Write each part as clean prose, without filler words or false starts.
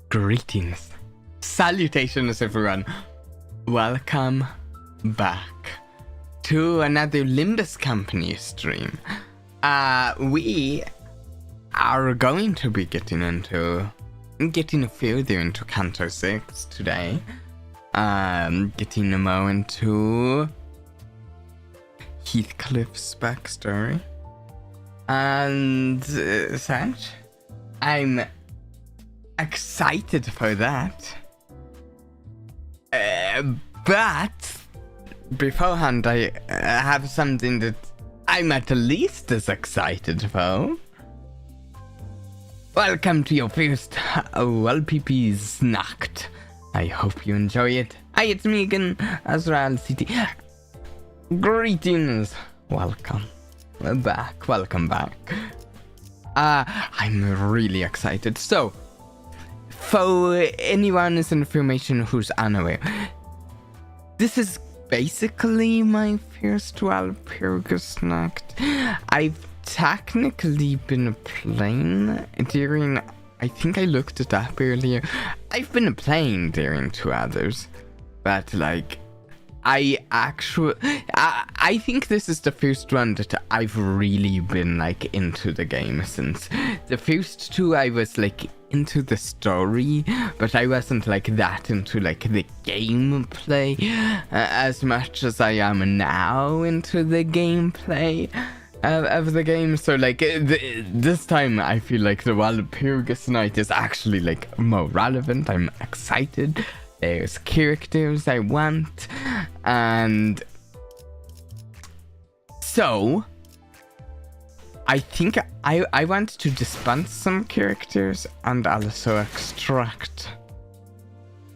Greetings. Salutations, everyone. Welcome back to another Limbus Company stream. We are going to be getting further into Canto 6 today. Getting more into Heathcliff's backstory. And such. I'm excited for that. But beforehand, I have something that I'm at least as excited for. Welcome to your first Walpurgis Night. I hope you enjoy it. Hi, it's me again, Azrael City. Greetings. Welcome back. I'm really excited. So, for anyone's information who's unaware, this is basically my first Walpurgis Night. I've technically been playing during, I think I looked it up earlier, I've been playing during two others, but like, I think this is the first one that I've really been like into the game since. The first two I was like into the story, but I wasn't like that into like the gameplay as much as I am now into the gameplay of the game. So like this time I feel like the Walpurgis Night is actually like more relevant. I'm excited. There's characters I want, and so I think I want to dispense some characters and also extract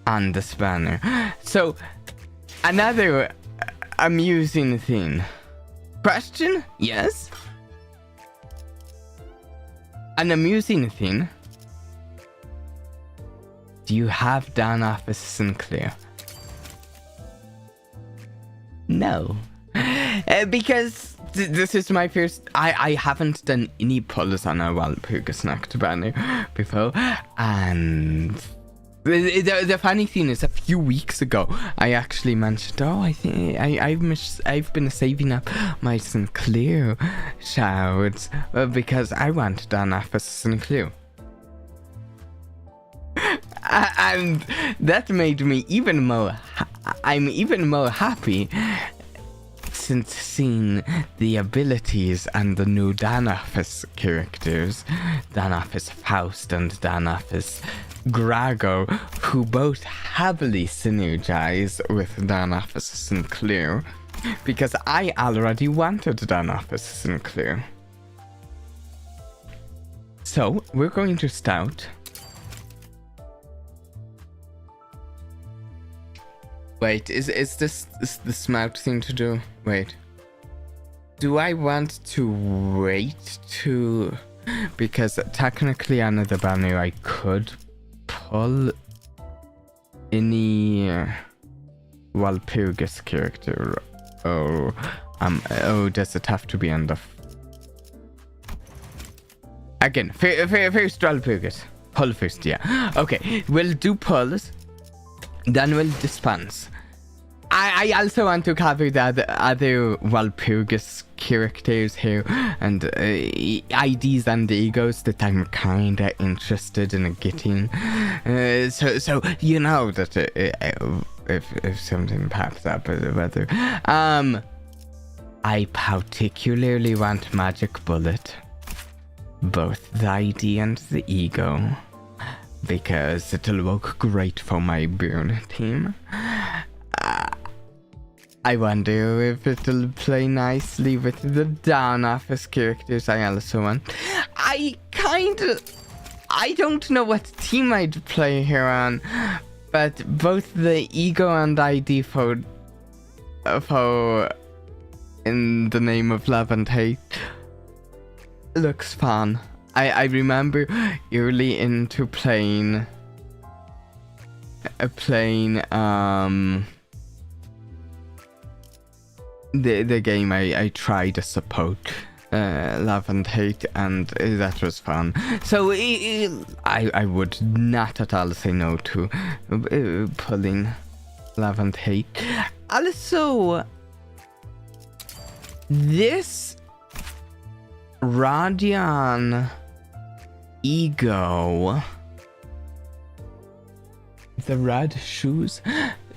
on this banner. So another amusing thing. Question? Yes? An amusing thing. Do you have Dan Office Sinclair? No. Because this is my first... I haven't done any polls on a Walpurgis Night banner before. And the funny thing is, a few weeks ago, I actually mentioned, I think I've been saving up my Sinclair shouts because I want Dan Office Sinclair. And that made me even more... I'm even more happy since seeing the abilities and the new Dan Office characters, Dan Office Faust and Dan Office Grago, who both heavily synergize with Dan Office Sinclair, because I already wanted Dan Office Sinclair. So, we're going to start... Wait, is this the smart thing to do? Wait. Do I want to wait to... Because technically under the banner I could pull any Walpurgis character. Does it have to be under... Again, first Walpurgis. Pull first, yeah. Okay, we'll do pulls, then we'll dispense. I also want to cover the other Walpurgis characters here and IDs and egos that I'm kinda interested in getting. So you know that if something pops up or whether. I particularly want Magic Bullet, both the ID and the ego, because it'll work great for my burn team. I wonder if it'll play nicely with the down office characters I also want. I don't know what team I'd play here on, but both the ego and ID for In the Name of Love and Hate looks fun. I remember early into playing the game I tried to support Love and Hate, and that was fun. So I would not at all say no to pulling Love and Hate. Also, this Radion ego, the red shoes,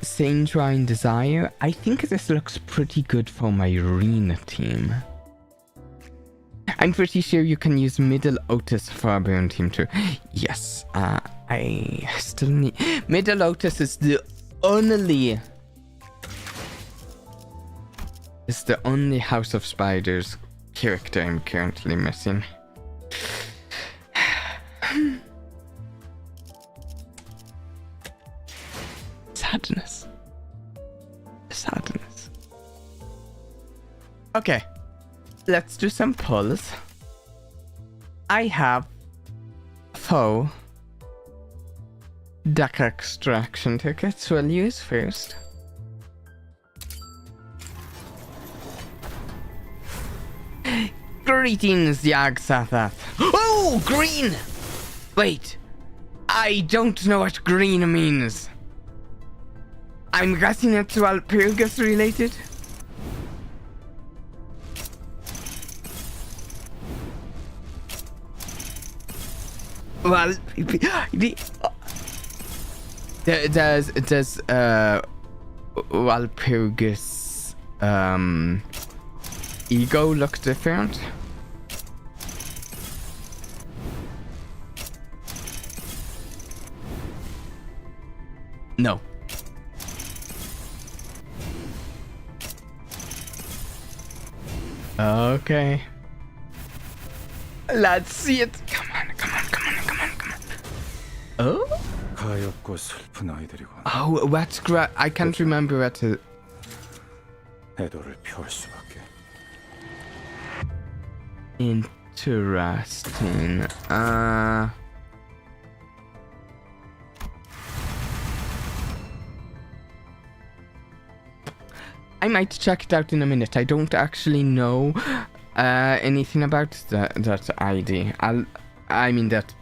Saint Rhine Desire, I think this looks pretty good for my arena team. I'm pretty sure you can use Middle Otis for our burn team too. Yes, I still need... Middle Otis is the only House of Spiders character I'm currently missing. Sadness. Okay, let's do some pulls. I have four duck extraction tickets. We'll use first. Greetings, Yag-Sothoth. Oh, green! Wait, I don't know what green means. I'm guessing it's Walpurgis related. Well, does Walpurgis ego look different? No. Okay. Let's see it. Come on. Oh? Oh, what's I can't remember what to... Interesting. I might check it out in a minute. I don't actually know anything about that ID. I mean that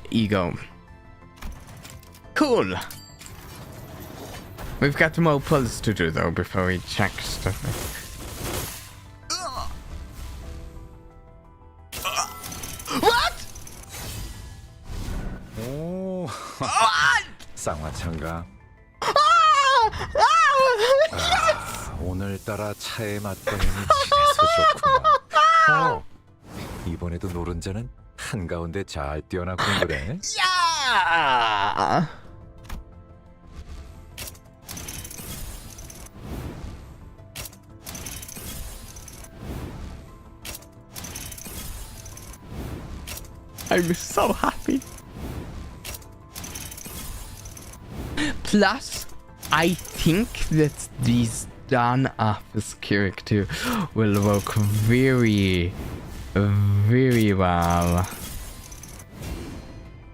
ego. Cool. We've got more pulls to do though before we check stuff. What? 오. What? 쌍화차인가? 오늘따라 차에 맞더니 진해서 좋구나. 이번에도 노른자는 한가운데 잘 뛰어나군 그래. 야! I'm so happy. Plus, I think that these Dan Office character will work very, very well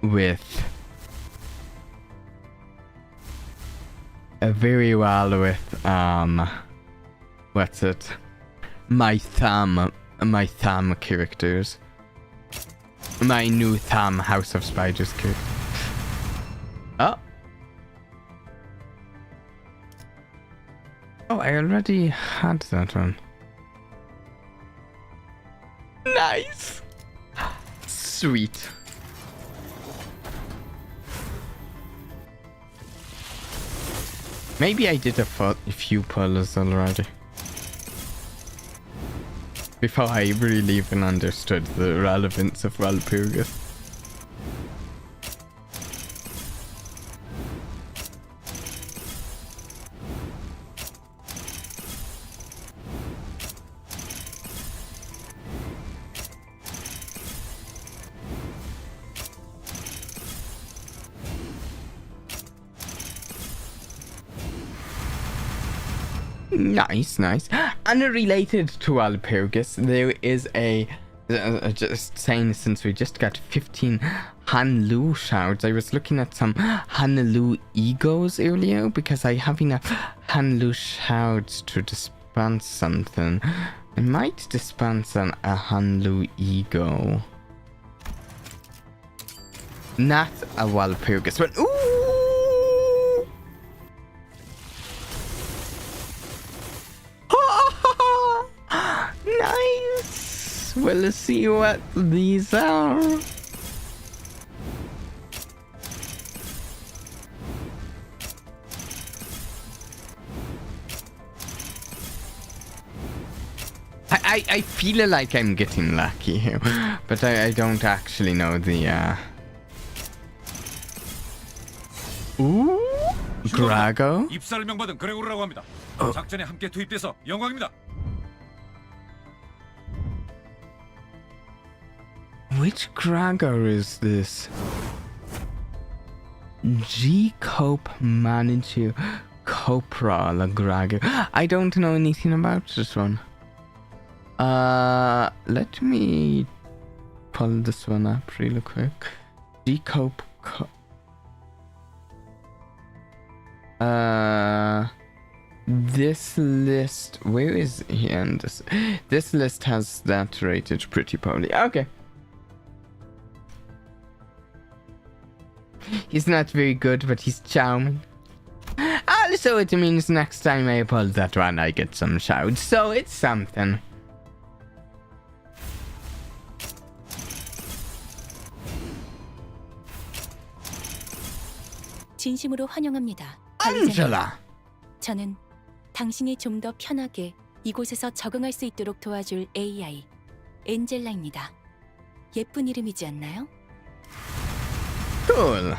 with what's it? My thumb characters. My new Tham House of Spiders kid. Oh. Oh, I already had that one. Nice. Sweet. Maybe I did a few puzzles already. Before I really even understood the relevance of Walpurgis. Nice, nice. Unrelated to Walpurgis, there is a... just saying, since we just got 15 Hanlu shards, I was looking at some Hanlu egos earlier, because I have enough Hanlu shards to dispense something. I might dispense a Hanlu ego. Not a Walpurgis one. Ooh! Nice! We'll see what these are. I feel like I'm getting lucky here, but I don't actually know the Ooh, Grago. 입사를 명받은 그레고르라고 합니다. 작전에 함께 투입돼서 영광입니다. Which Grago is this? G Cope Manager Copra La Grago. I don't know anything about this one. Let me pull this one up really quick. G Cope. This list, where is he in this? This list has that rated pretty poorly. Okay. He's not very good, but he's charming. Also, it means next time I pull that one, I get some shouts, so it's something. 진심으로 환영합니다. Angela! 저는 당신이 좀 더 편하게 이곳에서 적응할 수 있도록 도와줄 AI, 엔젤라입니다. 예쁜 이름이지 않나요? Cool.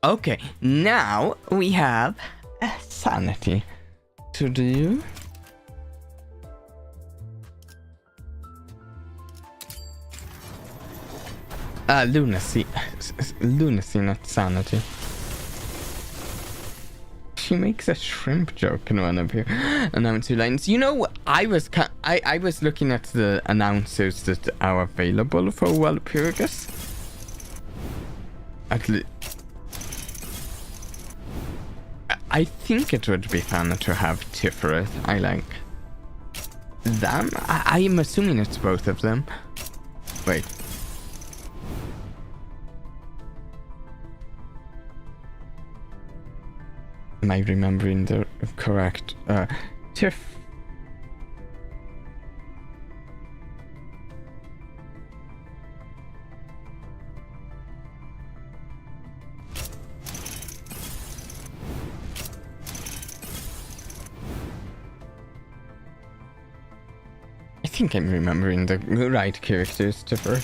Okay, now we have a sanity to do. Lunacy. Lunacy, not sanity. She makes a shrimp joke in one of her announcer lines. You know, I was looking at the announcers that are available for Walpurgis. At least, I think it would be fun to have Tiferet. I like them. I am assuming it's both of them. Wait. Am I remembering the correct Tiff? I think I'm remembering the right characters, Tiffer.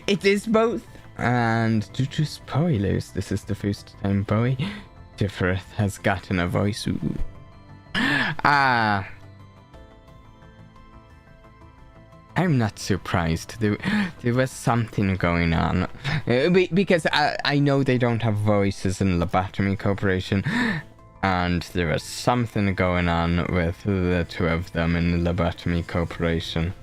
It is both, and due to spoilers, this is the first time Boy Tiferet has gotten a voice. I'm not surprised. There was something going on. Because I know they don't have voices in Lobotomy Corporation. And there was something going on with the two of them in the Lobotomy Corporation.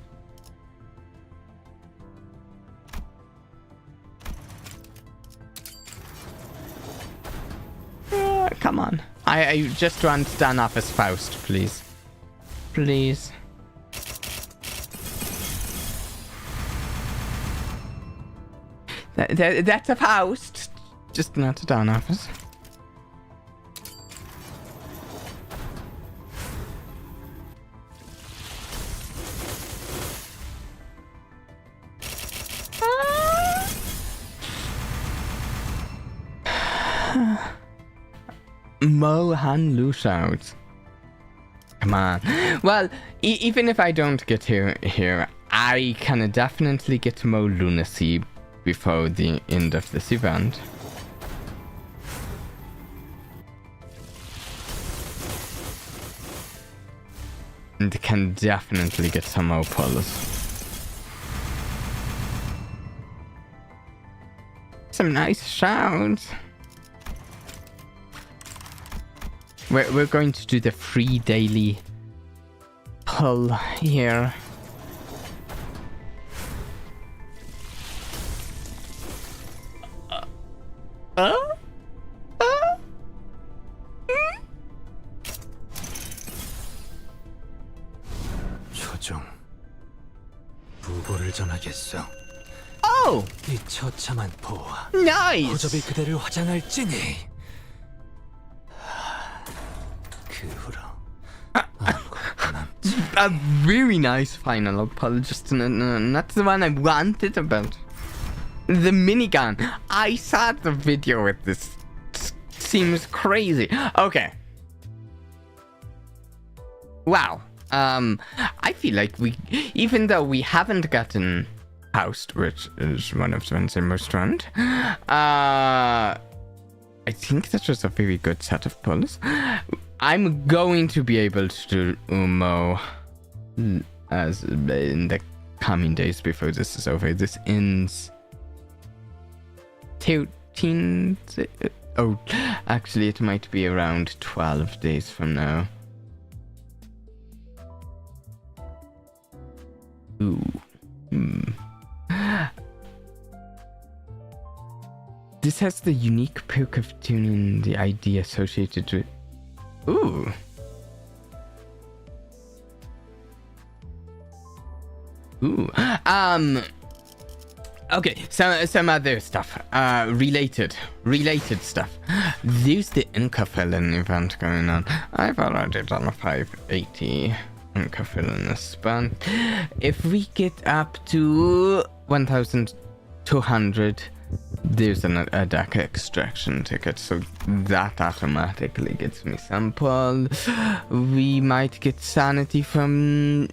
Come on. I just want to stand off as Faust, please. Please. That's a Faust. Just not a down office. Mohan Lushout. Come on. Well, even if I don't get here, I can definitely get Mo Lunacy before the end of this event. And can definitely get some more pulls. Some nice shouts. We're going to do the free daily pull here. 초종 부고를 전하겠소. Oh, 이 처참한 보화 nice. 고접이 그대를 화장할지니. 그 후로 아무것도 남지. A very nice final pull, just not the one I wanted about. The minigun. I saw the video with this. Seems crazy. Okay. Wow. I feel like even though we haven't gotten Faust, which is one of the ones I most want, I think that was a very good set of pulls. I'm going to be able to do Umo as in the coming days before this is over. This ends 13. Oh, actually, it might be around 12 days from now. Ooh. This has the unique perk of tuning the ID associated with. Ooh. Ooh. Okay, some other stuff. Related stuff. There's the Inca-Felon event going on. I've already done a 580 Inca-Felon this month. If we get up to 1,200, there's a deck extraction ticket, so that automatically gets me some pull. We might get lunacy from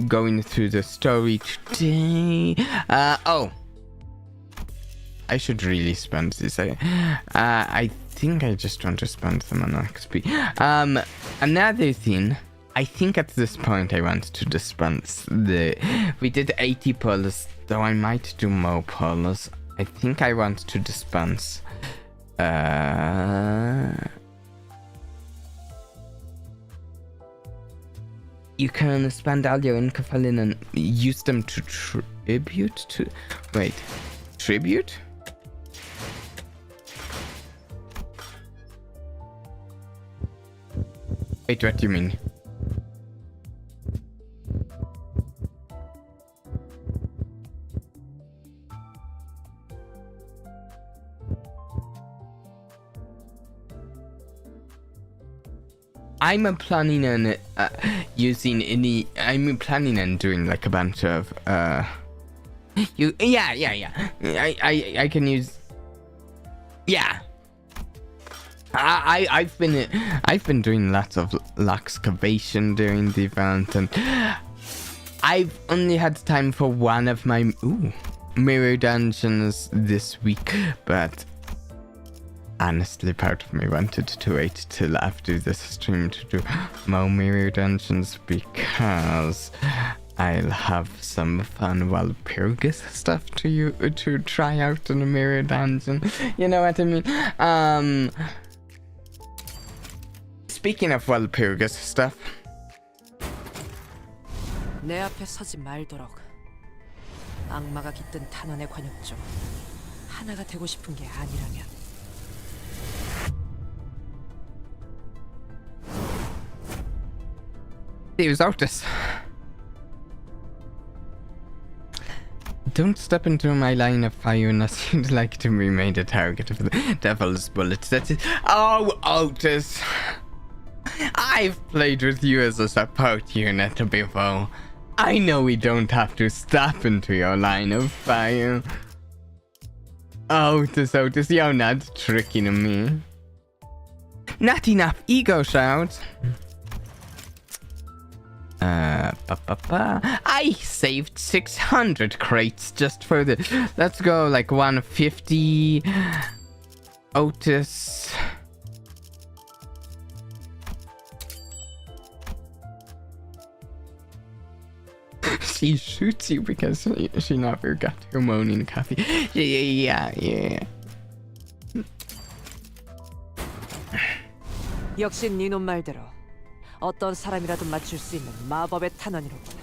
going through the story today. Oh, I should really spend this. I think I just want to spend them on XP. Another thing. I think at this point I want to dispense we did 80 pulls, though I might do more pulls. I think I want to dispense you can spend all your Inca-Felon and use them to tribute to... Wait, tribute? Wait, what do you mean? I'm planning on using any. I'm planning on doing like a bunch of. Yeah. I can use. Yeah. I've been doing lots of excavation during the event, and I've only had time for one of my mirror dungeons this week, but. Honestly, part of me wanted to wait till after this stream to do more mirror dungeons because I'll have some fun Walpurgis stuff to try out in a mirror dungeon. You know what I mean? Speaking of Walpurgis stuff. 내 앞에 서지 말도록. 악마가 깃든 탄원의 관역 중 하나가 되고 싶은 게 아니라면. Use Otis. Don't step into my line of fire unless you'd like to be made a target of the devil's bullets. That's it. Oh, Otis. I've played with you as a support unit before. I know we don't have to step into your line of fire. Otis, you're not tricking me. Not enough ego shouts. I saved 600 crates just for the. Let's go like 150. Otis. She shoots you because she never got her morning coffee. Yeah. 역시 네놈 말대로 어떤 사람이라도 맞출 수 있는 마법의 탄원이로군.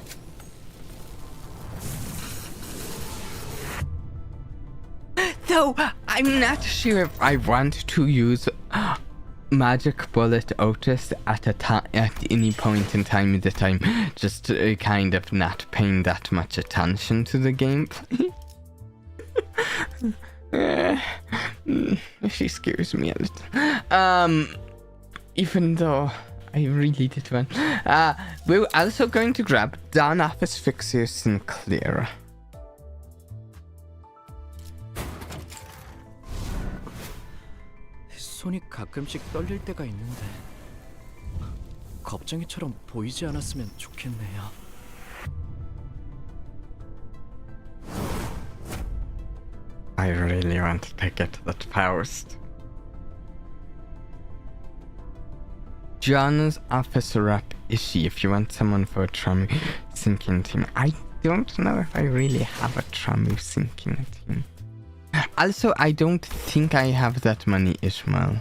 Though I'm not sure if I want to use Magic Bullet Otis at any point in time that I'm just kind of not paying that much attention to the gameplay. She scares me a little. Even though I really did one. We're also going to grab Don Office Fixer Sinclair. 손이 가끔씩 떨릴 때가 있는데 겁쟁이처럼 보이지 않았으면 좋겠네요. I really want to get that post. John's office rep is she if you want someone for a Tramu sinking team. I don't know if I really have a Tramu sinking team. Also, I don't think I have that many Ishmael.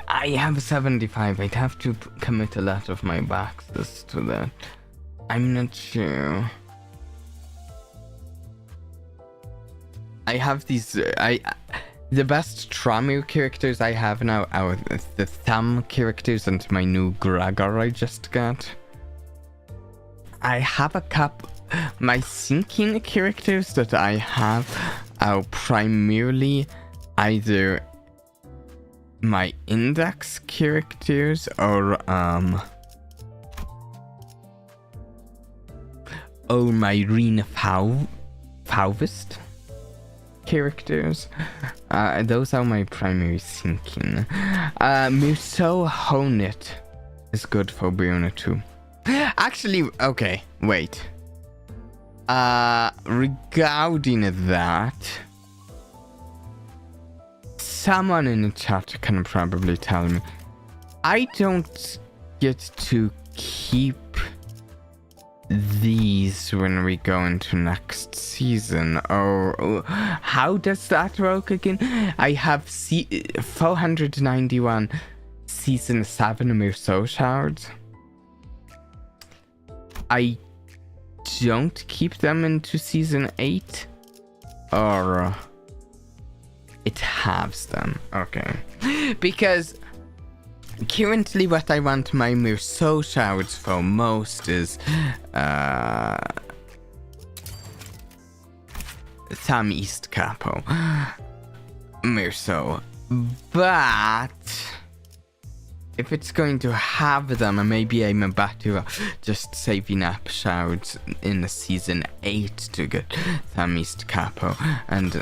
I have 75. I'd have to commit a lot of my boxes to that. I'm not sure. I have these. The best Tramu characters I have now are the Thumb characters and my new Gregor I just got. I have a couple. My sinking characters that I have are primarily either my index characters or my Rena Fauvist characters. Those are my primary sinking. Muso Honet is good for Bruno too. Actually, okay, wait. Regarding that, someone in the chat can probably tell me. I don't get to keep these when we go into next season, or how does that work again? I have 491 season 7 Muso shards. I don't keep them into season 8, or it halves them. Okay, because currently what I want my Muso shards for most is Thumb East Capo Muso, but if it's going to have them, maybe I'm about to just saving up shards in the season 8 to get Thumb East Capo and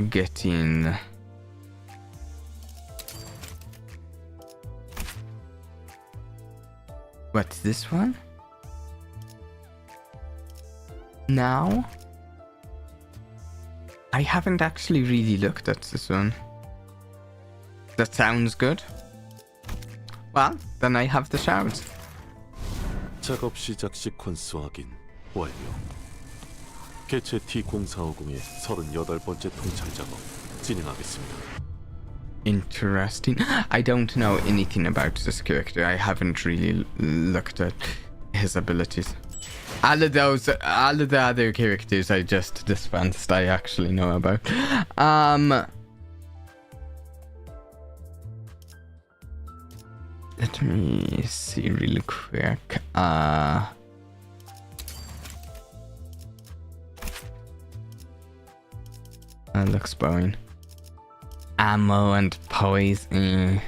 getting what's this one? Now? I haven't actually really looked at this one. That sounds good. Well, then I have the shards. 작업 시작 시퀀스 확인 완료. 개체 T0450의 38번째 통찰 작업 진행하겠습니다. Interesting. I don't know anything about this character. I haven't really looked at his abilities. All of the other characters I just dispensed, I actually know about. Let me see really quick. That looks boring. Ammo and poison.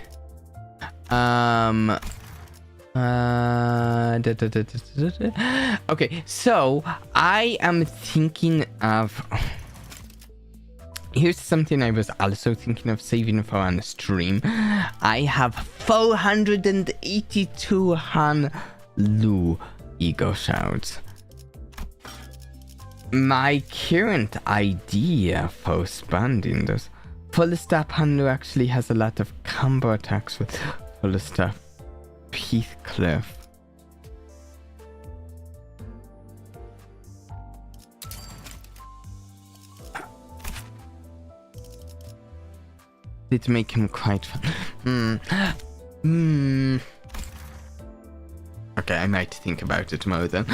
Okay, so I am thinking of. Here's something I was also thinking of saving for on the stream. I have 482 Han Lu ego shards. My current idea for spending this. Full staff Han Lu actually has a lot of combo attacks with full staff Heathcliff. Did make him quite fun. Okay, I might think about it more then.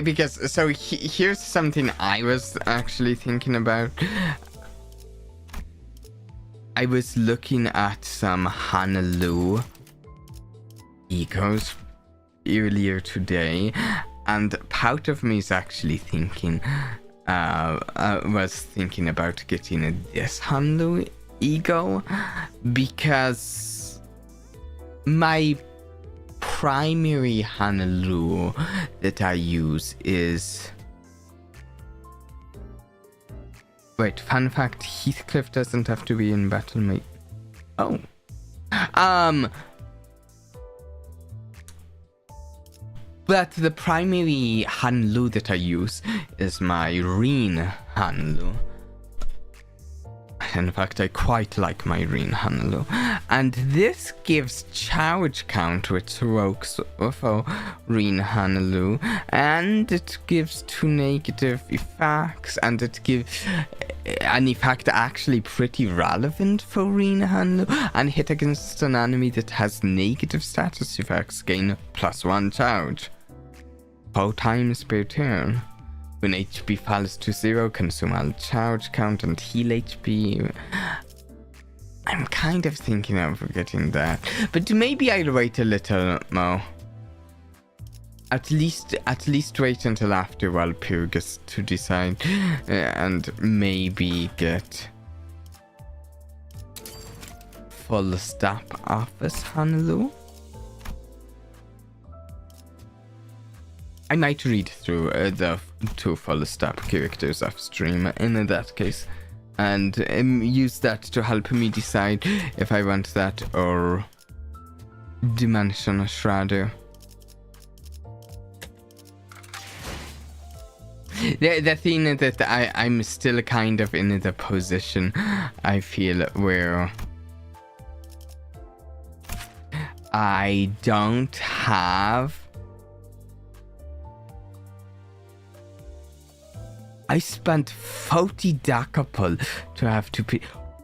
Because, so here's something I was actually thinking about. I was looking at some Han Lu egos earlier today, and part of me is actually thinking, was thinking about getting this Han Lu ego, because my primary Han Lu that I use is... Wait, fun fact, Heathcliff doesn't have to be in battle, mate. Oh. But the primary Han Lu that I use is my Rin Han Lu. In fact, I quite like my Rin Han Lu. And this gives charge count, which works for Rin Han Lu. And it gives 2 negative effects. And it gives an effect actually pretty relevant for Rin Han Lu. And hit against an enemy that has negative status effects gain +1 charge. 4 times per turn. When HP falls to 0, consume all charge count and heal HP. I'm kind of thinking of getting that, but maybe I'll wait a little more. At least wait until after Walpurgis to decide, and maybe get full staff office Han Lu. I might read through the 2 full staff characters off stream in that case, and use that to help me decide if I want that or Dimension Shredder. The thing is that I'm still kind of in the position, I feel, where I don't have... I spent 40 Dakapul to have to pay.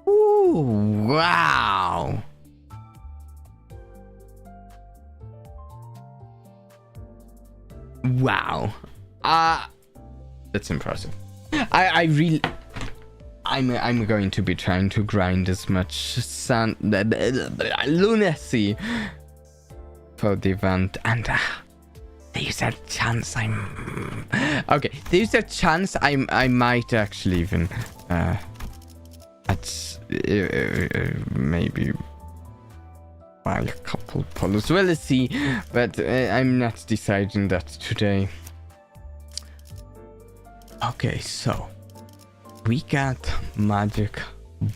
Ooh, wow. Wow. That's impressive. I'm going to be trying to grind as much lunacy for the event, and there's a chance there's a chance I might actually even maybe buy a couple polos. Well, let's see, but I'm not deciding that today. Okay, so we got magic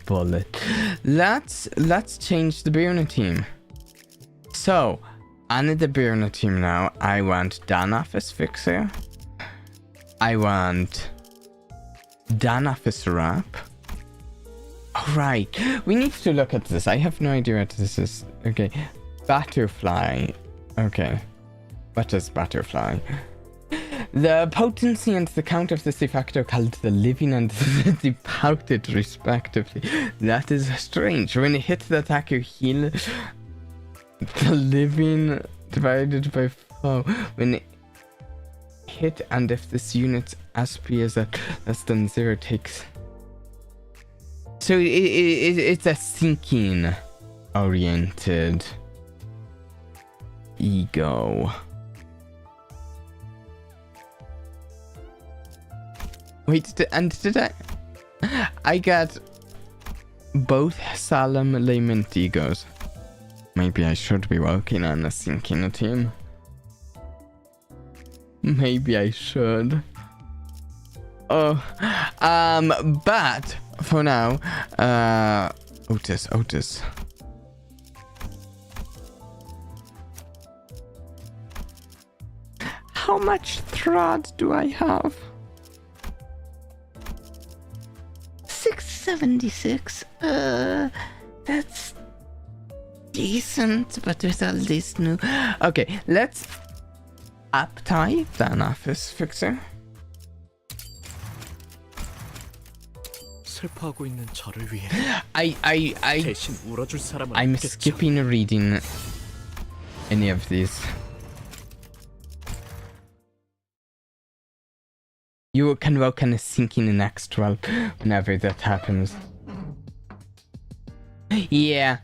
bullet. Let's change the Burner team. So on the Burner team now, I want Dan Office Fixer. I want Dan Office Wrap. Alright, we need to look at this. I have no idea what this is. Okay, Butterfly. Okay. What is butterfly? The potency and the count of this de facto called the living and the departed respectively. That is strange. When it hits the attack, you heal the living divided by 4. When it hit, and if this unit's SP is at less than 0, takes. So it's a sinking oriented ego. Wait, did I got both solemn lament egos. Maybe I should be working on a sinking team. Maybe I should. Oh, but for now, Otis. How much thread do I have? 676. That's decent, but with all this new. Okay, let's uptie the office fixer. 슬퍼하고 있는 저를 위해 I 대신 울어줄 사람은 I'm 없겠죠. skipping reading any of these. You can work on a sinking in X12 whenever that happens. Yeah.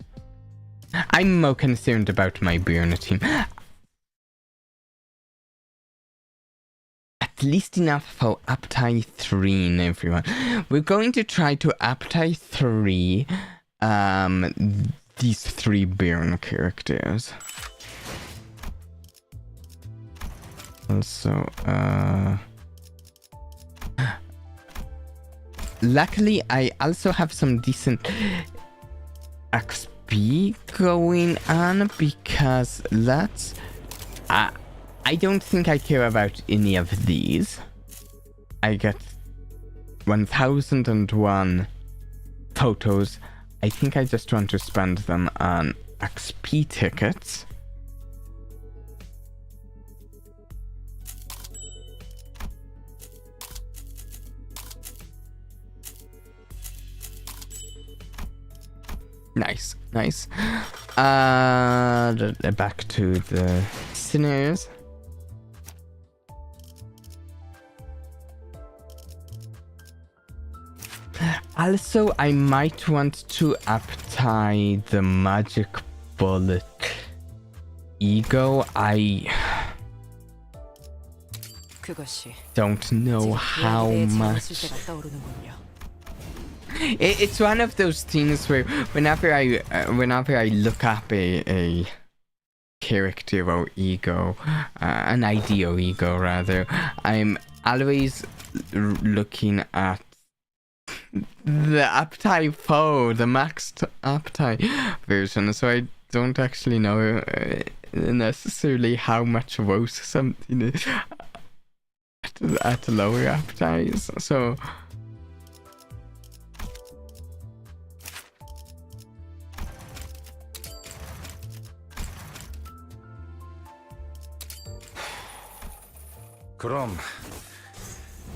I'm more concerned about my burn team. At least enough for uptie 3 in everyone. We're going to try to uptie 3 these 3 burn characters. Also, luckily, I also have some decent XP going on because that's. I don't think I care about any of these. I get 1001 photos. I think I just want to spend them on XP tickets. Nice. Back to the scenarios. Also, I might want to uptie the magic bullet ego. I 그것이 don't know how much. 떠오르는군요. It's one of those things where whenever I look up a character or ego, an ideal ego rather, I'm always looking at the uptie 4, the maxed uptie version, so I don't actually know necessarily how much worse something is at lower upties. So 그럼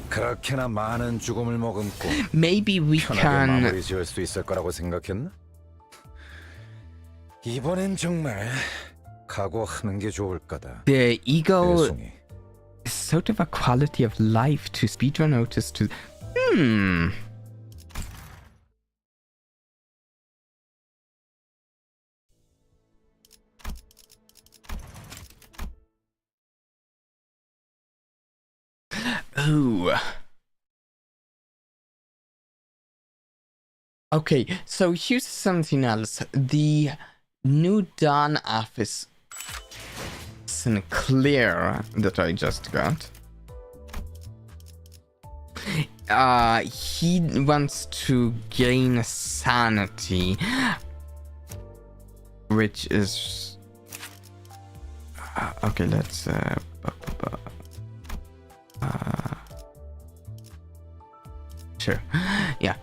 그렇게나 많은 죽음을 머금고 maybe we 편하게 can. 마무리 지을 수 있을 거라고 생각했나? 이번엔 정말 각오하는 게 좋을 거다. The ego 배송이. is sort of a quality of life to speedrun Otis to. Ooh. Okay, so here's something else. The new Dawn office Sinclair that I just got. He wants to gain sanity, which is okay. Let's sure, yeah.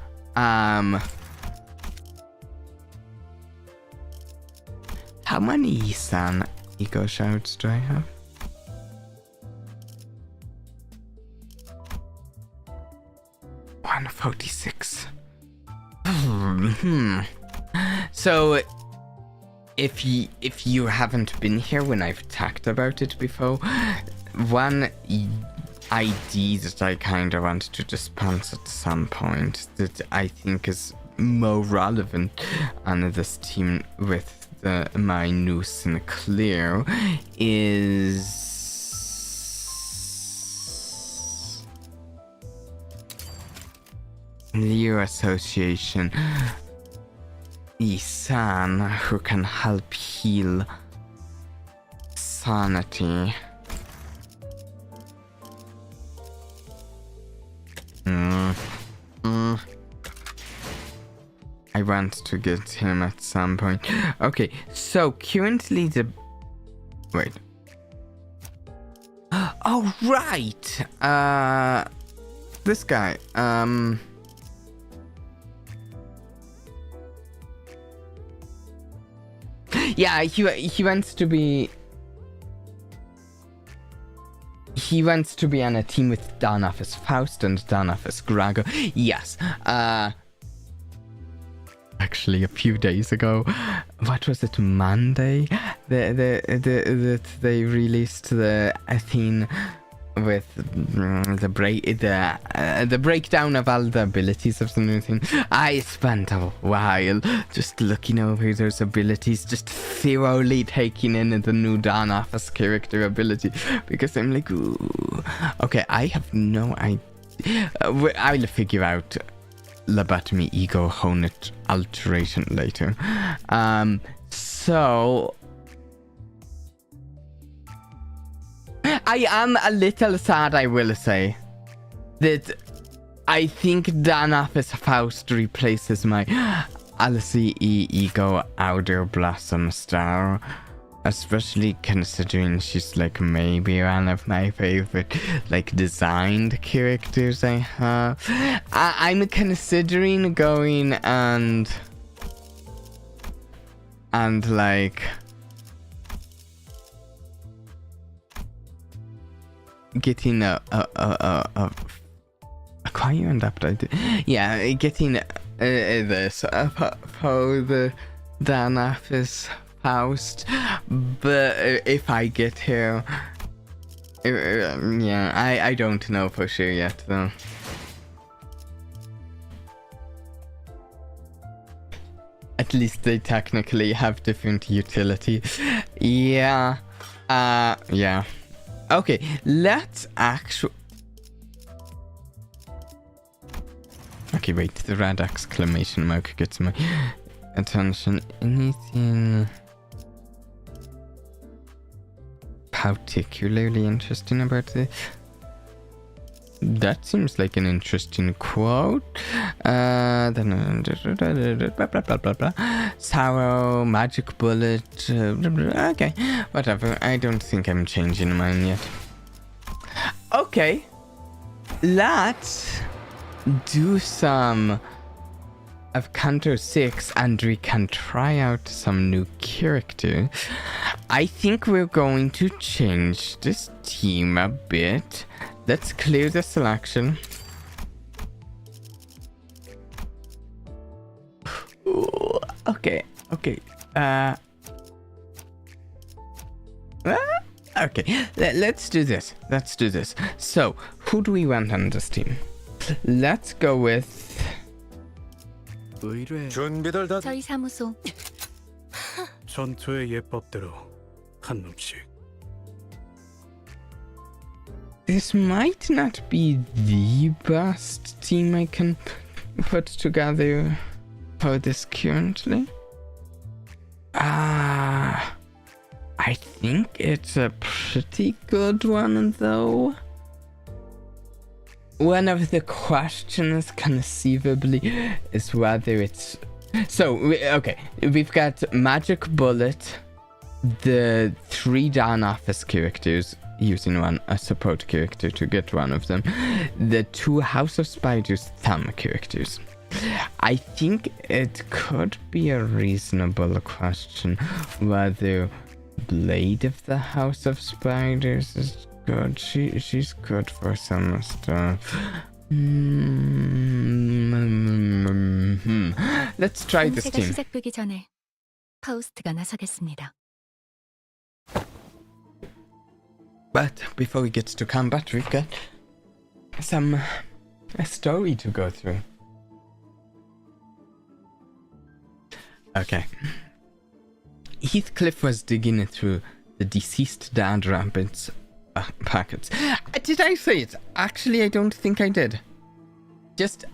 How many San ego shouts do I have? 46. So, if you haven't been here when I've talked about it before, one ID that I kind of want to dispense at some point that I think is more relevant on this team with my new Sinclair is new association Isan, who can help heal sanity. I want to get him at some point. Okay, so currently the... Wait. Oh, right! This guy, yeah, he wants to be... He wants to be on a team with Danafis Faust and Danafis Grago. Yes, actually a few days ago, what was it, Monday? That they released the Athene with the breakdown of all the abilities of the new thing. I spent a while just looking over those abilities, just thoroughly taking in the new Dawn Office character ability, because I'm like, ooh, okay, I have no idea. I'll figure out lobotomy ego hornet alteration later. So I am a little sad, I will say, that I think Danafis Faust replaces my LCE Ego Outer Blossom Star, especially considering she's like maybe one of my favorite like designed characters I have. I'm considering going and like getting a acquire and update. Yeah, getting this for the Danafis Faust, but if I get here, yeah, I don't know for sure yet though. At least they technically have different utility. Yeah, yeah. Okay, let's actually... Okay, wait, the red exclamation mark gets my attention. Anything particularly interesting about this? That seems like an interesting quote. Then Sorrow, magic bullet. Okay, whatever. I don't think I'm changing mine yet. Okay, let's do some of Canto 6 and we can try out some new character. I think we're going to change this team a bit. Let's clear the selection. Ooh, okay. Okay, let's do this. So, who do we want on this team? Let's go with... 의뢰 준비들 다 저희 사무소 전투의 예법대로 한 놈씩. This might not be the best team I can put together for this currently. I think it's a pretty good one though. One of the questions conceivably is whether it's... So, okay, we've got Magic Bullet, the 3 Dawn Office characters, using a support character to get one of them, the 2 House of Spiders thumb characters. I think it could be a reasonable question whether Blade of the House of Spiders is good. She's good for some stuff. Let's try this 공세가 team. 시작되기 전에 파우스트가 나서겠습니다. But before we get to combat, we've got a story to go through. Okay. Heathcliff was digging through the deceased Dad Rabbit's packets. Did I say it? Actually, I don't think I did. Just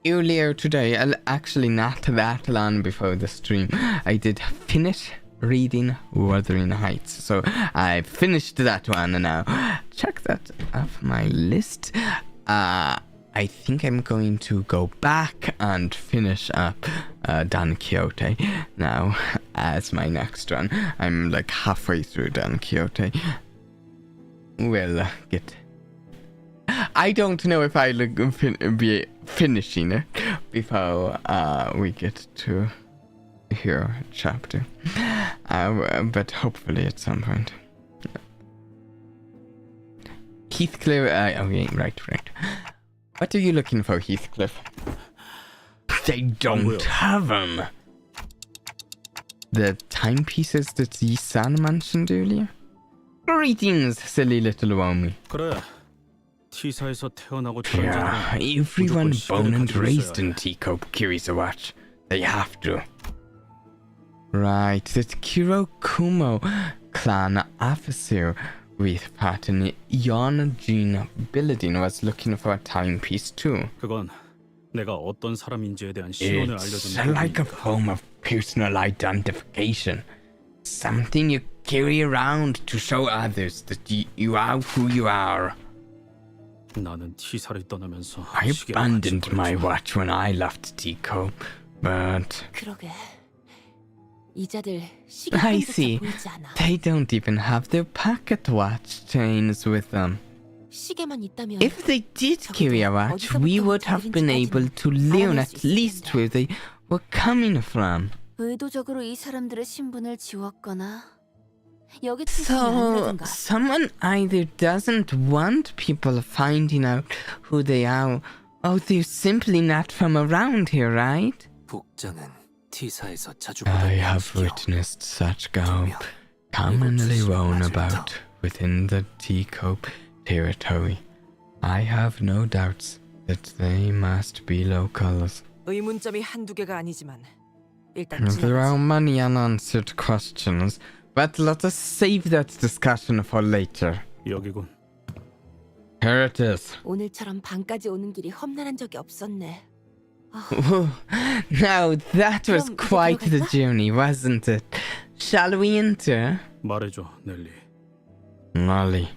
earlier today, actually not that long before the stream, I did finish reading Wuthering Heights. So I finished that one now. Check that off my list. I think I'm going to go back and finish up Don Quixote now as my next one. I'm like halfway through Don Quixote. We'll get... I don't know if I'll be finishing it before we get to your chapter. But hopefully at some point. Heathcliff... okay, right. What are you looking for, Heathcliff? They don't have them. The timepieces that the son mentioned earlier? Greetings, silly little wormy. 그래. T사에서 태어나고 Yeah, everyone born and raised in Teacup carries a watch. They have to. Right, the Kirokumo clan officer with pattern Jan Jean Billedin was looking for a timepiece too. 그건 내가 어떤 사람인지에 대한 신원을 It's 알려주는 like a 부분이니까. form of personal identification. Something you carry around to show others that you are who you are. 나는 T사를 떠나면서 I 시계를 abandoned 가지고 my 있지만 watch when I left Teacup, but 그러게. 이자들 I 시계도 see. 보이지 않아. They don't even have their pocket watch chains with them. 시계만 있다면 If they did carry a watch, we would have been able to learn at least where they were coming from. 의도적으로 이 사람들의 신분을 지웠거나 여기 출신이 So, 아니라든가. someone either doesn't want people finding out who they are, or they're simply not from around here, right? 복장은 T사에서 자주 I 보던 have 양식이요. witnessed such garb commonly worn about within the Teacup territory. I have no doubts that they must be locals. 의문점이 한두 개가 아니지만 일단 There are 지나가자. many unanswered questions, but let us save that discussion for later. 여기군. Here it is. 오늘처럼 밤까지 오는 길이 험난한 적이 없었네. Now that was 그럼 이제 quite the 들어갈까? journey, wasn't it? Shall we enter? 말해줘, 넬리. Molly,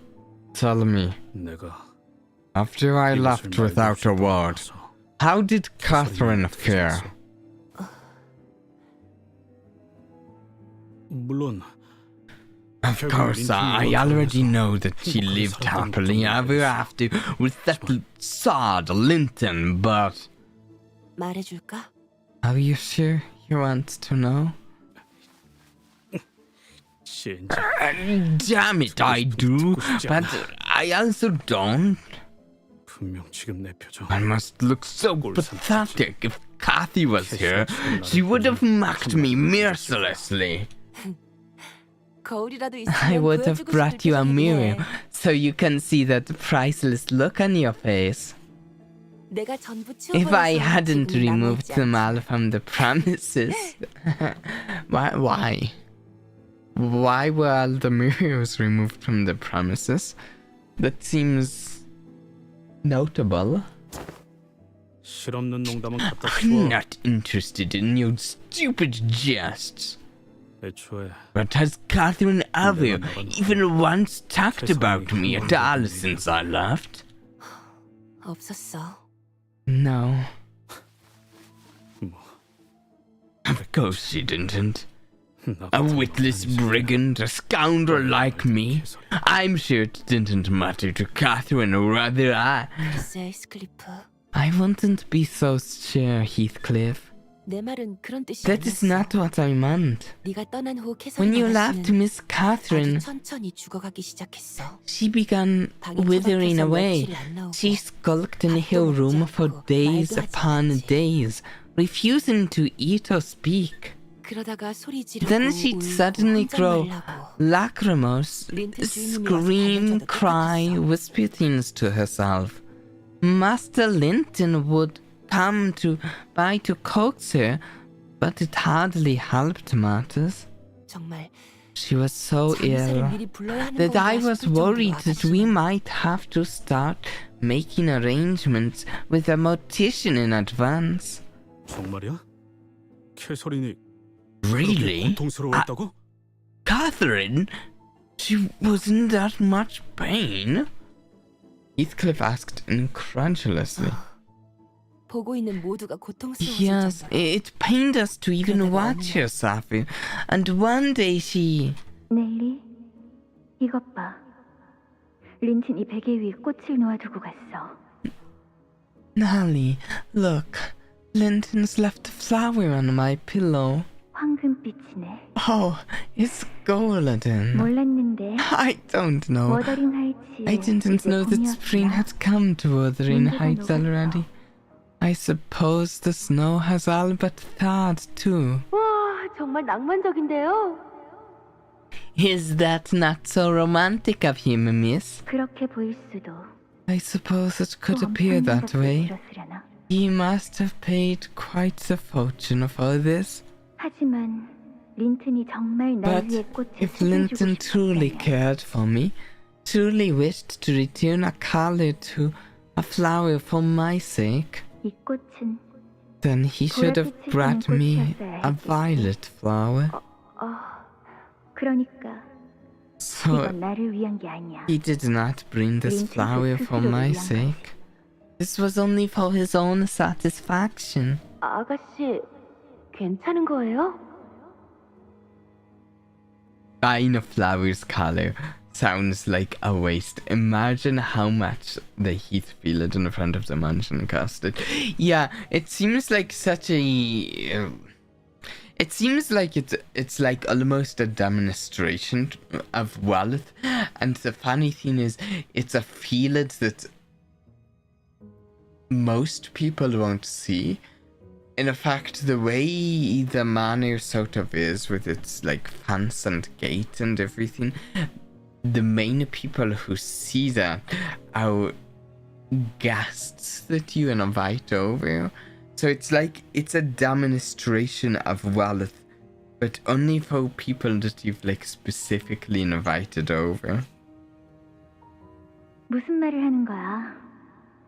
tell me, 내가 after I 이것을 left 말도 without 없이 a word, 떠나서 how did Catherine fare? 물론 Of course, I already know that she lived happily ever after with that sod Linton, but 말해줄까? are you sure you want to know? 젠장. Damn it, I do, but I also don't. 분명 지금 내 표정. I must look so pathetic. If Kathy was here, she would have mocked me mercilessly. 거울이라도 I 있으면 would have 보여주고 brought 싶을 you a 표정이네. mirror so you can see that priceless look on your face. 내가 전부 If I 치워버려서 hadn't 지금이 removed 남아있지 them 않지. all from the premises. Why? Why were all the mirrors removed from the premises? That seems notable. 실없는 농담은 갖다 I'm 치워. not interested in your stupid jests. 애초에 But has Catherine ever even once talked about me at all since I left? 없었어. No. 뭐 Of course she didn't. 나 A 같은 witless 건 아니지. brigand, a scoundrel like me. I'm sure it didn't matter to Catherine or rather 글쎄, 스클리프. I wouldn't be so sure, Heathcliff. 내 말은 그런 뜻이 That is 아니었어. not what I meant. 네가 떠난 후 When 캐서린 you left 아가씨는 Miss Catherine, 아주 천천히 죽어가기 시작했어. she began 방에 withering 처박혀서 away. 며칠이 안 나오고 She skulked in 밥도 her 먹지 room for 않고 days 말도 하지 upon 않았지. days, refusing to eat or speak. 그러다가 소리 지르고 Then she'd 울고 suddenly 혼잣말 grow 하고 lachrymose, 린트 주인님이 와서 scream, 달래줘도 cry, 똑같았어. whisper things to herself. Master Linton would come to by to coax her, but it hardly helped matters. 정말 She was so 장사를 ill 미리 불러야 하는 that I 건가 was 싶을 정도로 worried that we 아가씨는 might have to start making arrangements with a mortician in advance. 정말이야? 캐서린이 Really? 고통스러워했다고? Catherine? She was in that much pain? Heathcliff asked incredulously. 보고 있는 모두가 고통스러워질 Yes, 정도로. it pained us to even 그러다가 watch 어느 her suffer. And one day she... 넬리, 이것 봐. 린튼이 베개 위에 꽃을 놓아두고 갔어. Nellie, look. Linton's left a flower on my pillow. 황금빛이네. Oh, it's golden. 몰랐는데 I don't know. 워더링 하이츠에 I didn't know that spring 봄이었구나. had come to Wuthering 인기가 Heights 녹았어. already. I suppose the snow has all but thawed too. 와, 정말 낭만적인데요. Is that not so romantic of him, miss? 그렇게 보일 수도. I suppose it could 또 appear 엄청난 that 값을 way. 들었으려나. He must have paid quite a fortune for this. 하지만 린튼이 정말 날 But 위해 꽃을 if 사주고 Linton truly 싶었다면 cared for me, truly wished to return a color to a flower for my sake, 이 꽃은 then he should have brought me a violet flower. 그러니까 So 이건 나를 위한 게 아니야. he did not bring this Linton flower for 스스로를 my 위한 sake. This was only for his own satisfaction. 아가씨, 괜찮은 거예요? Buying a flower's color sounds like a waste. Imagine how much the Heath field in front of the mansion costed. Yeah, it seems like such a... it seems like it's like almost a demonstration of wealth. And the funny thing is, it's a field that most people won't see. In fact, the way the manor sort of is with its like fence and gate and everything, the main people who see that are guests that you invite over. So it's like it's a demonstration of wealth, but only for people that you've like specifically invited over. 무슨 말을 하는 거야?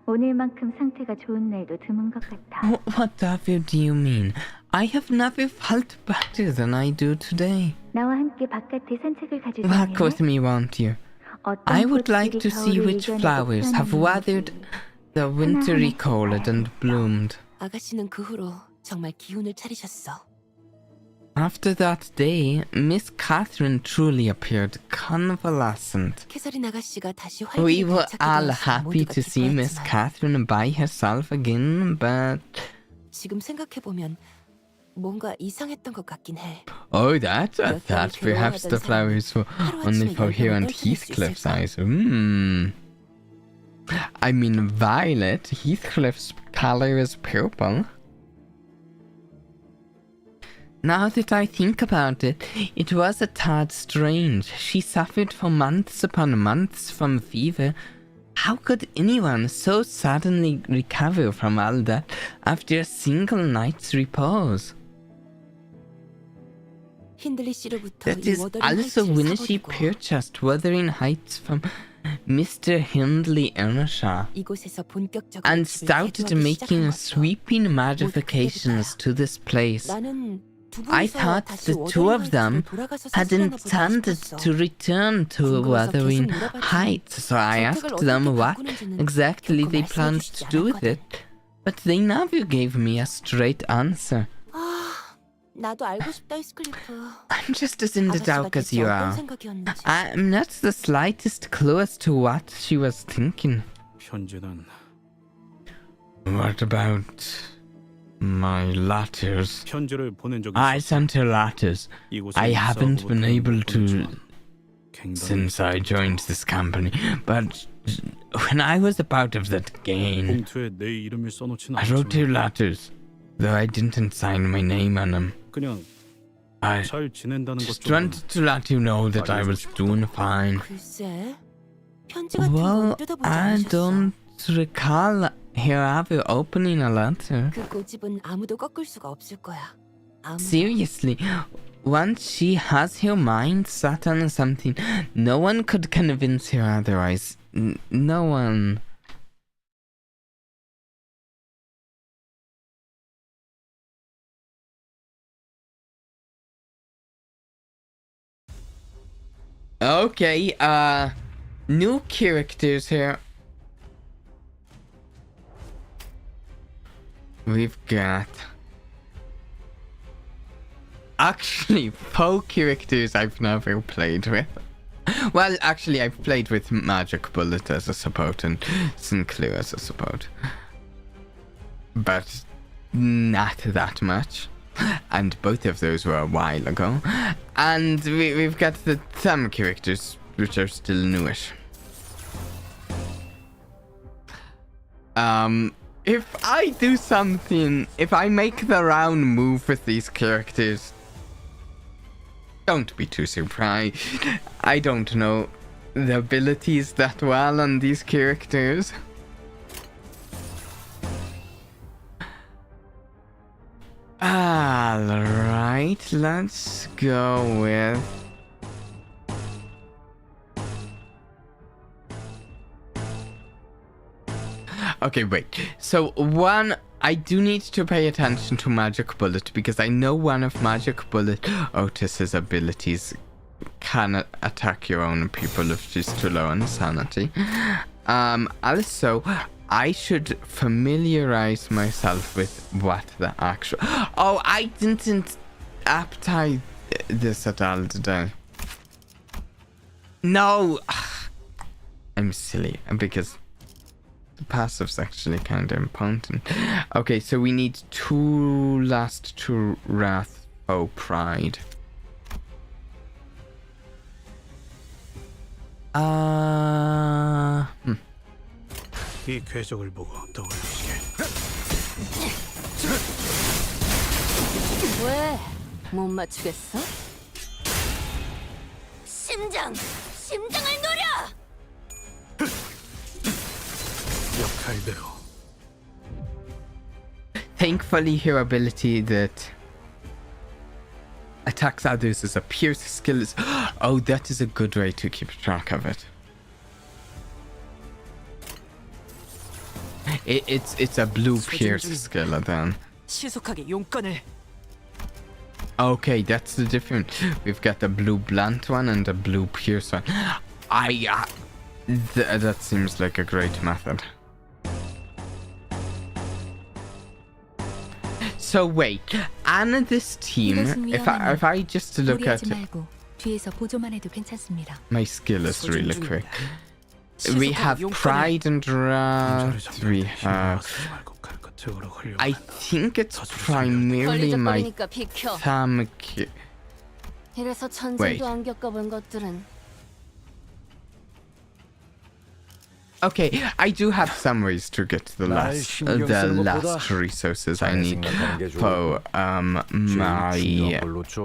오늘만큼 상태가 좋은 날도 드문 것 같아. Whatever do you mean? I have never felt better than I do today. 나와 함께 바깥에 산책을 Walk with 가주세요. me, won't you? I would like to see which flowers have weathered the wintry cold and bloomed. 아가씨는 그 후로 정말 기운을 차리셨어. After that day, Miss Catherine truly appeared convalescent. 캐서린 아가씨가 다시 We 활기를 were 되찾게 all 되어서 happy 모두가 to see Miss 기뻐했지만 Catherine by herself again, but... 지금 생각해보면 뭔가 이상했던 것 같긴 해. Oh, that? I 몇 thought 달 perhaps the 괴로워하던 flowers were 하루아침에 only for here 열병을 and 떨쳐낼 수 Heathcliff's 있을까? eyes. I mean, violet. Heathcliff's color is purple. Now that I think about it, it was a tad strange. She suffered for months upon months from fever. How could anyone so suddenly recover from all that after a single night's repose? 힌들리 씨로부터 That 이 is 워더링 also 하이츠를 when she 사버리고 purchased Wuthering Heights from Mr. Hindley Earnshaw 이곳에서 본격적으로 and 집을 started 개조하기 making 시작한 sweeping modifications to this place. 나는 두 I 분이서 thought 다시 the two 워더링 of them 하이츠로 돌아가서 had 사시려나 보다 intended 싶었어. to return to 궁금해서 Wuthering 계속 물어봤지. Heights, so I 선택을 asked 어떻게 them what 바꾸는지는 exactly 결코 they 말씀해 planned 주시지 to do with 않았거든. it, but they never gave me a straight answer. 아, 나도 알고 싶다, 히스클리프. I'm just as in the 아가씨가 dark as 대체 you 어떤 are. 생각이었는지. I'm not the slightest clue as to what she was thinking. 현재는 What about My letters. 편지를 보낸 적이 I 있어. sent her letters. 이곳에 I haven't 입사하고 been able to 굉장히 since I joined this company, but when I was about of that gain, 봉투에 내 이름을 써놓지는 I wrote two 않지만 letters, though I didn't sign my name on them. 그냥 I 잘 지낸다는 것 just 정도는 wanted to let you know that I was doing fine. 글쎄, 편지 같은 Well, 거 뜯어보지 I 않으셨어? don't recall here have you opening a letter. 그 고집은 아무도 꺾을 수가 없을 거야. 아무도. Seriously, once she has her mind set on something, no one could convince her otherwise. No one. Okay, new characters here. We've got actually 4 characters I've never played with. Well, actually, I've played with Magic Bullet as a support and Sinclair as a support, but not that much. And both of those were a while ago. And we've got the thumb characters, which are still newish. If I do something, if I make the round move with these characters, don't be too surprised. I don't know the abilities that well on these characters. Alright, let's go with... Okay, wait. So, one, I do need to pay attention to Magic Bullet because I know one of Magic Bullet Otis's abilities can attack your own people if she's too low on sanity. Also, I should familiarize myself with what the actual... Oh, I didn't appetite this at all, did I? No! I'm silly because... the passive's actually kind of important. Okay, so we need 2 last to Wrath. Oh, Pride. 이 궤적을 보고 떠올리시게. 왜? 못 맞추겠어? 심장을 노려! 역할대로. Thankfully, her ability that attacks others as a pierce skill is... Oh, that is a good way to keep track of it. It's a blue pierce skill then. 시속하게 용건을. Okay, that's the difference. We've got the blue blunt one and the blue pierce one. That seems like a great method. So wait, on this team, if I just look at 말고 뒤에서 보조만 해도 괜찮습니다. my skill is really quick. We have Pride and Wrath. We have... I think it's primarily my thumb... 이래서 Wait. 천생도 안 겪어본 것들은 Okay, I do have some ways to get the last resources I need for my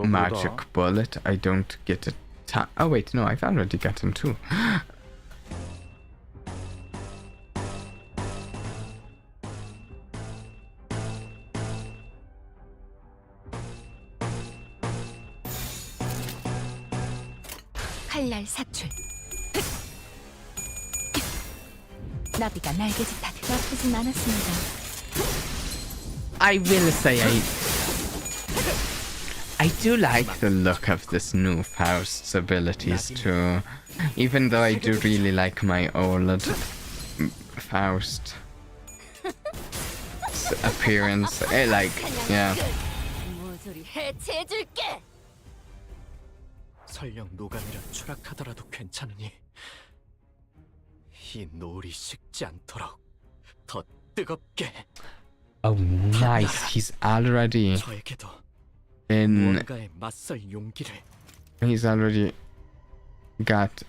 magic bullet. I don't get a oh wait, no, I've already gotten 2. 칼날 사출. 나비가 날개짓하듯 나쁘진 않았습니다. I will say I do like the look of this new Faust's abilities too, even though I do really like my old Faust appearance. Yeah. 모조리 해체해줄게. 설령 노감이라 추락하더라도 괜찮으니 이 노을이 식지 않도록 더 뜨겁게. Oh, nice. He's already 저에게도 in. 무언가에 맞설 용기를. He's already got.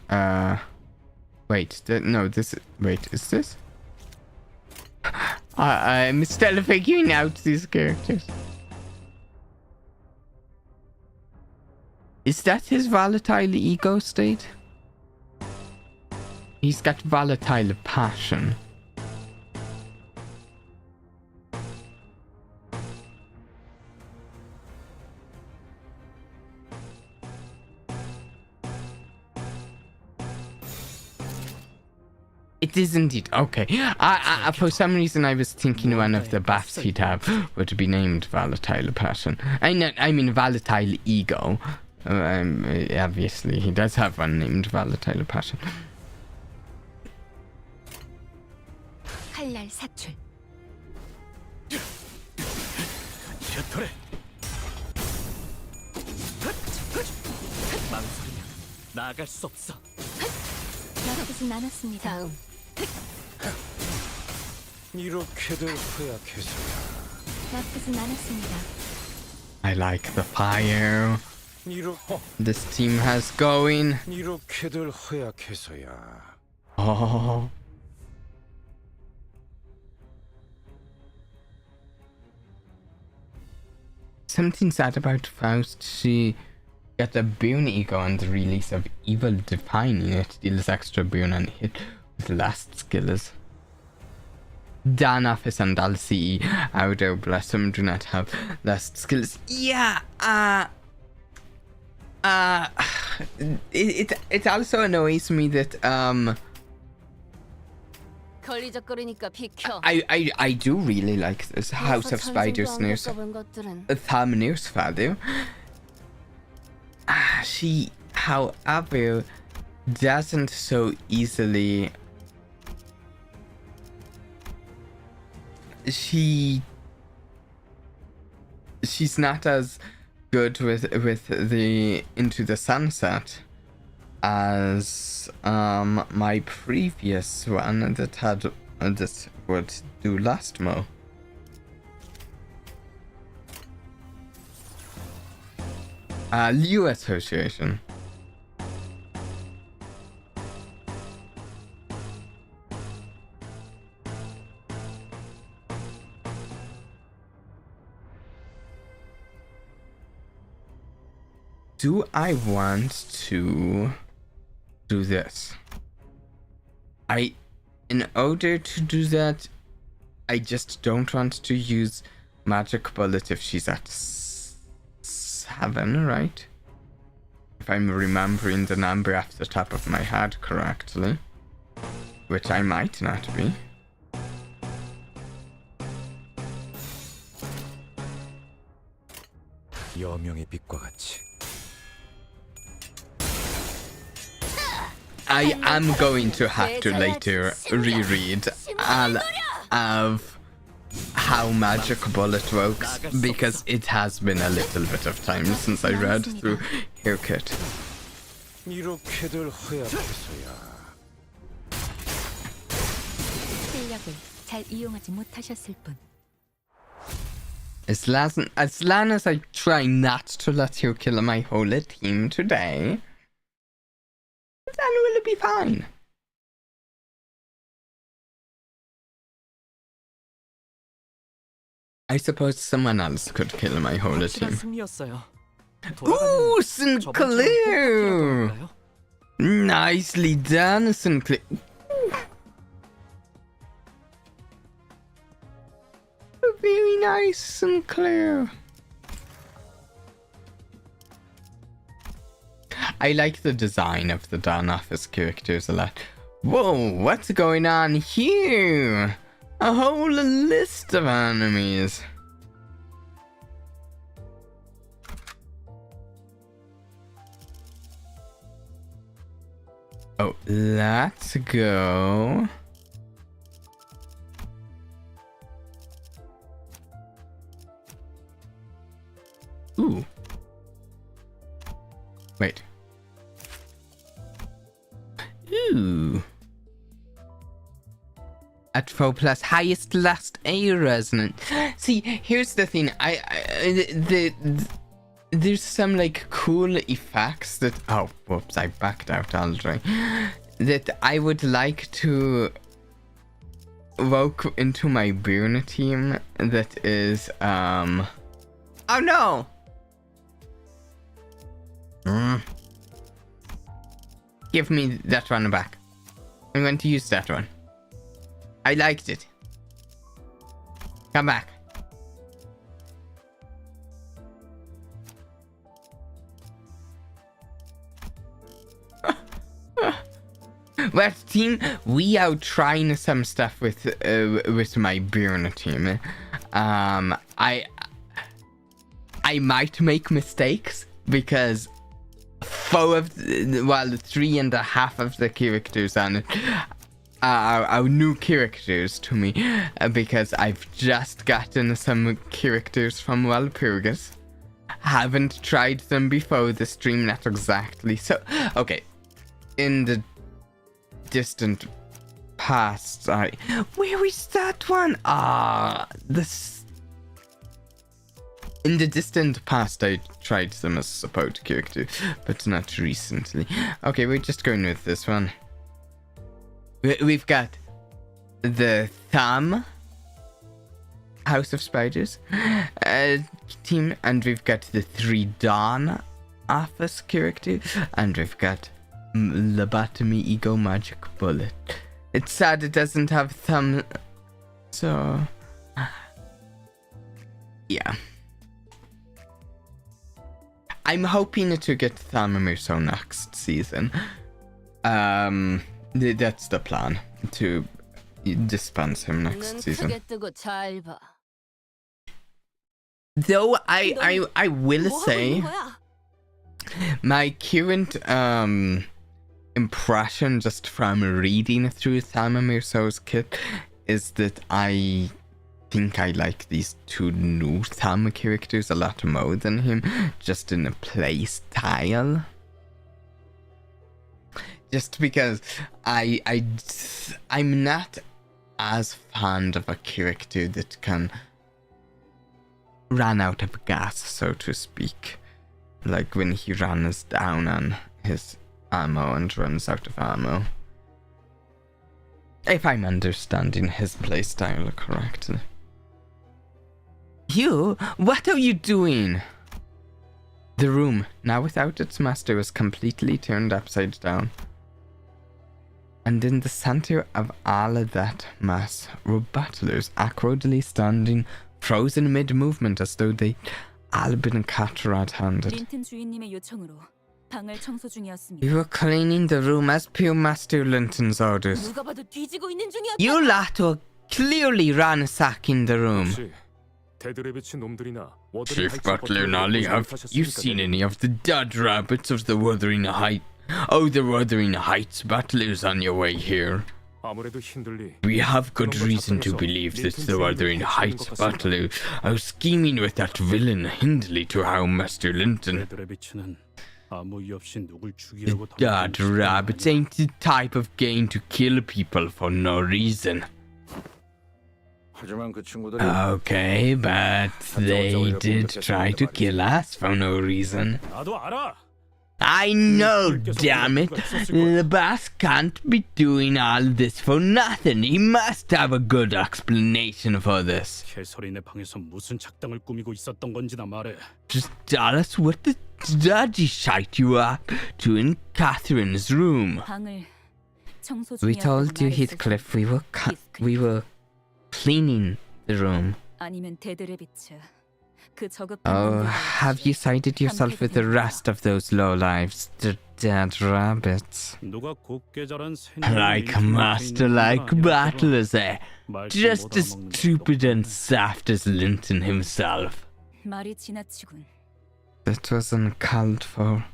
Wait. No. This. Wait. Is this? I'm still figuring out these characters. Is that his volatile ego state? He's got volatile passion. It is indeed. Okay. For some reason, I was thinking one of the buffs he'd have would be named Volatile Passion. I mean Volatile Ego. Obviously, he does have one named Volatile Passion. 칼날 사출. 셔터레. 망설이면 나아갈 수 없어. 나쁘진 않았습니다. 이렇게들 허약해서야. 나쁘진 않았습니다. I like the fire this team has going. 이렇게들 허약해서야. Oh. Something sad about Faust. She got a boon ego on the release of Evil Defining. It deals extra boon and hit with last skills. Dan Office and Dulcie, Audo, bless them, do not have last skills. Yeah, it also annoys me that 걸리적거리니까 비켜. I do really like this House of Spiders news. Thumbnails value. She, however, doesn't so easily. She's not as good with the Into the Sunset as my previous one that had that would do last mo. Liu Association. Do I want to do this? In order to do that, I just don't want to use Magic Bullet if she's at 7, right? If I'm remembering the number off the top of my head correctly, which I might not be. 여명의 빛과 같이. I am going to have to later reread all of how Magic Bullet works because it has been a little bit of time since I read through Heathcliff. 이렇게들 허약해서야. 실력을 잘 이용하지 못하셨을 뿐. As long as I try not to let you kill my whole team today, then we'll be fine. I suppose someone else could kill my whole 확실한 team. 승리였어요. Ooh, 저번처럼 Sinclair! 뽑아볼까요? Nicely done, Sinclair. Very nice, Sinclair. I like the design of the Dan Office characters a lot. Whoa, what's going on here? A whole list of enemies. Oh, let's go. Ooh. Wait. Ooh. at 4+, highest last A resonance. See, here's the thing. There's some like cool effects that, oh whoops, I backed out already, that I would like to woke into my Burn team that is oh no! Give me that one back. I'm going to use that one. I liked it. Come back. Well, team, we are trying some stuff with my Burn team. I might make mistakes because 3.5 of the characters on it are new characters to me, because I've just gotten some characters from Walpurgis. Haven't tried them before the stream, not exactly. So, okay, in the distant past, where is that one? In the distant past, I tried them as support character, but not recently. Okay, we're just going with this one. We've got the Thumb House of Spiders team, and we've got the 3 Dawn Office character, and we've got Lobotomy Ego Magic Bullet. It's sad it doesn't have Thumb, so yeah. I'm hoping to get Thamamuso next season. That's the plan, to dispense him next season. Though I will say, my current impression just from reading through Thamamuso's kit is that I think I like these 2 new Thumb characters a lot more than him, just in a play style. Just because I'm not as fond of a character that can run out of gas, so to speak. Like when he runs down on his ammo and runs out of ammo. If I'm understanding his playstyle correctly. You? What are you doing? The room, now without its master, was completely turned upside down. And in the center of all of that mass were battlers, awkwardly standing, frozen mid-movement as though they'd all been caught red-handed. 린튼 주인님의 요청으로 방을 청소 중이었습니다. We were cleaning the room as per Master Linton's orders. 누가 봐도 뒤지고 있는 중이었다. You lot were clearly ransacking the room. Chief Butler Nolly, have you seen any of the dead rabbits of the Wuthering Heights? Oh, the Wuthering Heights battlers on your way here. We have good reason to believe that the Wuthering Heights battlers are scheming with that villain Hindley to harm Master Linton. The dead rabbits ain't the type of game to kill people for no reason. Okay, but they did try to kill us for no reason. I know, damn it. The boss can't be doing all this for nothing. He must have a good explanation for this. Just tell us what the dodgy shite you are up to in Catherine's room. We told you, Heathcliff, we were cleaning the room. Oh, have you sided yourself with the rest of those lowlives, the dead rabbits? Like master, like battlers, eh? Just as stupid and soft as Linton himself. That was uncalled for.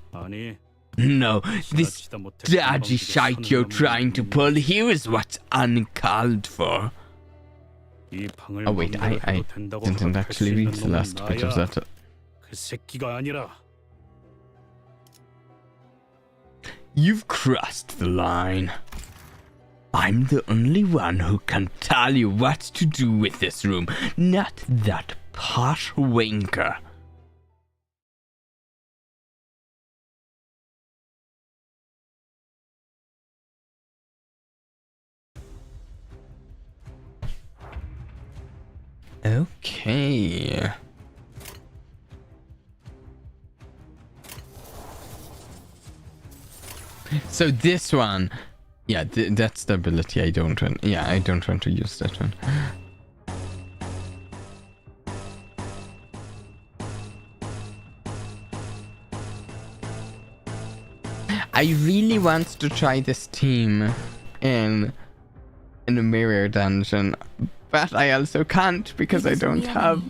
No, this dodgy shite you're trying to pull here is what's uncalled for. Oh wait, I didn't actually read the last bit of that. You've crossed the line. I'm the only one who can tell you what to do with this room, not that posh wanker. Okay. So this one, yeah, that's the ability I don't want. Yeah, I don't want to use that one. I really want to try this team in a mirror dungeon, but I also can't because I don't have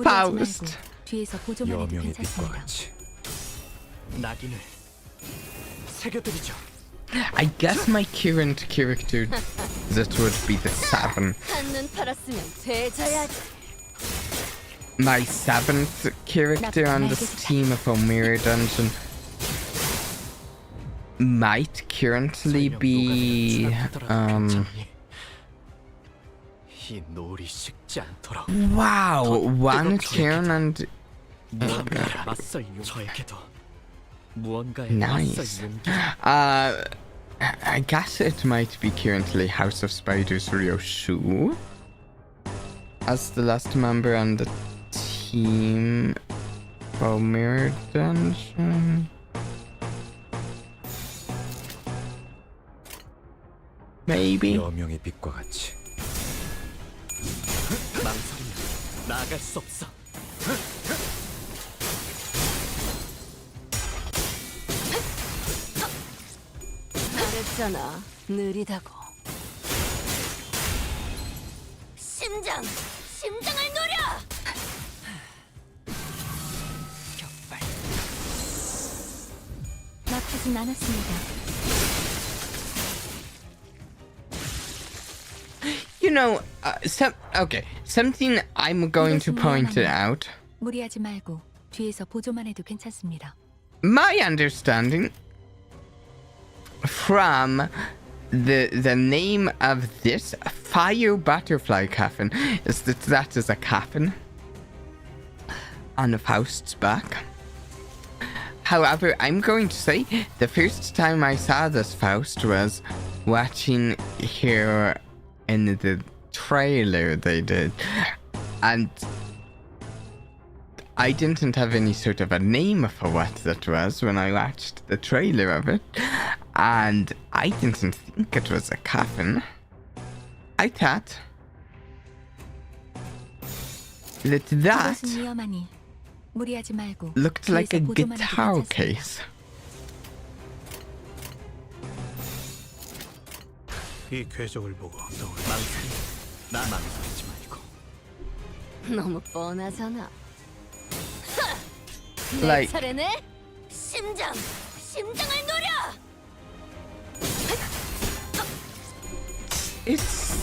Faust. 뒤에서 보조만 해도 여명의 빛과 괜찮습니다. 같이 낙인을 새겨드리죠. I guess my current character, that would be the 7. 한눈 팔았으면 되져야지. My 7th character on this team of a mirror dungeon might currently be 이 노을이 식지 않도록 wow, one turn and 무언가에 맞설 용 저에게도 무언가에 nice. 맞설 용기. I guess it might be currently House of Spiders Ryoshu as the last member on the team for mirror dungeon. Maybe. 여명의 빛과 같이 망설이면 나아갈 수 없어. 말했잖아, 느리다고. 심장을 노려! 격발. 나쁘진 않았습니다. You know, something I'm going to point it out. 무리하지 말고 뒤에서 보조만 해도 괜찮습니다. My understanding from the name of this fire butterfly coffin is that is a coffin on a Faust's back. However, I'm going to say the first time I saw this Faust was watching here in the trailer they did, and I didn't have any sort of a name for what that was when I watched the trailer of it, and I didn't think it was a coffin. I thought that 그것은 위험하니 무리하지 말고 looked like a 뒤에서 보조만 해도 guitar 괜찮습니다. case. 이 궤적을 보고 떠올려. 나 망설이지 말고. 너무 뻔하잖아. Like- 차례네. 심장을 노려. It's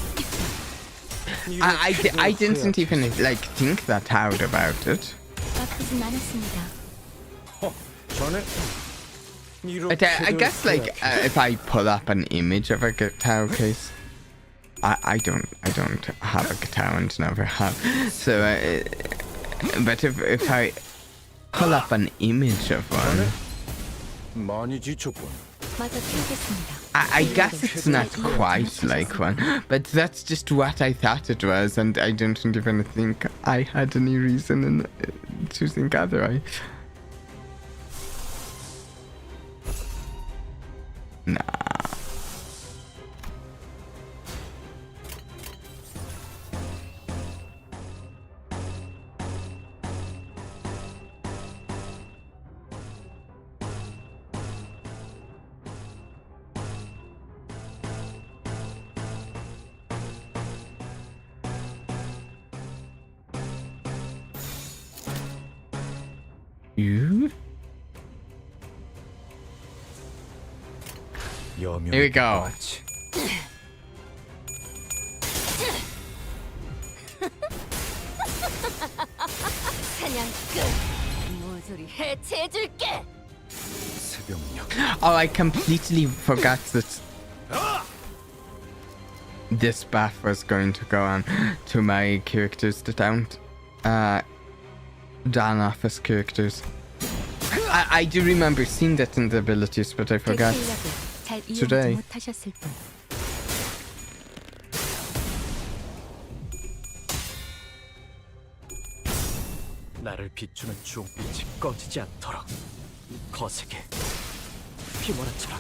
I didn't even like think that out about it. 나쁘진 않았습니다. 전에 But I guess like if I pull up an image of a guitar case, I don't have a guitar and never have. So, but if I pull up an image of one, 많이 지쳤군. 마저 치우겠습니다. I guess it's not quite like one, but that's just what I thought it was, and I don't even think I had any reason in to think otherwise. Nah. You? 여명의 Here we 빛과 go. 같이 사냥 끝. 모조리 해체해줄게. 새벽녘 Oh, I completely forgot that. this buff was going to go on to my characters that aren't done off as characters. I do remember seeing that in the abilities, but I forgot 잘 이용하지 today. 못하셨을 뿐. 나를 비추는 주홍빛이 꺼지지 않도록 거세게 휘몰아쳐라.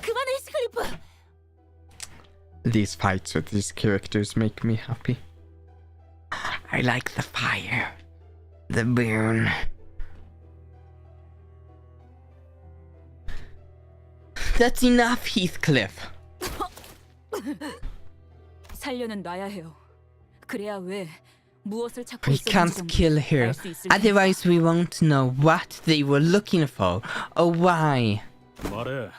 그만해, 히스클리프! These fights with these characters make me happy. I like the fire, the burn. That's enough, Heathcliff. 살려는 놔야 해요. 그래야 왜 무엇을 찾고 We 있었는지 can't 좀 kill her, 알 수 있을 테니까. otherwise we won't know what they were looking for or why. 말해.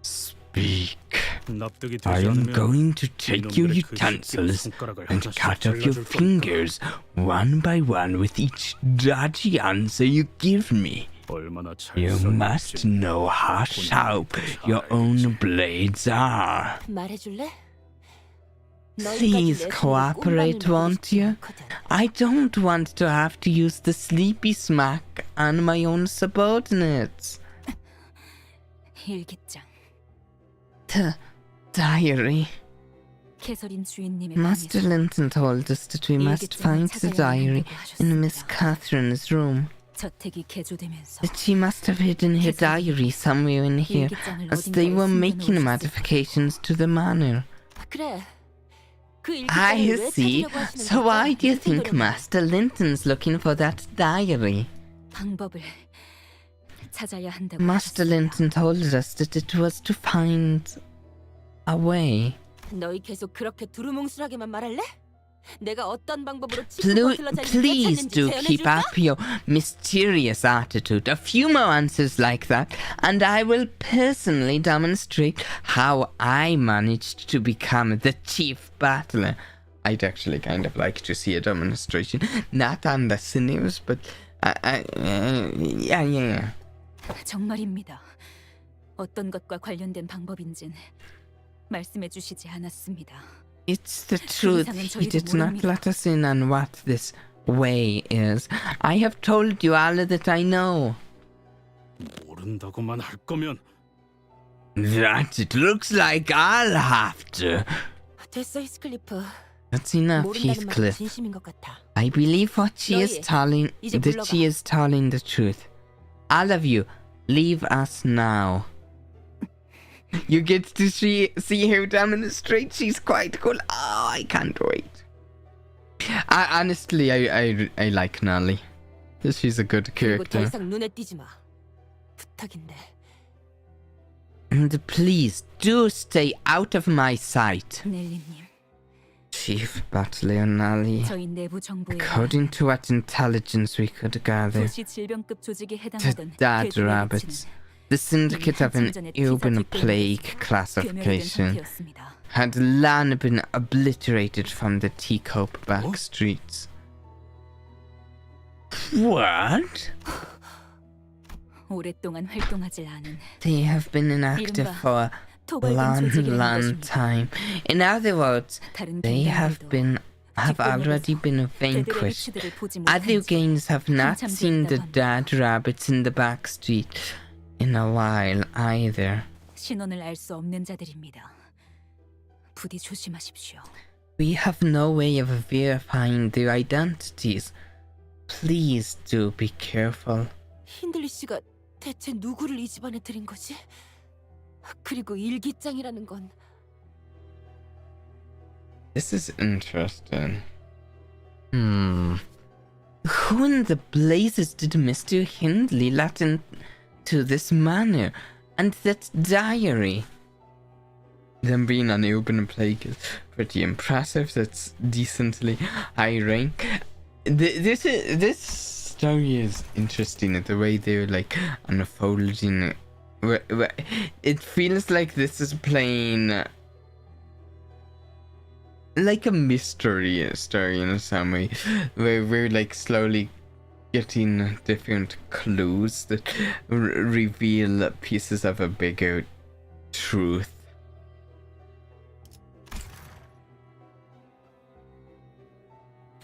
Speak. 납득이 되지 I am 않으면 going to take your 이놈들의 그 utensils 새끼 손가락을 and 하나씩 cut off your 잘라줄 거니까. fingers one by one with each dodgy answer you give me. 얼마나 잘 You 썰릴지 must know how sharp your own blades are. 말해줄래? Please cooperate, won't you? I don't want to have to use the sleepy smack on my own subordinates. 일기장. The diary. 캐서린 주인님의 Master 방에서 Linton told us that we must find the diary in Miss Catherine's room. 저택이 개조되면서 That she must have hidden her diary somewhere in here, as they were making modifications to the manor. 그래. 그 I 일기장을 왜 see. 찾으려고 하시는 So why do you 무슨 think 노력이야? Master Linton's looking for that diary? 방법을 찾아야 한다고 Master 하셨습니다. Linton told us that it was to find a way. 너희 계속 그렇게 두루뭉술하게만 말할래? 내가 어떤 방법으로 Please do keep up your mysterious attitude. A few more answers like that, and I will personally demonstrate how I managed to become the chief battler. I'd actually kind of like to see a demonstration. Not on the sinews, but yeah. 정말입니다. 어떤 것과 관련된 방법인진 말씀해 주시지 않았습니다. It's the truth. He did not let us in on what this way is. I have told you all that I know. 모른다고만 할 거면 That it looks like I'll have to. 됐어, 히스클리프. That's enough, 모른다는 말은 Heathcliff. 진심인 것 같아. I believe what she is 너희, telling, 이제 that she is telling the truth. All of you, leave us now. You get to see her demonstrate. She's quite cool. Oh, I can't wait. Honestly, I like Nolly. She's a good 그리고 더 character. 이상 눈에 띄지 마. 부탁인데. And please do stay out of my sight. 넬리님, Chief Battler Nolly. 저희 내부 정보에 According to what intelligence we could gather, 도시 질병급 조직에 the 해당하던 Dead 궤도의 Rabbits, 위치는 the syndicate of an urban plague classification, 괴멸된 상태였습니다. had long been obliterated from the teacup back streets. What? 오랫동안 활동하지 않은 They have been inactive for a 토벌된 long, 조직이라는 long 것입니다. time. In other words, 다른 they have already been 그들의 vanquished. 위치들을 보지 Other 못한 지 games have not 한참 seen the 됐다고 합니다. dead rabbits in the back street in a while either. 신원을 알 수 없는 자들입니다. 부디 조심하십시오. We have no way of verifying their identities. Please do be careful. 힌들리 씨가 대체 누구를 이 집안에 들인 거지? 그리고 일기장이라는 건 This is interesting. Who in the blazes did Mr. Hindley let into this manor? And that diary? Them being an urban plague is pretty impressive. That's decently high rank. This story is interesting. The way they're like unfolding. It feels like this is playing like a mystery story in some way, where we're like slowly getting different clues that reveal pieces of a bigger truth.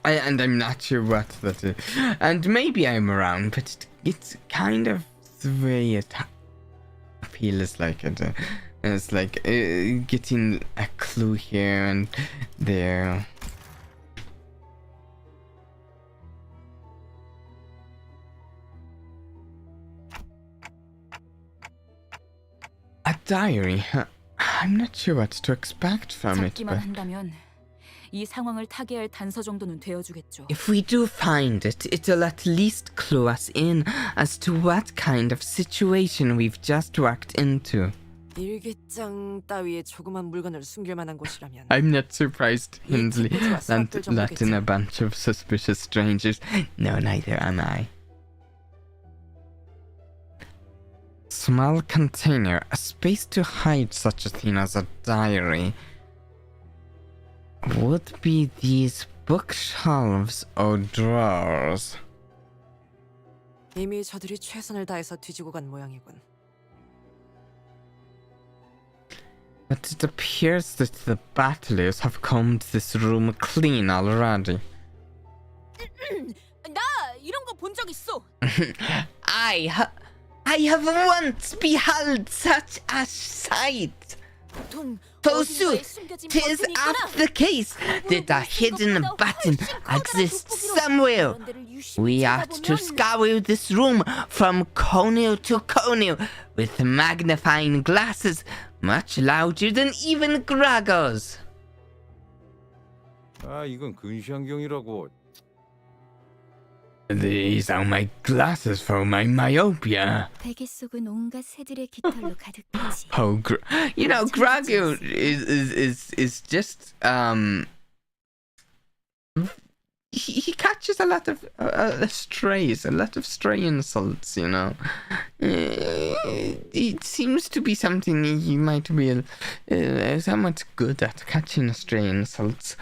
And I'm not sure what that is. And maybe I'm wrong, but it's kind of the way it feels like it. It's like getting a clue here and there. A diary. I'm not sure what to expect from it, 잡기만 but 한다면 이 상황을 타개할 단서 정도는 되어주겠죠. if we do find it, it'll at least clue us in as to what kind of situation we've just walked into. 일기장 따위에 조그만 물건을 숨길 만한 곳이라면 I'm not surprised Hindley let in a bunch of suspicious strangers. No, neither am I. Small container, a space to hide such a thing as a diary. Would be these bookshelves or drawers. 이미 저들이 최선을 다해서 뒤지고 간 모양이군. But it appears that the battlers have combed this room clean already. 나 이런 거 본 적 있어. I have once beheld such a sight. Forsooth, 'tis oft the case that a hidden button exists somewhere. We ought to scour this room from corner to corner with magnifying glasses much larger than even Gregor's. 아, 이건 근시안경이라고. These are my glasses for my myopia. 베개 속은 온갖 새들의 깃털로 가득하지. Oh, you know, Gregor is just he catches a lot of strays, a lot of stray insults. You know, it seems to be something he might be somewhat good at, catching stray insults.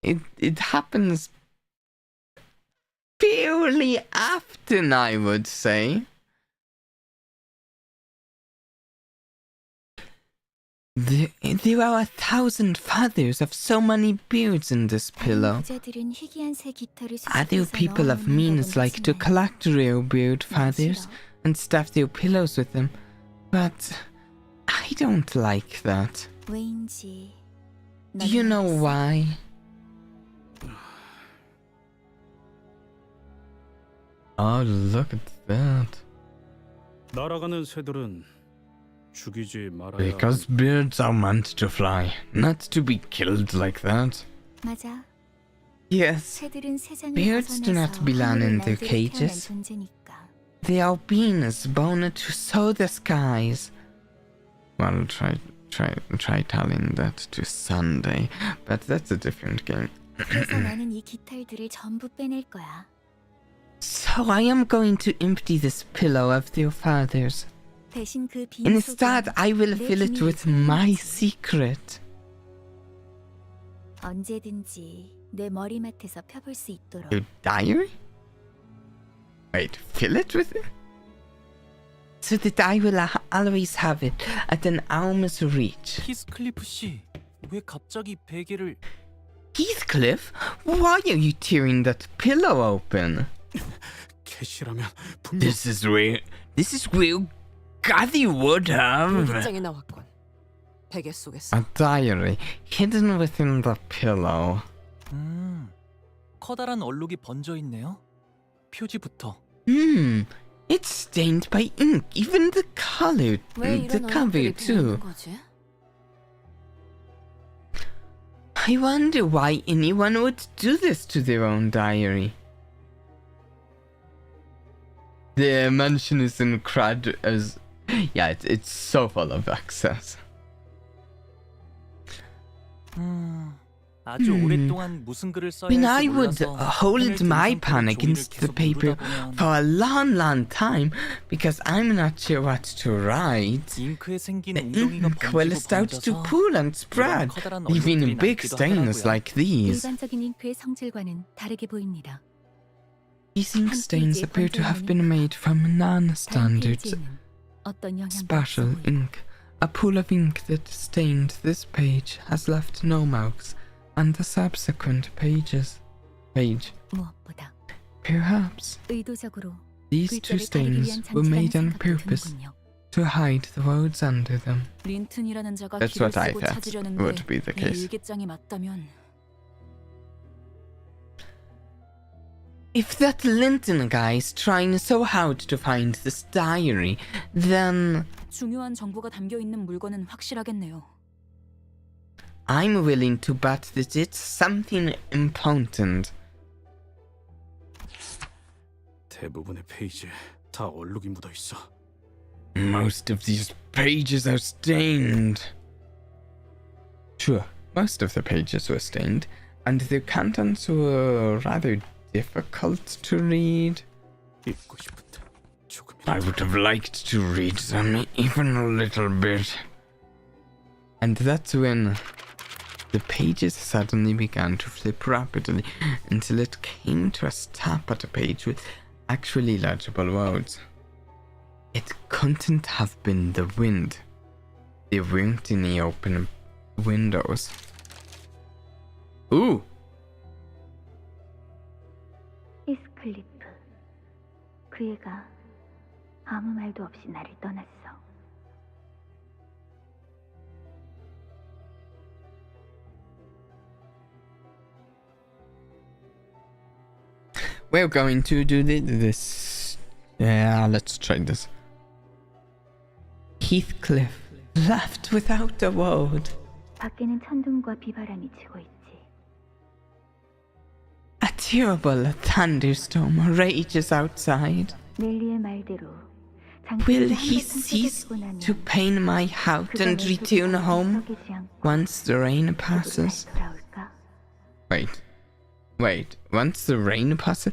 It happens fairly often, I would say. There are 1,000 feathers of so many birds in this pillow. 부자들은 희귀한 새 깃털을 Other 수집해서 people of 넣어놓는다고 means like to 하지만 collect rare bird feathers and stuff their pillows with them, but I don't like that. 왜인지 Do you know why? Oh, look at that. 날아가는 새들은 죽이지 말아야. Because birds are meant to fly, not to be killed like that. 맞아. Yes, 새들은 새장을 birds do not 벗어나서 belong in 하늘을 their 날고 태어난 cages. 존재니까. They are beings born to sow the skies. Well, try telling that to Sunday, but that's a different game. 그래서 나는 이 깃털들을 전부 빼낼 거야. So I am going to empty this pillow of their feathers. 대신 그 빈 Instead, 속에 I will 내 fill it 비밀을 with my 채워놓지. secret. 언제든지 내 머리맡에서 펴볼 수 있도록. Your diary? Wait, fill it with it? So that I will always have it at an arm's reach. 히스클리프 씨, 왜 갑자기 베개를? Heathcliff, why are you tearing that pillow open? 캐시라면 분명 This is where Gaddy would have 일기장이 나왔군. 베개 속에서. a diary hidden within the pillow. 커다란 얼룩이 번져 있네요. 표지부터. It's stained by ink, even the color, 왜 the 이런 cover 얼굴을 too. 비우는 거지? I wonder why anyone would do this to their own diary. The mansion is incredible. Yeah, it's so full of excess. 아주 오랫동안 무슨 글을 써야 When 할지 I would 몰라서 hold 펜을 my 든 pen 상태로 against 종이를 the 계속 paper 누르다 보면 for a long time because I'm not sure what to write, 잉크에 생긴 the 웅덩이가 ink will 번지고 start to 번져서 pool and spread, 커다란 leaving 얼룩들이 big 남기도 stains 하더라고요. like these. 일반적인 잉크의 성질과는 다르게 보입니다. These ink 한 stains 페이지의 appear to have 건조염은 been made from 다른 non-standard 페이지에는 어떤 영향도 spatial 없어 보인다. ink. A pool of ink that stained this page has left no marks on the subsequent page. 무엇보다 Perhaps 의도적으로 these two 글자를 가리기 위한 stains were made on 장치라는 생각도 purpose 드는군요. to hide the words under them. 린튼이라는 자가 That's 길을 what I 쓰고 thought 찾으려는 would 게 be the 이 case. 일기장이 맞다면 If that Linton guy is trying so hard to find this diary, then 중요한 정보가 담겨 있는 물건은 확실하겠네요. I'm willing to bet that it's something important. 대부분의 페이지에 다 얼룩이 묻어 있어. Most of these pages are stained. Sure, most of the pages were stained, and the contents were rather difficult to read. 읽고 싶은데 I would have liked to read them even a little bit. And that's when the pages suddenly began to flip rapidly until it came to a stop at a page with actually legible words. It couldn't have been the wind. There weren't any open windows. Ooh! 히스클리프. 그 애가 아무 말도 없이 나를 떠났어. We're going to do this. Yeah, let's try this. Heathcliff left without a word. 밖에는 천둥과 비바람이 치고 있지. A terrible thunderstorm rages outside. 넬리의 말대로 Will he cease to paint my house and return home once the rain passes? Wait, once the rain passes?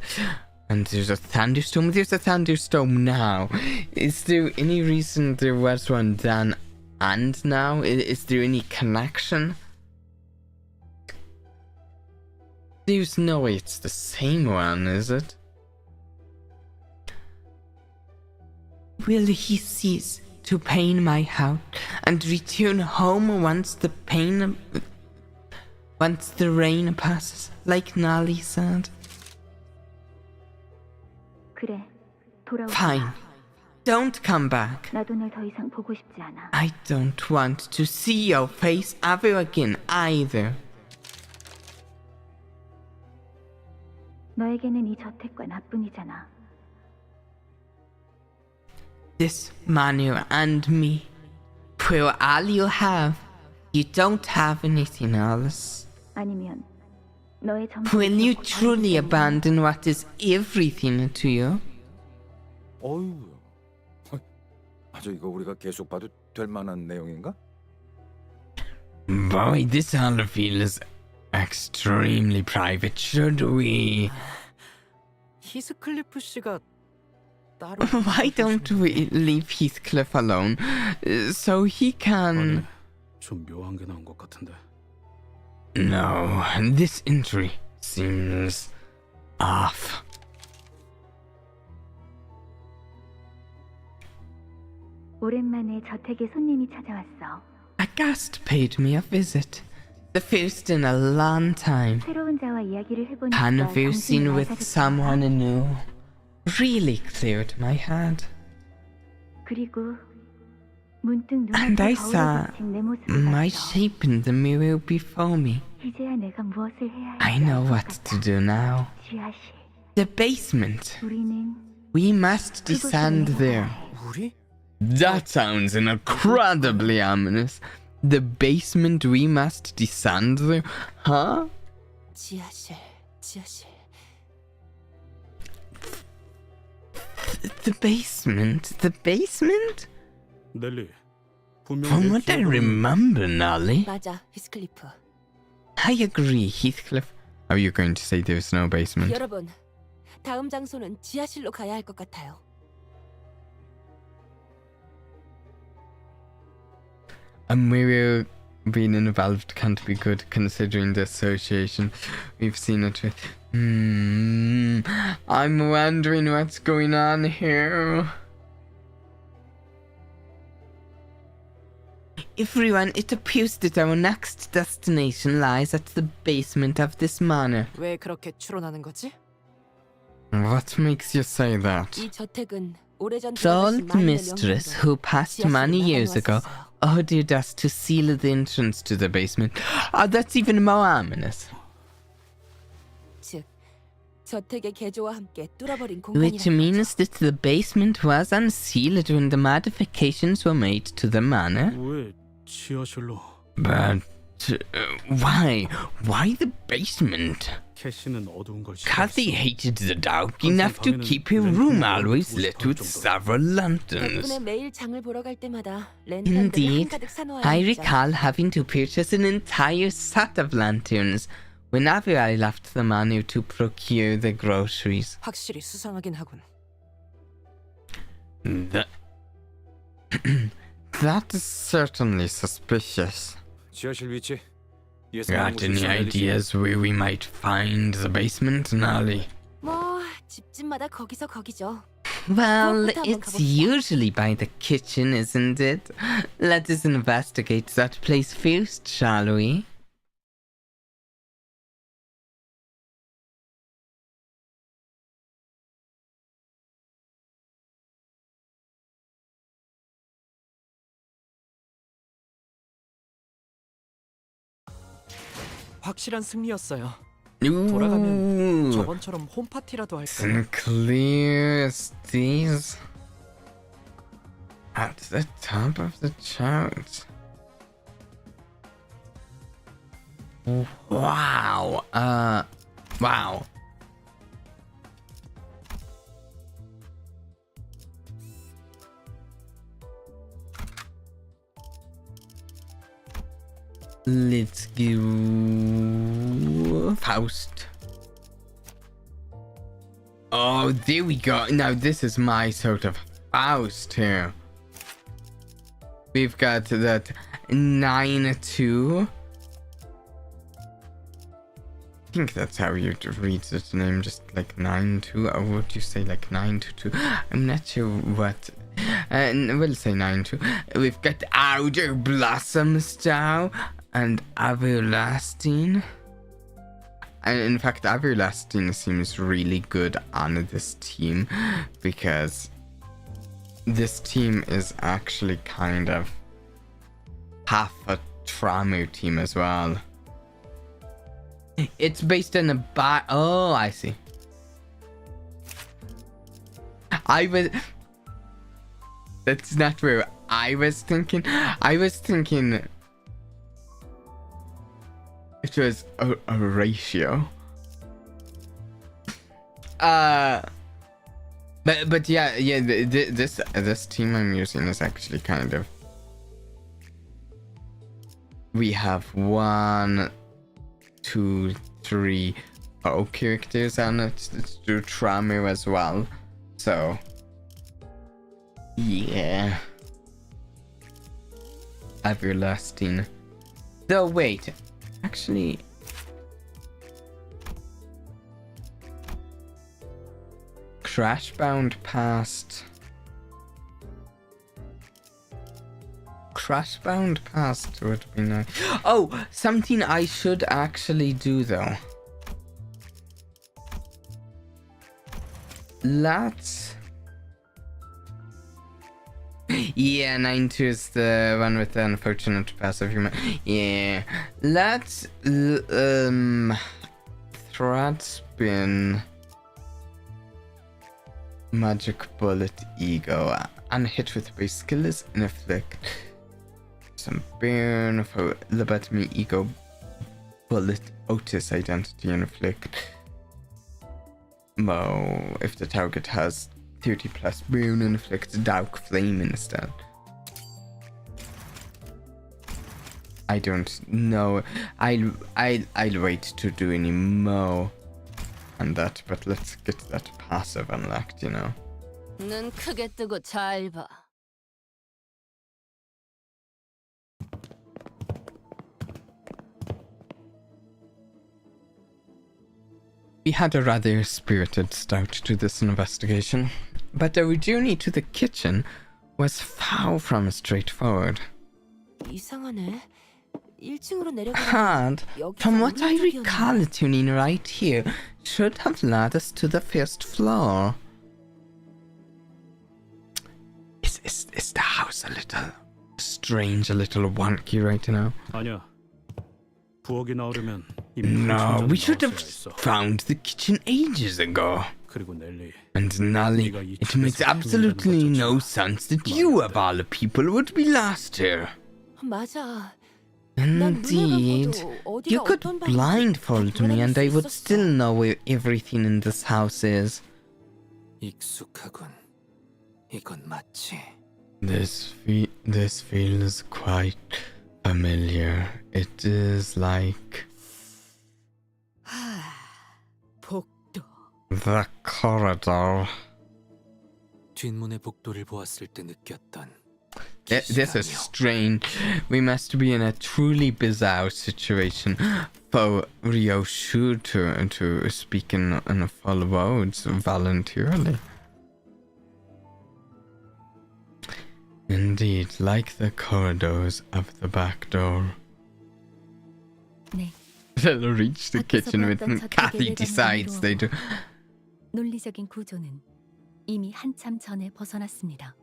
And there's a thunderstorm? There's a thunderstorm now. Is there any reason there was one then and now? Is there any connection? There's no way it's the same one, is it? Will he cease to paint my house and return home once the rain passes, like Nali said? 그래, 돌아오지 Fine. 마. Don't come back. 나도 널 더 이상 보고 싶지 않아. I don't want to see your face ever again either. 너에게는 이 저택과 나뿐이잖아. This Manu and me. For all you have, you don't have anything else. 아니면 너의 전부 Will you truly abandon what is everything to you? 어휴, 아주 이거 우리가 계속 봐도 될 만한 내용인가? Boy, this all feels extremely private. Should we? 히스클리프 씨가 따로 Why don't we leave Heathcliff alone so he can? 안에 좀 묘한 게 나온 것 같은데. No, this entry seems off. 오랜만에 저택에 손님이 찾아왔어. A guest paid me a visit. The first in a long time. 새로운 자와 이야기를 해보니까 Conversing 정신이 with 맑아졌다. someone new really cleared my head. 그리고 문득 And 눈앞에 I 거울에 saw 비친 내 모습을 my 봤어. shape in the mirror before me. 이제야 내가 무엇을 해야 할지 I know 알 것 what 같아. to do now. 지하실. The basement. 우리는 We must descend there. 우리? That sounds incredibly ominous. The basement, we must descend there? Huh? 지하실, 지하실. The basement? The basement? 넬리, 분명 From 내 what I 기억으로는 remember, Nolly. 맞아, 히스클리프. I agree, Heathcliff. Are you going to say there's no basement? 여러분, 다음 장소는 지하실로 가야 할 것 같아요. And we will being involved can't be good considering the association we've seen it with. I'm wondering what's going on here. Everyone, it appears that our next destination lies at the basement of this manor. 왜 그렇게 추론하는 거지? What makes you say that? 이 저택은 오래전 The old 돌아가신 mistress 마녀의 who passed many 지하실을 years ago 마감해왔었어요. ordered us to seal the entrance to the basement. Oh, that's even more ominous. 즉, 저택의 개조와 함께 뚫어버린 Which 공간이라는 means 거죠. that the basement was unsealed when the modifications were made to the manor. 왜 지하실로? But why? Why the basement? 캐시는 어두운 걸 Kathy 싫어했어. hated the dark enough to keep her room always lit with several lanterns. 덕분에 매일 장을 보러 갈 때마다 랜턴들을 Indeed, 한가득 사놓아야 I 했죠. recall having to purchase an entire set of lanterns whenever I left the manor to procure the groceries. 확실히 수상하긴 하군. That that is certainly suspicious. 지하실 위치 Got any ideas where we might find the basement, Nolly? 뭐 집집마다 거기서 거기죠. Well, 그것부터 한번 it's 가봅시다. usually by the kitchen, isn't it? Let us investigate that place first, shall we? 확실한 승리였어요. Ooh, 돌아가면 저번처럼 홈파티라도 할까요? Sinclair Steez at the top of the chart. Wow. Wow. Let's go Faust. Oh, there we go. Now this is my sort of Faust here. We've got that 9-2. I think that's how you read that name, just like 9-2, or would you say like 9-2? I'm not sure what. We'll say 9-2. We've got Outer Blossom Star and Everlasting. And in fact, Everlasting seems really good on this team because this team is actually kind of half a trauma team as well. It's based on a oh, I see. That's not where I was thinking. I was thinking it was a ratio. But yeah, this team I'm using is actually kind of. We have 1, 2, 3 characters on it. Let's do trauma as well. So yeah, Everlasting. Though wait, actually, Crashbound past. Crashbound past would be nice. Oh, something I should actually do though. Let's. Yeah, 9-2 is the one with the unfortunate passive human. Yeah, let's thread spin magic bullet ego and hit with base skill is inflict some burn for lobotomy ego bullet Otis identity inflict. Mo if the target has 30 plus burn inflict dark flame instead. I don't know. I'll wait to do any more on that, but let's get that passive unlocked, you know. 눈 크게 뜨고 잘 봐. We had a rather spirited start to this investigation, but our journey to the kitchen was far from straightforward. 이상하네. 1층으로 내려가면 Hard, from what I recall, tuning right here should have led us to the first floor. Is the house a little strange, a little wonky right now? 아니야. 부엌이 나오려면 이미 No, we should have 있어. found the kitchen ages ago. 그리고 넬리, And Nally, it makes absolutely no sense that you of all the people would be lost here. 맞아. Indeed. You could blindfold me and I would still know where everything in this house is. 익숙하군. 이건 맞지. This feels quite familiar. It is like 복도. the corridor. 뒷문의 복도를 보았을 때 느꼈던 This is strange. We must be in a truly bizarre situation for Ryoshu to speak in full words voluntarily. Indeed, like the corridors of the back door. 네. They'll reach the kitchen with Kathy decides they do. 논리적인 구조는 이미 한참 전에 벗어났습니다.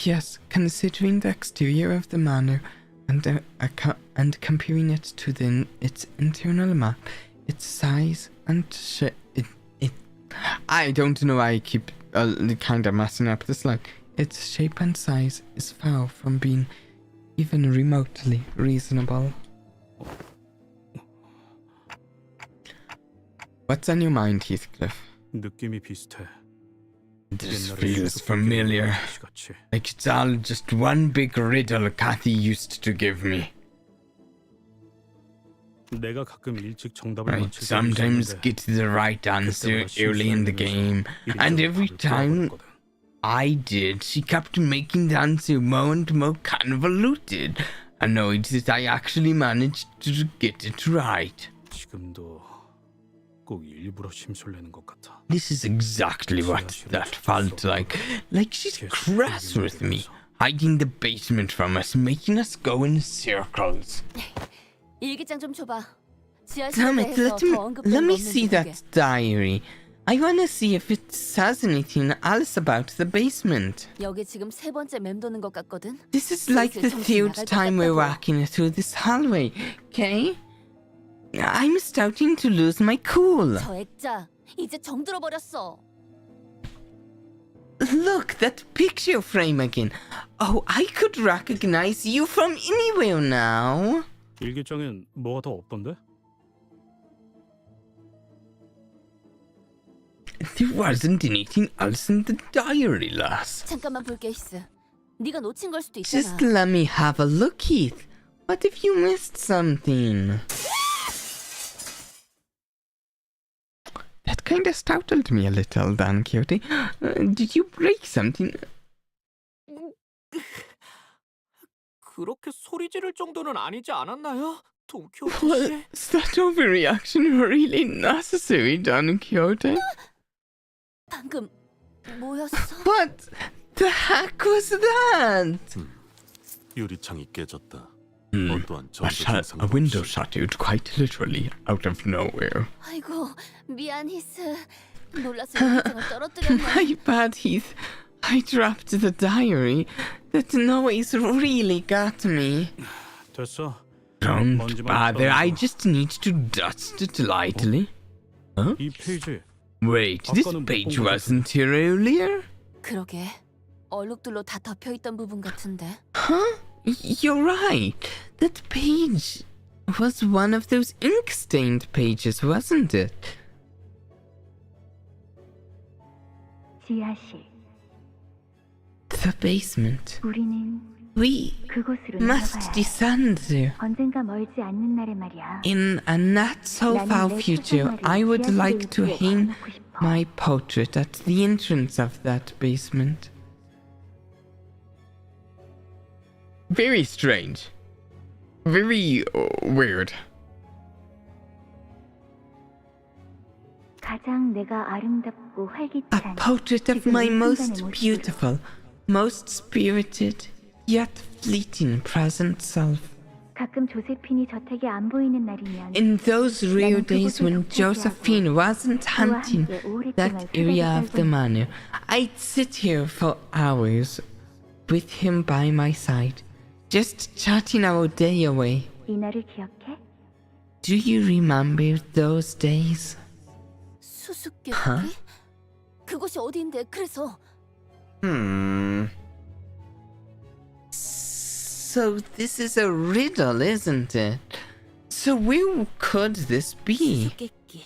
Yes, considering the exterior of the manor and comparing it to its internal map, its size and I don't know why I keep kind of messing up this line. Its shape and size is far from being even remotely reasonable. What's on your mind, Heathcliff? 느낌이 비슷해. This 옛날에 feels 수수께끼 familiar. 같이. Like it's all just one big riddle Kathy used to give me. 내가 가끔 일찍 정답을 I 맞힐 때도 sometimes 있었는데 get the right answer 그때마다 early in the game, 실수를 and 하면서 every 답을 time 쪼아버렸거든. I did, she kept making the answer more and more convoluted, annoyed that I actually managed to get it right. 지금도 꼭 일부러 심술 내는 것 같아. This is exactly what that felt like. Like she's crass with me, hiding the basement from us, making us go in circles. 일기장 좀 줘봐. Damn it, let me see that diary. I wanna see if it says anything else about the basement. 여기 지금 세 번째 맴도는 것 같거든. This is like the third time we're walking through this hallway, okay? I'm starting to lose my cool. 저 액자 이제 정들어 버렸어. Look, that picture frame again. Oh, I could recognize you from anywhere now. 일기장엔 뭐가 더 없던데? There wasn't anything else in the diary, lass. 잠깐만 볼게, 히스. 네가 놓친 걸 수도 있잖아. Just let me have a look, Heath. What if you missed something? That kinda startled me a little, Dan Quixote. Did you break something? 그렇게 소리 지를 정도는 아니지 않았나요? 동키호테 씨. Was that overreaction really necessary, Don Quixote? 방금 뭐였어? What the heck was that? 유리창이 깨졌다. Hmm. 어떠한 A, 전조 증상 a window 없이 shattered quite literally out of nowhere. 아이고, 미안, 히스. 놀라서 일기장을 떨어뜨렸네. My bad, Heath. I dropped the diary. That noise really got me. 됐어. Don't 먼지만 bother. I 떨어져. just need to dust it lightly. Huh? 이 페이지 Wait, this 아까는 못 page 본 것 wasn't here earlier? 그러게. 얼룩들로 다 덮여 있던 부분 같은데. Huh? You're right. That page was one of those ink-stained pages, wasn't it? 지하실. The basement. 우리는 We 그곳으로 must 내려가야 해. descend there. 언젠가 멀지 않는 날에 말이야. In a not so far future, I would like to hang my portrait at the entrance of that basement. Very strange. Very weird. 가장 내가 아름답고 A 활기찬 portrait of 지금 my 이 most 순간의 모습으로. beautiful, most spirited, yet fleeting present self. 가끔 조세핀이 저택에 안 보이는 날이면 In those rare 나는 days 그곳을 when 독차지하고 Josephine wasn't 그와 hunting 함께 오랫동안 that area of the 수다를 떨고 manor, I'd sit here for hours with him by my side, just chatting our day away. 이 날을 기억해? Do you remember those days? 수수께끼? Huh? 그곳이 어디인데? 그래서 So this is a riddle, isn't it? So where could this be? 수수께끼.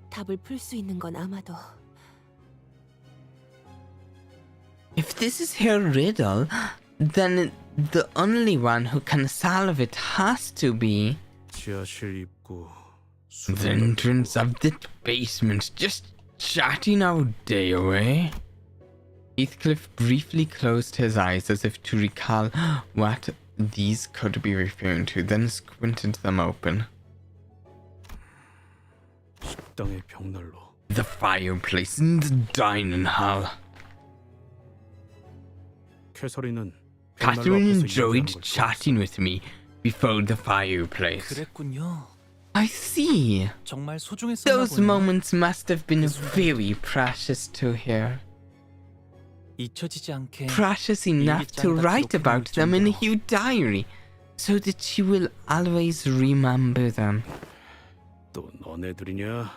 답을 풀 수 있는 건 아마도 If this is her riddle, then the only one who can solve it has to be 지하실 입구. the entrance of the basement, just chatting our day away. Heathcliff briefly closed his eyes as if to recall what these could be referring to, then squinted them open. 식당의 벽난로. The fireplace in the dining hall. 캐서린은 벽난로 Catherine 앞에서 enjoyed 얘기하는 걸 chatting with me before the fireplace. 그랬군요. I see. 정말 소중했었나 Those 보네요. moments must have been very precious to her. 잊혀지지 않게 Precious enough to write about them in her diary, so that she will always remember them. 또 너네들이냐?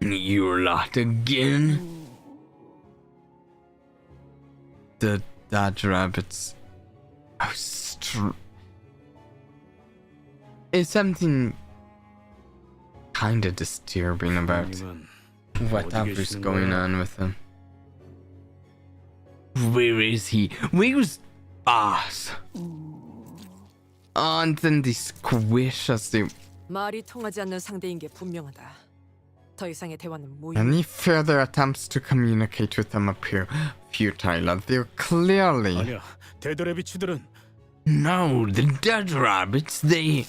You lot again? The dead rabbits. Is something kinda disturbing about 아니면 whatever's 계시는 going 거야? on with him. Where is he? Where's Boss? And then they squish as they... 말이 통하지 않는 상대인 게 분명하다. 더 이상의 대화는 무효. Any further attempts to communicate with them appear futile, and they're clearly... 아니야. 데드레비치들은 No, the dead rabbits, they...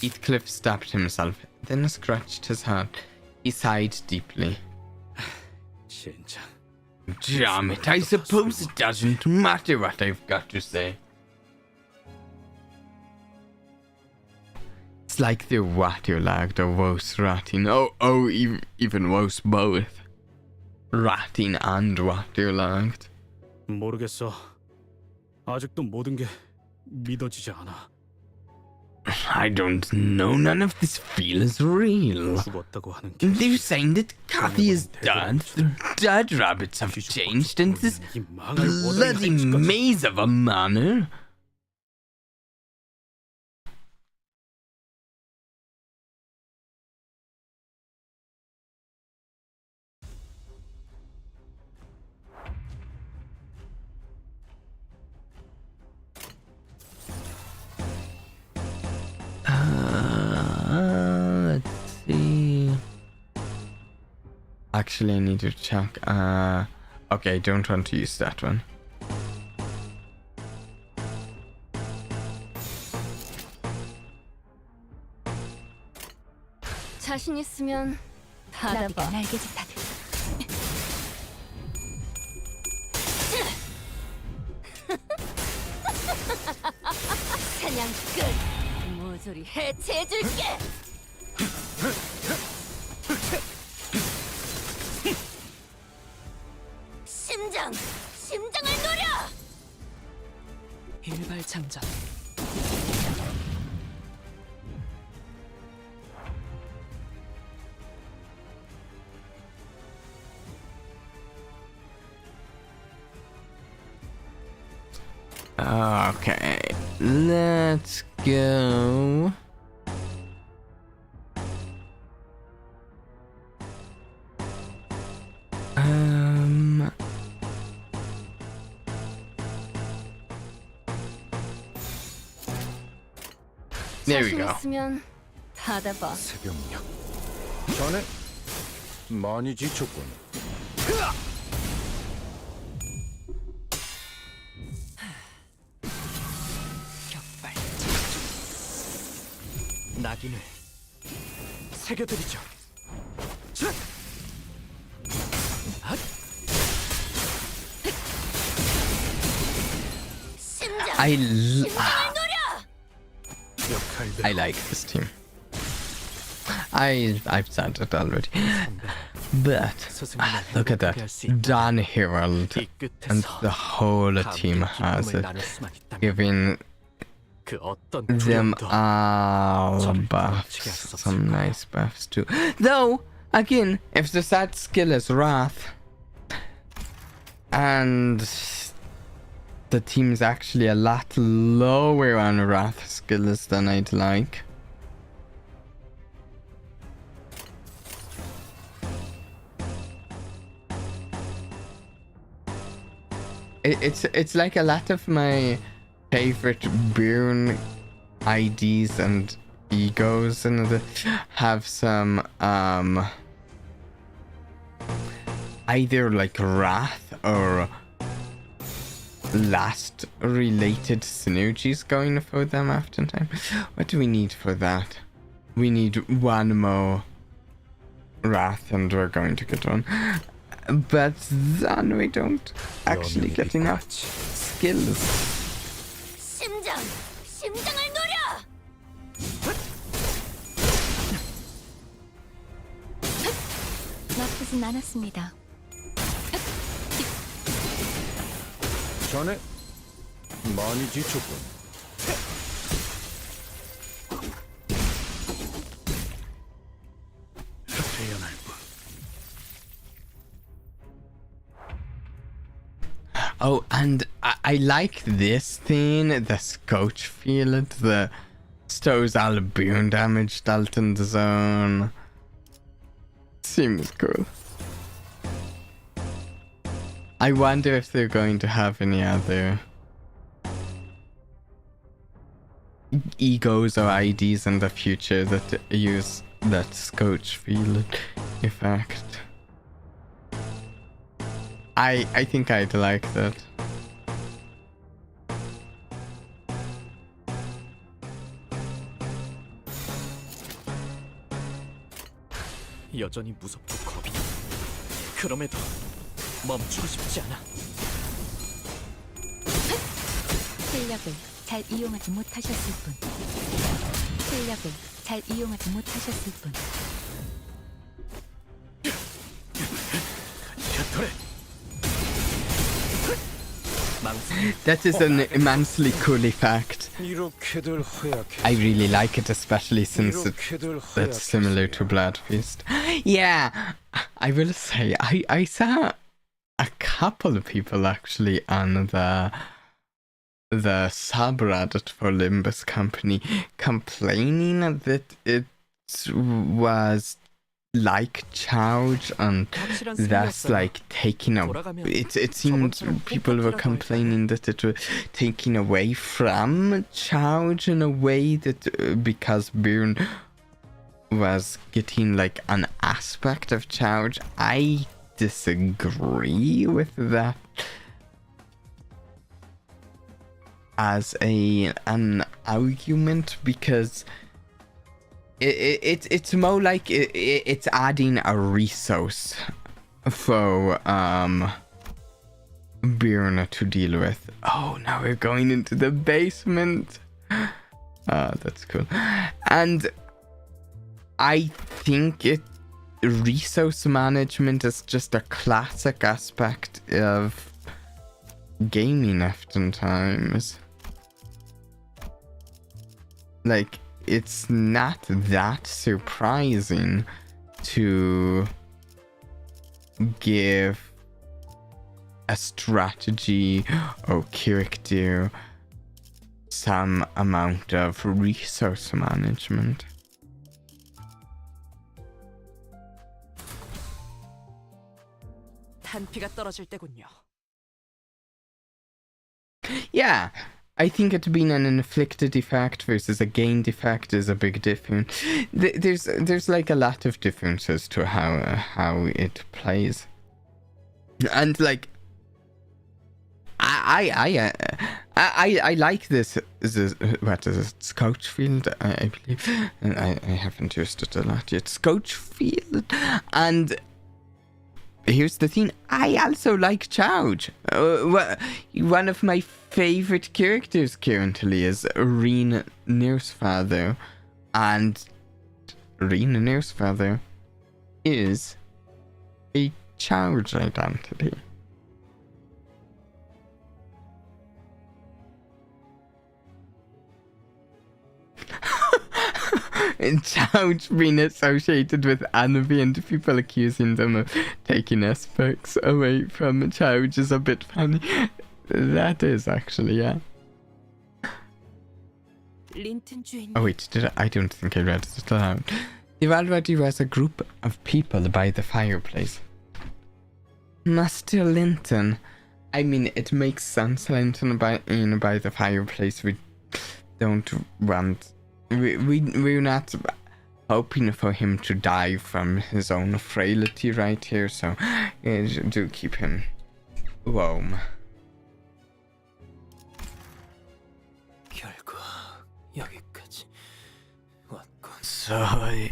Heathcliff stopped himself, then scratched his head. He sighed deeply. 진짜. Damn it, I suppose it doesn't matter what I've got to say. It's like they're waterlogged or worse, rotting. Even worse, both. Rotting and waterlogged. 모르겠어. 아직도 모든 게 믿어지지 않아. I don't know, none of this feels real. 죽었다고 하는 게 They're saying that Kathy is dead, the dead rabbits have changed, and this 이 망할 bloody 워든이 할 짓까지. maze of a manor. Let's see. Actually, I need to check. Okay, I don't want to use that one. 자신 있으면 받아봐. 날개짓 하듯. 사냥 끝. 모조리 해체해줄게. 심장을 노려. 일발장전. Okay, let's go. There we go. 있으면 받아봐. 새벽녘. 자네 많이 지쳤군. 격발. 낙인을 새겨드리죠. 자! I like this team. I've said it already. But look at that. Dan Herald and the whole team has it. Giving them all buffs. Some nice buffs too. Though, again, if the sad skill is Wrath, and the team's actually a lot lower on Wrath skills than I'd like. It's like a lot of my favorite Bourne IDs and egos and have some either like Wrath or last related synergies going for them after time. What do we need for that? We need one more Wrath and we're going to get on. But then we don't actually get enough skills. 심장을 노려! 나쁘진 않았습니다. 자네 많이 지쳤군. 태어날 뿐. Oh, and I like this thing, the Scotch field, the stores all burn damage dealt in the zone. Seems cool. I wonder if they're going to have any other egos or IDs in the future that use that Scotch field effect. I think I'd like that. 여전히 무섭고 겁이 나. 그럼에도 멈추고 싶지 않아. 실력을 잘 이용하지 못하셨을 뿐. 실력을 잘 이용하지 못하셨을 뿐. That is an immensely cool effect. 이렇게들 허약해. I really like it, especially since it's similar to Bloodfeast. Yeah, I will say, I saw a couple of people actually on the subreddit for Limbus Company complaining that it was like Charge and that's like taking a it seemed people were complaining that it was taking away from Charge in a way that because Bourne was getting like an aspect of Charge. I disagree with that as an argument because it's more like it's adding a resource for Byrne to deal with. Oh, now we're going into the basement. That's cool. And I think resource management is just a classic aspect of gaming oftentimes. Like, it's not that surprising to give a strategy or character some amount of resource management. 탄피가 떨어질 때군요. Yeah, I think it being an inflicted effect versus a gained effect is a big difference. There's like a lot of differences to how it plays, and like I like this what is it, Scotch field, I believe. I haven't used it a lot yet. Scotch field, and here's the thing. I also like Chowd. One of my favorite characters currently is Reen Nursefather. And Reen Nursefather is a Chowd identity. Chowd being associated with Anavi and people accusing them of taking aspects away from Chowd is a bit funny. That is actually, yeah. 린튼 주인님. Oh wait, I don't think I read it aloud. There already was a group of people by the fireplace. Master Linton. I mean, it makes sense, Linton, by the fireplace. We don't want... We're not hoping for him to die from his own frailty right here, so do keep him warm. 결국 여기까지 왔군. So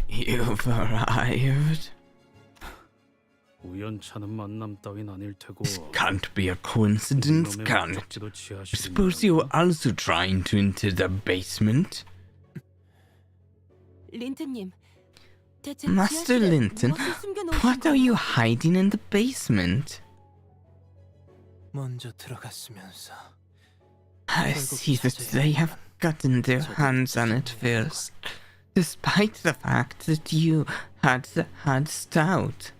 you've arrived? 우연찮은 만남 따윈 아닐 테고. This can't be a coincidence, can it? I suppose you're also trying to enter the basement? 린튼님. 대체 Master 지하실에 Linton, 무엇을 숨겨놓으신 what are you 거예요? hiding in the basement? 먼저 들어갔으면서 I see that they have gotten their hands on it first, despite the fact that you had stout.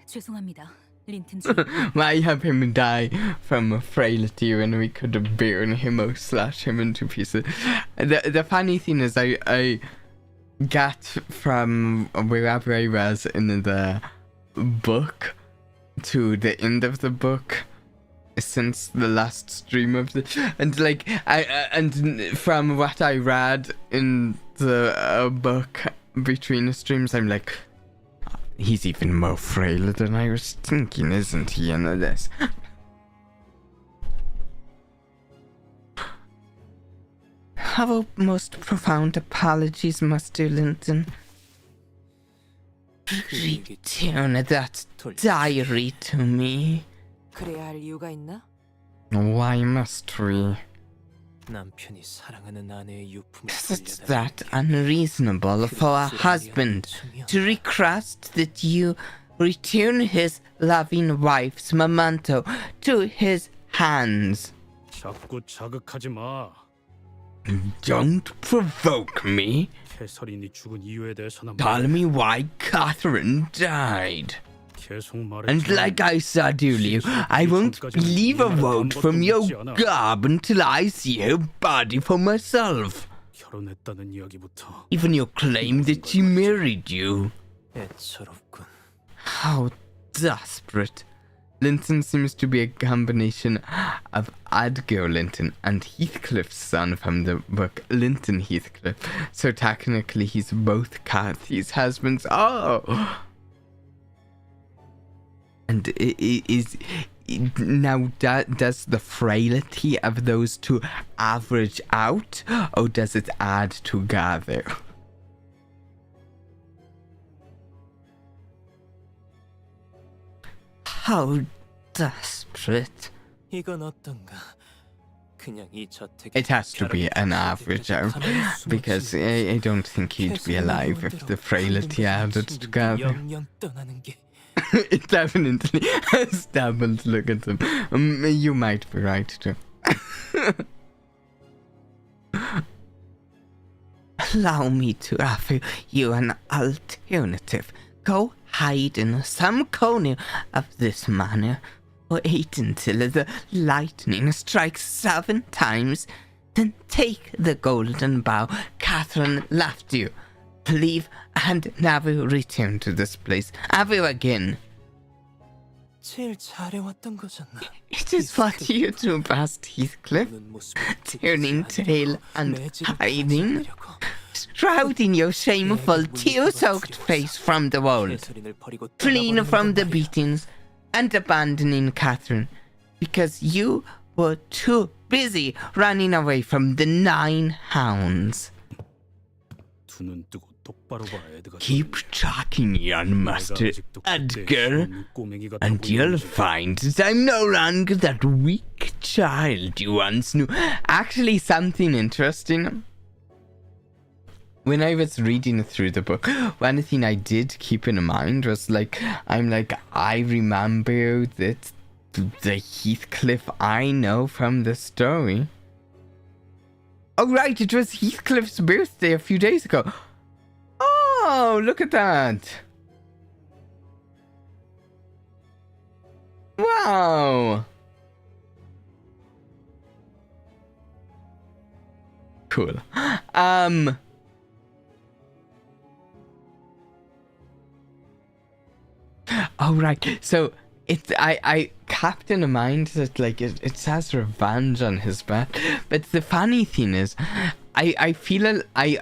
죄송합니다. 린튼 주인님. Why have him die from frailty when we could have burn him or slash him into pieces? The funny thing is I got from wherever I was in the book to the end of the book since the last stream of the and like and from what I read in the book between the streams, I'm like, he's even more frail than I was thinking, isn't he, in this? Have most profound apologies, Master Linton. Return that diary to me. 그래야 할 이유가 있나? Why must we? 남편이 사랑하는 아내의 유품을 Is that unreasonable for a husband to request that you return his loving wife's memento to his hands? 자꾸 자극하지 마. Don't provoke me. 캐서린이 죽은 이유에 대해서는 Tell me why Catherine died. 계속 말해. And like I said earlier, I won't believe a word from your garb until I see her body for myself. 결혼했다는 이야기부터. Even your claim that she married you. 애처롭군. How desperate. Linton seems to be a combination of Edgar Linton and Heathcliff's son from the book Linton Heathcliff. So technically he's both Cathy's husbands. Oh! And does the frailty of those two average out, or does it add together? How desperate. 이건 어떤가? 그냥 이 저택에 It has to be an average out, because I don't think he'd be alive if the frailty added together. 영영 떠나는 게 It definitely has doubled. Look at him. You might be right too. Allow me to offer you an alternative. Go hide in some corner of this manor. Wait until the lightning strikes 7 times. Then take the golden bow Catherine left you. Leave and never return to this place ever again. 제일 잘해왔던 거잖아. It is what you do best, Heathcliff. 보는 모습을 Turning tail and 매질을 hiding. 받아내려고. Shrouding your shameful, tear-soaked face from the world. 캐서린을 버리고 Fleeing 떠나버리는 from the 건 말이야. beatings and abandoning Catherine. Because you were too busy running away from the 9 hounds. 두 눈 뜨고 똑바로 봐, 애드가. Keep tracking, young Master Edgar, and you'll find that I'm no longer that weak child you once knew. Actually, something interesting. When I was reading through the book, one thing I did keep in mind was I remember that the Heathcliff I know from the story. Oh right, it was Heathcliff's birthday a few days ago. Oh, look at that. Wow. Cool. Oh right, so I kept in mind that it says revenge on his back, but the funny thing is, I feel I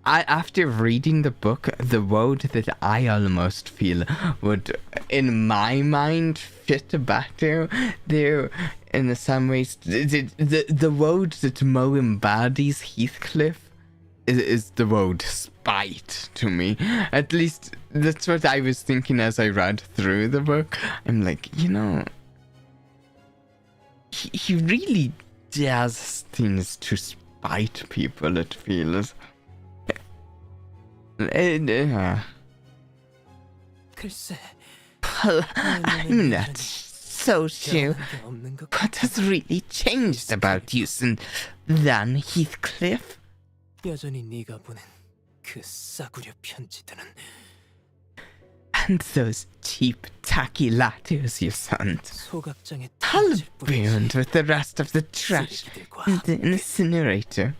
after reading the book, the word that I almost feel would in my mind fit better there in some ways. The word that Mo embodies Heathcliff is the word spite to me. At least that's what I was thinking as I read through the book. I'm like, he really does things to spite people, it feels. 글쎄, I'm not so sure what has really changed about you since then, Heathcliff. 여전히 네가 보낸 그 싸구려 편지들은 And those cheap, tacky letters you sent, 소각장에 all 던질 뿐이지. burned with the rest of the trash 쓰레기들과 in the incinerator.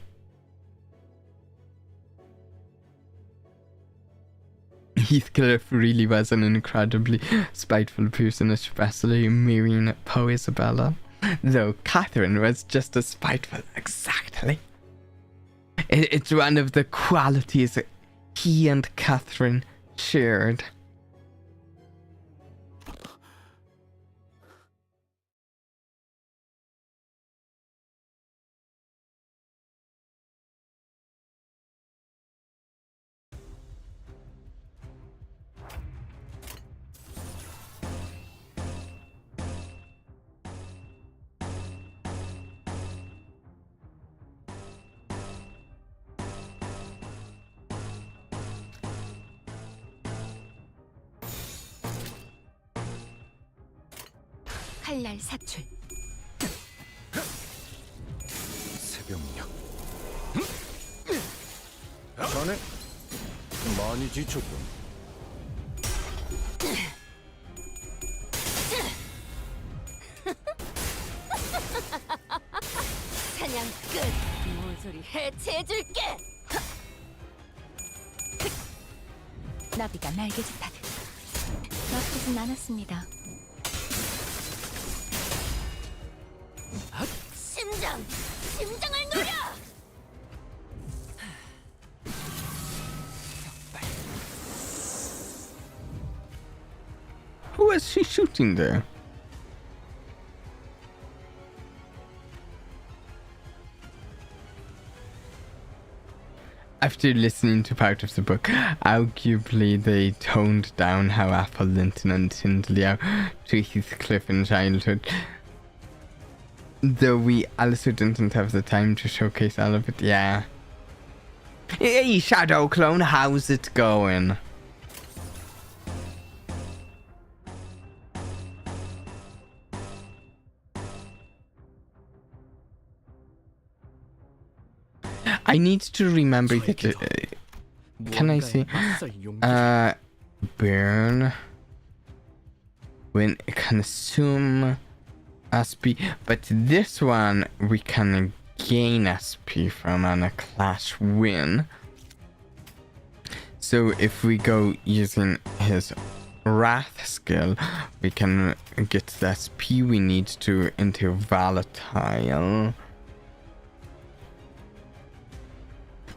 Heathcliff really was an incredibly spiteful person, especially marrying poor Isabella. Though Catherine was just as spiteful, exactly. It's one of the qualities that he and Catherine shared. 칼날 사출. 새벽녘. 자네 많이 지쳤군. 사냥 끝. 모조리 해체해줄게. 나비가 날개짓하듯. 나쁘진 않았습니다. 심장을 노려! Who was she shooting there? After listening to part of the book, arguably they toned down how Apple, Linton and Tyndall to Heathcliff in childhood. Though we also didn't have the time to showcase all of it, yeah. Hey, Shadow Clone, how's it going? I need to remember that. Can I say? Burn. When consume SP, but this one we can gain SP from on a clash win. So if we go using his Wrath skill, we can get the SP we need to into Volatile.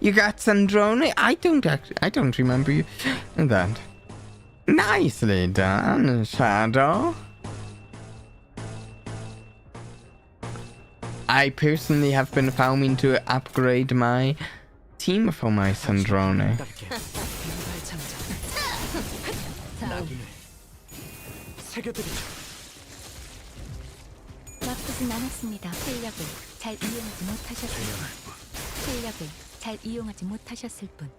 You got Sandrone? I don't remember you in that. Nicely done, Shadow. I personally have been farming to upgrade my team for my Sandrone. 낙인을 새겨드리죠. 나쁘진 않았습니다. 실력을 잘 이용하지 못하셨을 뿐. 실력을 잘 이용하지 못하셨을 뿐.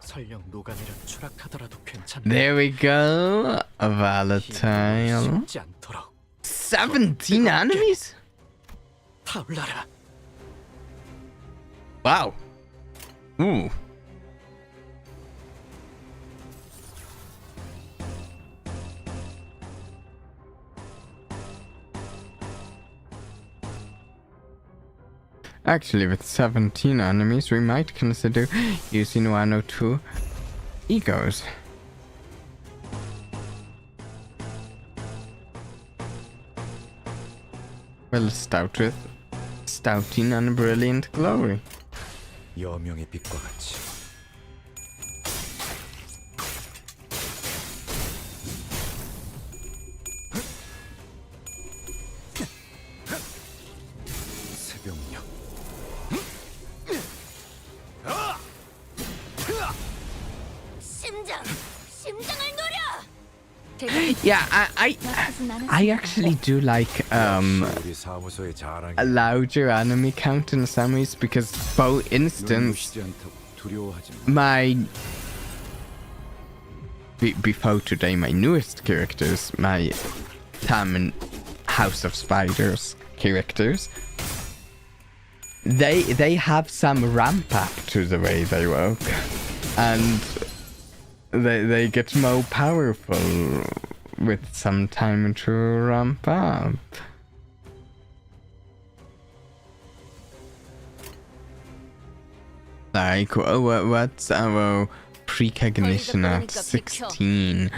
설령 녹아내려 추락하더라도 괜찮네. There we go. A volatile. 쉽지 않도록 17 enemies? 타올라라. Wow. Ooh. Actually, with 17 enemies, we might consider using 1 or 2 egos. Well, stout with stouting and brilliant glory. 여명의 빛과 같이 새벽녘 심장을 노려. Yeah, I actually do like 우리 사무소의 자랑이 a louder anime count in some ways because, for instance, 눈부시지 않다고 두려워하지 마. my before today, my newest characters, my Tam and House of Spiders characters, they have some ramp up to the way they work, and they get more powerful with some time to ramp up. Like, what's our precognition at 16?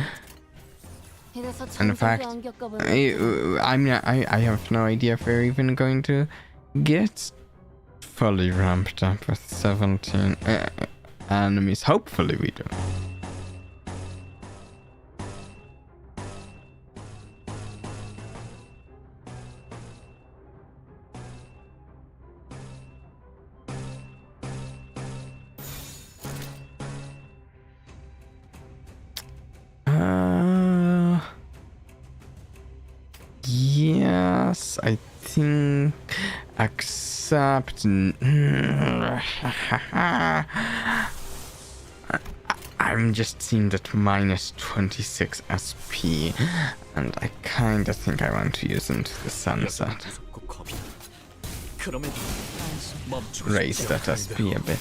In fact, I have no idea if we're even going to get fully ramped up with 17 enemies. Hopefully we do. Yes, I think accept. I'm just seeing that minus 26 SP, and I kinda think I want to use into the sunset. 무섭고 겁이 나. 그럼에도 멈추고 Raise 싶지 that 않은데. SP a bit.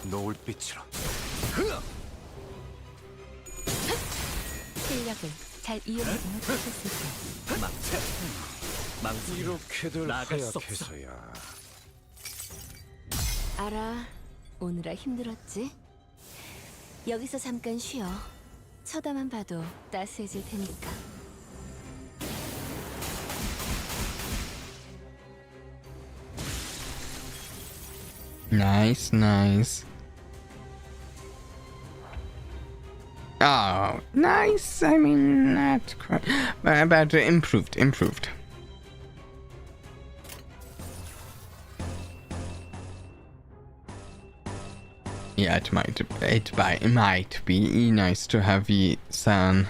노을빛으로 실력을 잘 이용하지 못하셨을 뿐. 망설임 이렇게들 나아갈 수 없어. 하얗게서야 알아. 오느라 힘들었지? 여기서 잠깐 쉬어. 쳐다만 봐도 따스해질 테니까. Nice, nice. Oh, nice. I mean, not quite, but improved. Yeah, it might be nice to have Yi-san,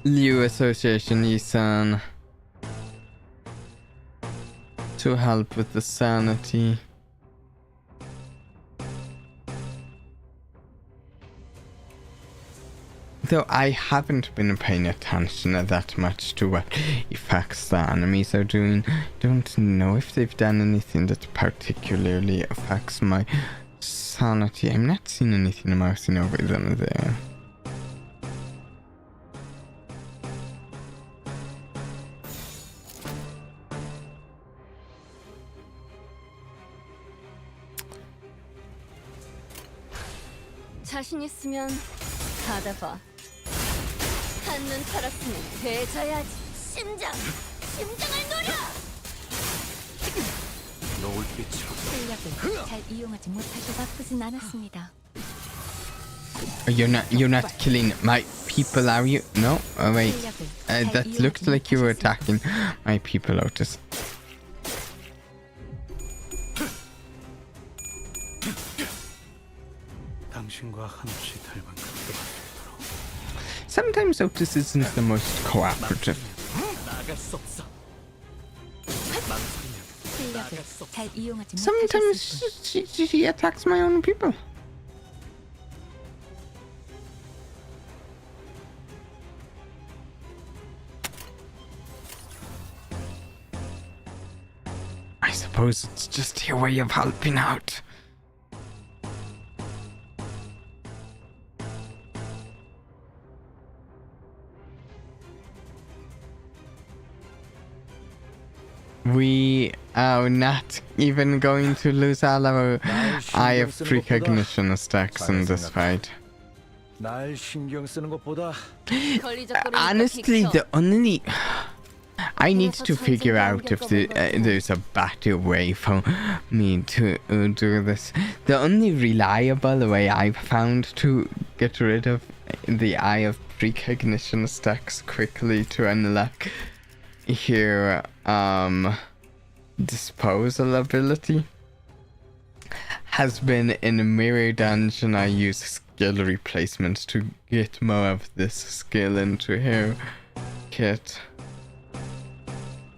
Liu Association Yi-san, to help with the sanity. Though I haven't been paying attention that much to what effects the enemies are doing. Don't know if they've done anything that particularly affects my sanity. I'm not seeing anything mousing over them there. 자신 있으면 받아봐. 한눈 팔았으면 되져야지. 심장을 노려. 노을빛으로 실력을 잘 이용하지 못하셔 나쁘진 않았습니다. You're not killing my people, are you? No? Oh wait. That looked like you were attacking my people, Otis. 당신과 한없이 닮은 각도가 되도록. Sometimes Otis isn't the most cooperative. 나갈 수 없어. 실력을 잘 이용하지 Sometimes 못하셨을 뿐. she attacks my own people. I suppose it's just your way of helping out. We are not even going to lose all our eye of precognition stacks in this fight. 날 신경 쓰는 것보다 Honestly, the only... I need to figure out if there's a better way for me to do this. The only reliable way I've found to get rid of the eye of precognition stacks quickly to unlock here disposal ability has been in a mirror dungeon. I use skill replacement to get more of this skill into here kit.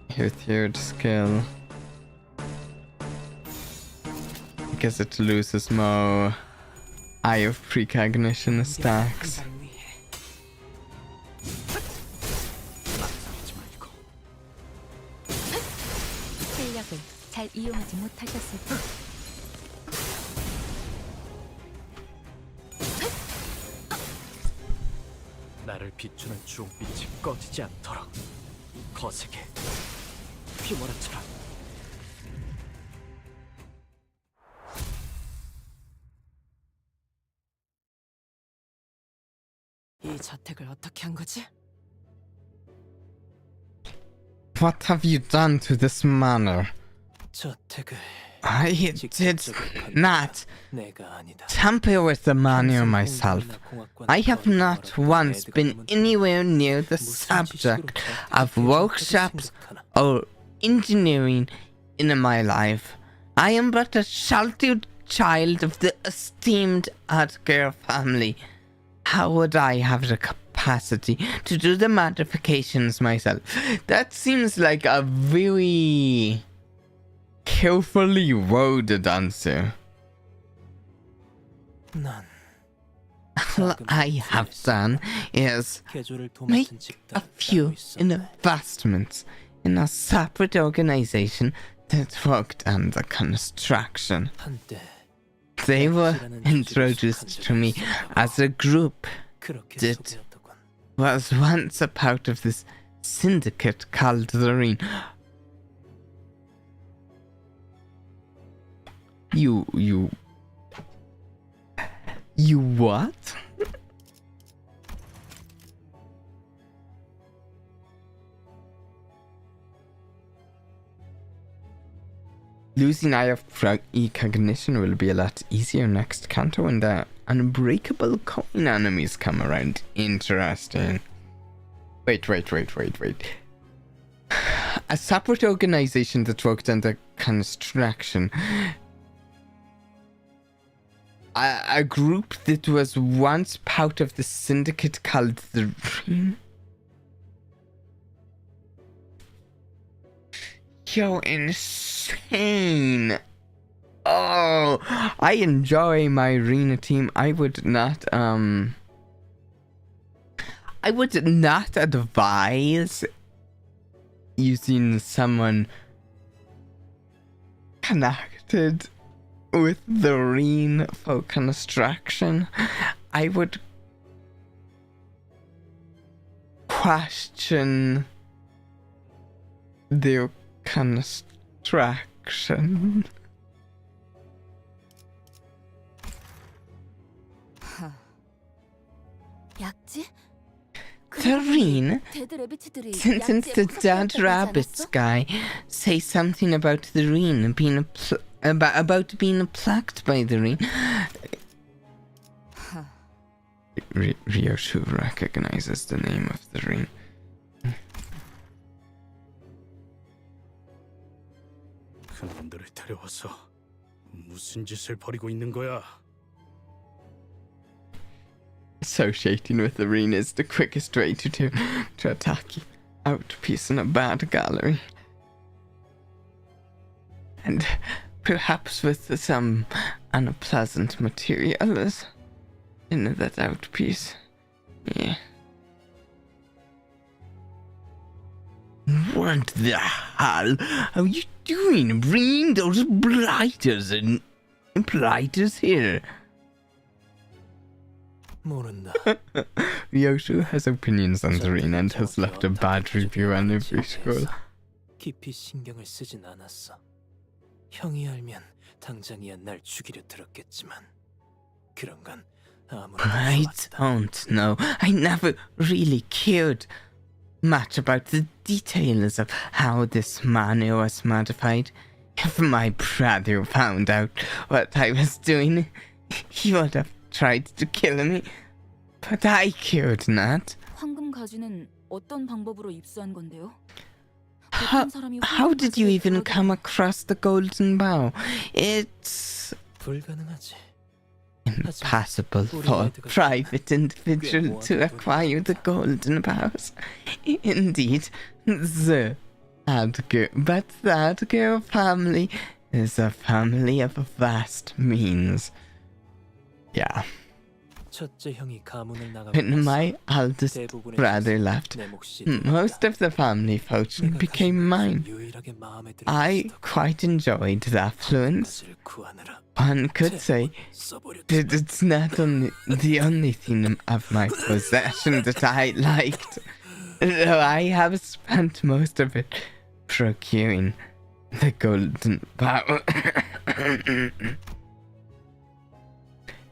Here third skill, because it loses more eye of precognition stacks. 실력을 잘 이용하지 못하셨을 뿐. 나를 비추는 주홍빛이 꺼지지 않도록 거세게 휘몰아쳐라. 이 저택을 어떻게 한 거지? What have you done to this manor? 저택을 I did not 내가 아니다. tamper with the manor myself. I have not once been anywhere near the subject of workshops or engineering in my life. I am but a sheltered child of the esteemed Adger family. How would I have the capacity to do the modifications myself? That seems like a very carefully worded answer. 난 All I have done is 개조를 make 도맡은 a 집단을 few 따로 있었네. investments in a separate organization that worked on the construction. 한때 They were introduced to me as a group 그렇게 did. 소개했더군. was once a part of this syndicate called the Ring. You what? Losing eye of precognition will be a lot easier next Canto when the unbreakable coin enemies come around. Interesting. Wait. A separate organization that worked on the construction. A group that was once part of the syndicate called the Ring. You're insane. Oh, I enjoy my arena team. I would not advise using someone connected with the ring for construction. I would question their construction. 약지? The ring? 데드 레비츠들이 Since the dead rabbits guy say something about the ring being about being plucked by the ring. Ryoshi recognizes the name of the ring. 그놈들을 데려와서 무슨 짓을 벌이고 있는 거야? associating with the arena is the quickest way to attack outpiece in a bad gallery. And perhaps with some unpleasant materials in that outpiece. Yeah. What the hell are you doing bringing those blighters here? 모른다. Ryoshu has opinions on the arena and has left a bad review on every school. 깊이 신경을 쓰진 않았어. 형이 알면 당장이야 날 죽이려 들었겠지만 그런 건 아무런 I don't know. I never really cared much about the details of how this Mano was modified. If my brother found out what I was doing, he would have tried to kill me. But I cared not. 황금 가지는 어떤 방법으로 입수한 건데요? How did you even come across the golden bow? It's 불가능하지. impossible for a private individual to acquire the golden bows. Indeed, the Adger family is a family of vast means. Yeah. 첫째 형이 가문을 나가고 When my eldest brother left, most of the family fortune became mine. 유일하게 마음에 들어 I quite enjoyed the affluence. 구하느라 One could say that it's not the only thing of my possession that I liked, though I have spent most of it procuring the golden bow.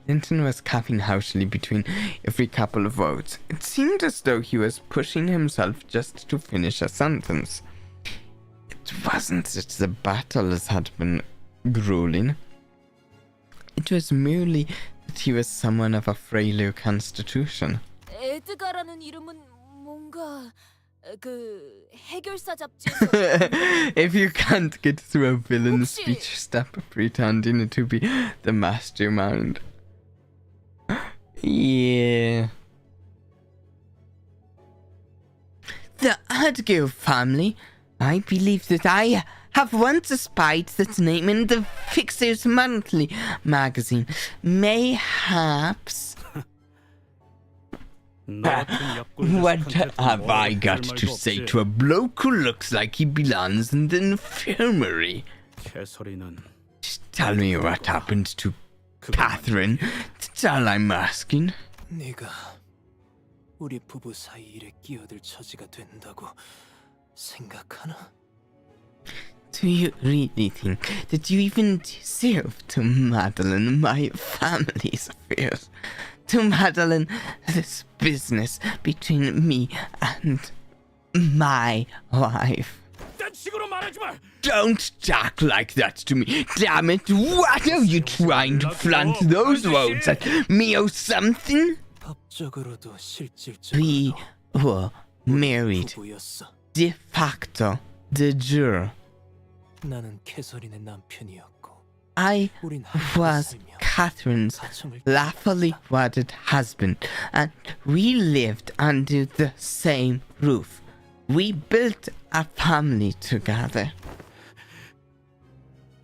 Linton was coughing harshly between every couple of words. It seemed as though he was pushing himself just to finish a sentence. It wasn't that the battles had been grueling. It was merely that he was someone of a frailer constitution. 에드가라는 이름은 뭔가 그 해결사 잡지에서 If you can't get through a villain's 혹시- speech, stop pretending to be the mastermind. Yeah. The Adgo family. I believe that I have once spied that name in the Fixer's Monthly magazine. Mayhaps. What have I got to say to a bloke who looks like he belongs in the infirmary? 개소리는 Just tell me what happened to Catherine. That's all I'm asking. 네가 우리 부부 사이 일에 끼어들 처지가 된다고 생각하나? Do you really think that you even deserve to meddle in my family's affairs? To meddle in this business between me and my wife? 딴식으로 말하지 마. Don't talk like that to me. Damn it, what are you trying to plant those words at me or something? 법적으로도 실질적으로도 We were married 부부였어. de facto, de jure. 나는 캐서린의 남편이었고 I 우린 was 함께 살며 Catherine's 가정을 lawfully wedded husband, and we lived under the same roof. We built a family together.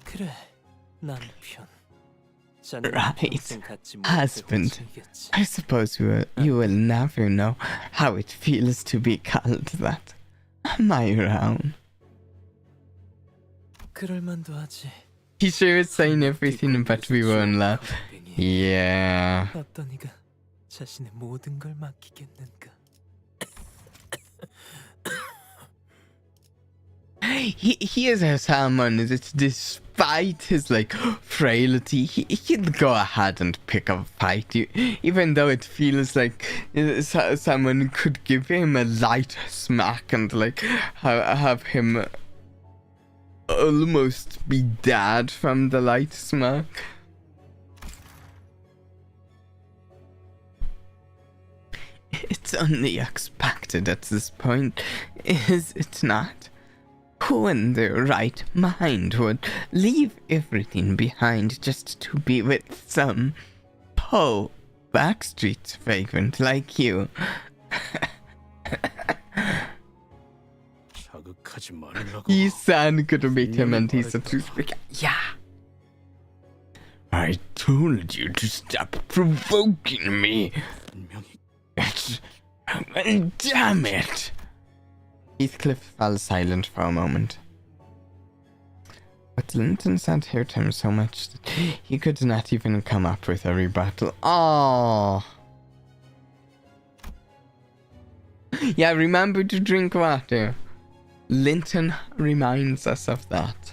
그래 남편 Right, husband. I suppose you will never know how it feels to be called that. Am I wrong? 그럴만도 하지. He sure is saying everything but we won't laugh. Yeah. 어떤 이가 자신의 모든 걸 맡기겠는가? He is someone that despite his frailty, he can go ahead and pick a fight, even though it feels like someone could give him a light smack and have him almost be dead from the light smack. It's only expected at this point, is it not? Who in their right mind would leave everything behind just to be with some backstreet vagrant like you. 자극하지 말라고. His son could beat him and he's a toothpick. Yeah. I told you to stop provoking me. Damn it. Heathcliff fell silent for a moment. But Linton's had hurt him so much that he could not even come up with a rebuttal. Oh. Yeah, remember to drink water. Linton reminds us of that.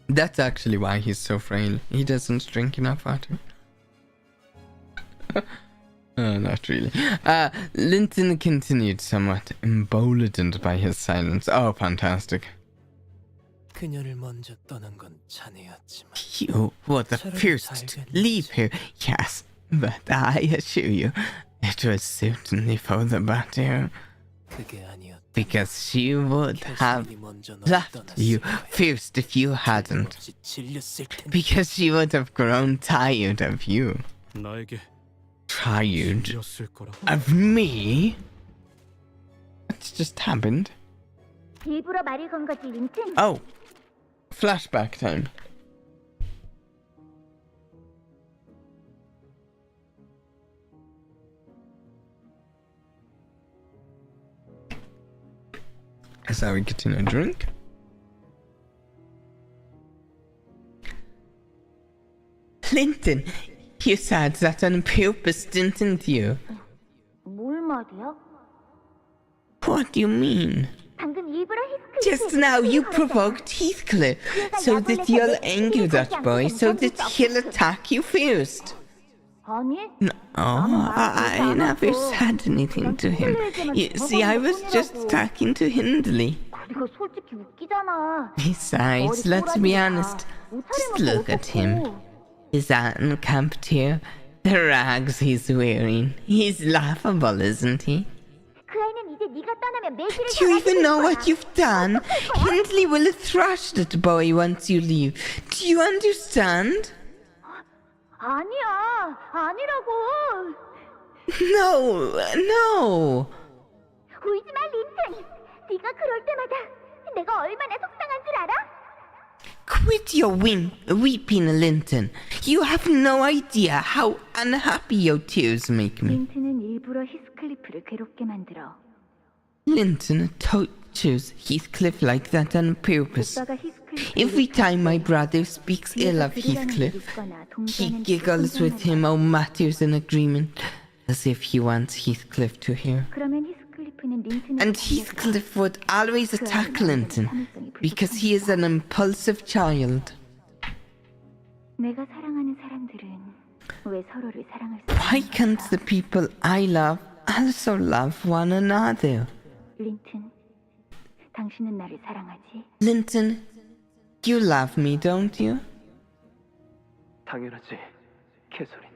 That's actually why he's so frail. He doesn't drink enough water. Not really. Linton continued, somewhat emboldened by his silence. Oh, fantastic. 그녀를 먼저 떠난 건 자네였지만 You were the first to leave her, yes, but I assure you, it was certainly for the better. 그게 아니었다. Because she would have 캐서린이 먼저 널 left you 떠났을 first if you hadn't. 없이 질렸을 텐데. Because she would have grown tired of you. 나에게 Tired 질렸을 거라고. of me? What just happened? 일부러 말을 건 거지, 린튼. Oh, flashback time. So we getting a drink? Linton, you said that on purpose, didn't you? 뭘 말이야? What do you mean? 방금 일부러 히스클리프. Just now you provoked Heathcliff so that you'll anger that boy so that he'll attack you first. 아니? No, I never said anything to him. You see, I was just talking to Hindley. 그리고 솔직히 웃기잖아. Besides, let's be honest, just look at him. His unkempt hair, the rags he's wearing. He's laughable, isn't he? 그 아이는 이제 네가 떠나면 매실을 Do you even know what you've done? Hindley will thrash that boy once you leave. Do you understand? 아니야, 아니라고. No. 울지 마, 린튼. 네가 그럴 때마다 내가 얼마나 속상한 줄 알아? Quit your weeping, Linton. You have no idea how unhappy your tears make me. 린튼은 일부러 히스클리프를 괴롭게 만들어. Linton tortures Heathcliff like that on purpose. 오빠가 히스클리프를 Every time my brother speaks ill of Heathcliff, he giggles with him on matters in agreement, as if he wants Heathcliff to hear. 그러면 히스클리프는 린튼을 And Heathcliff would always attack Linton, because he is an impulsive child. 내가 사랑하는 사람들은 왜 서로를 사랑할 수 Why can't the people I love also love one another? 린튼, 당신은 나를 사랑하지? Linton, you love me, don't you? 당연하지, 캐서린.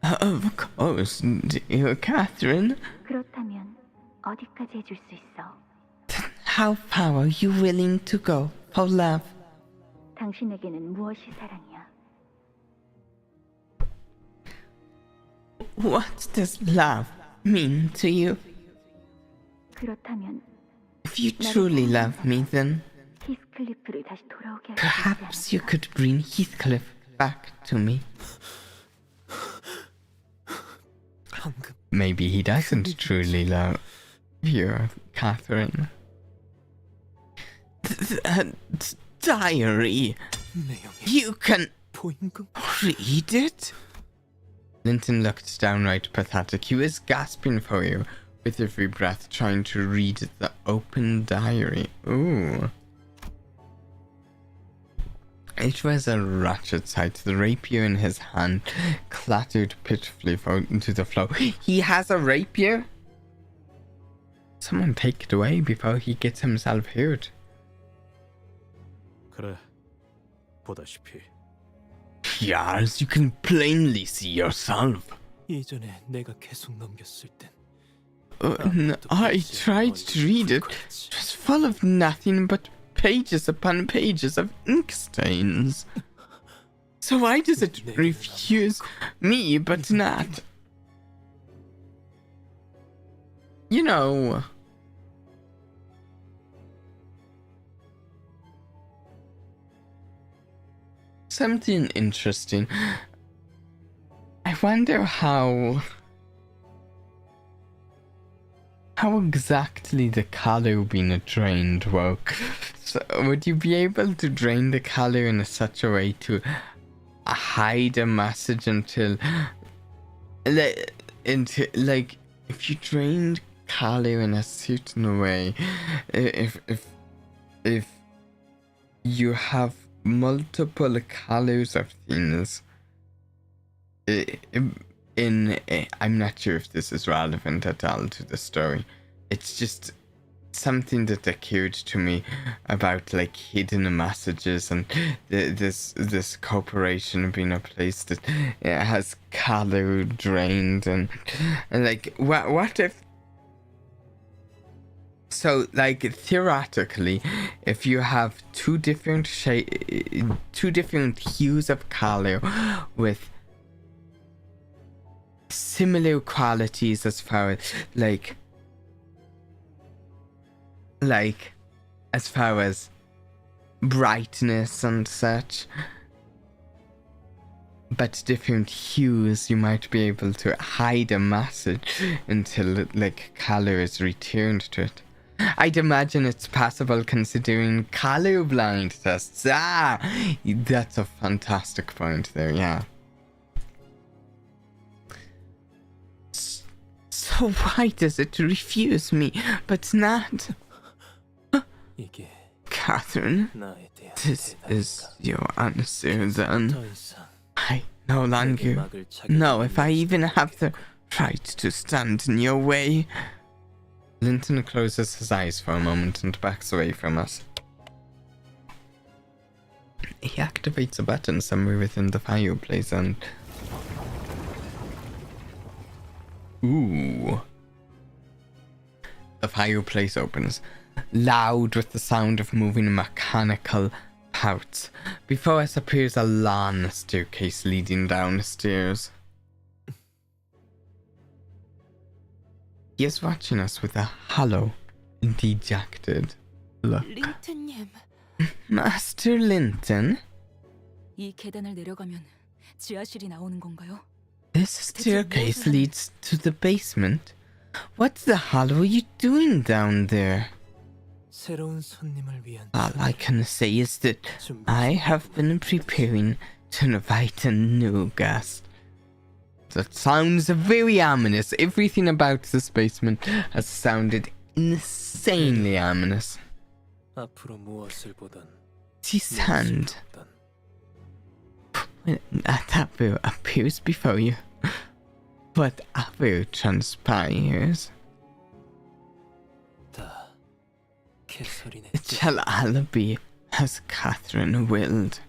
Of course, dear Catherine. 그렇다면 어디까지 해줄 수 있어? How far are you willing to go for love? 당신에게는 무엇이 사랑이야? What does love mean to you? 그렇다면 If you truly love me, then 히스클리프를 다시 돌아오게 할 수 있지 perhaps you 않을까? could bring Heathcliff back to me. 방금 Maybe he doesn't truly love you, Catherine. That diary. 내용이 You can 보인 건 read it? Linton looked downright pathetic. He was gasping for you with every breath, trying to read the open diary. Ooh. It was a wretched sight. The rapier in his hand clattered pitifully into the floor. He has a rapier? Someone take it away before he gets himself hurt. 그래, 보다시피 Yes, you can plainly see yourself. 이전에 내가 계속 넘겼을 땐 I tried to read it. It was full of nothing but pages upon pages of ink stains. So why does it refuse me but not? You know. Something interesting. I wonder how exactly the color being drained work. So would you be able to drain the color in such a way to hide a message until like if you drained color in a certain way, if you have multiple colors of things I'm not sure if this is relevant at all to the story. It's just something that occurred to me about like hidden messages and this corporation being a place that has color drained and like what if. So, like, theoretically, if you have two different hues of color with similar qualities as far as, like as far as brightness and such, but different hues, you might be able to hide a message until, like, color is returned to it. I'd imagine it's possible considering colorblind tests. Ah, that's a fantastic point there, yeah. So why does it refuse me, but not? Catherine, this is your answer then. I no longer know if I even have the right to stand in your way. Linton closes his eyes for a moment and backs away from us. He activates a button somewhere within the fireplace and... Ooh. The fireplace opens, loud with the sound of moving mechanical parts. Before us appears a long staircase leading downstairs. He is watching us with a hollow, dejected look. 린튼님, Master Linton? 이 계단을 내려가면 지하실이 나오는 건가요? This staircase leads to the basement. What the hell are you doing down there? All I can say is that I have been preparing to invite a new guest. That sounds very ominous. Everything about this basement has sounded insanely ominous. His hand. Whatever appears before you, whatever transpires, it shall all be as Catherine willed.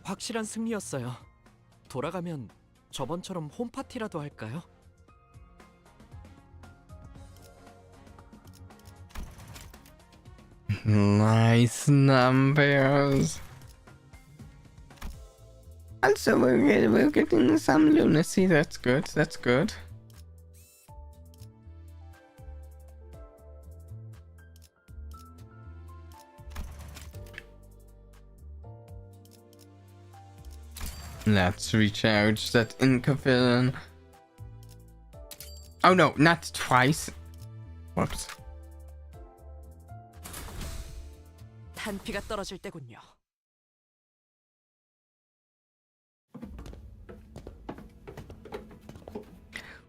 확실한 승리였어요. 돌아가면 저번처럼 홈파티라도 할까요? Nice numbers. Also, we're getting some lunacy. That's good. That's good. Let's recharge that Inca villain. Oh no, not twice. Whoops. 탄피가 떨어질 때군요.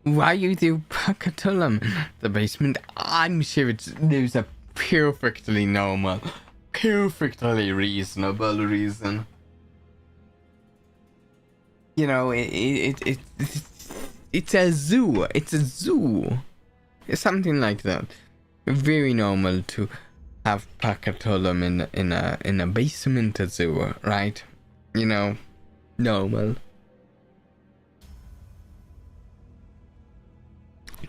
Why you do Pakatulum? The basement? I'm sure there's a perfectly normal, perfectly reasonable reason. You know, it's a zoo. It's a zoo. It's something like that. Very normal to have Pacatolum in a basement zoo, right? You know, normal.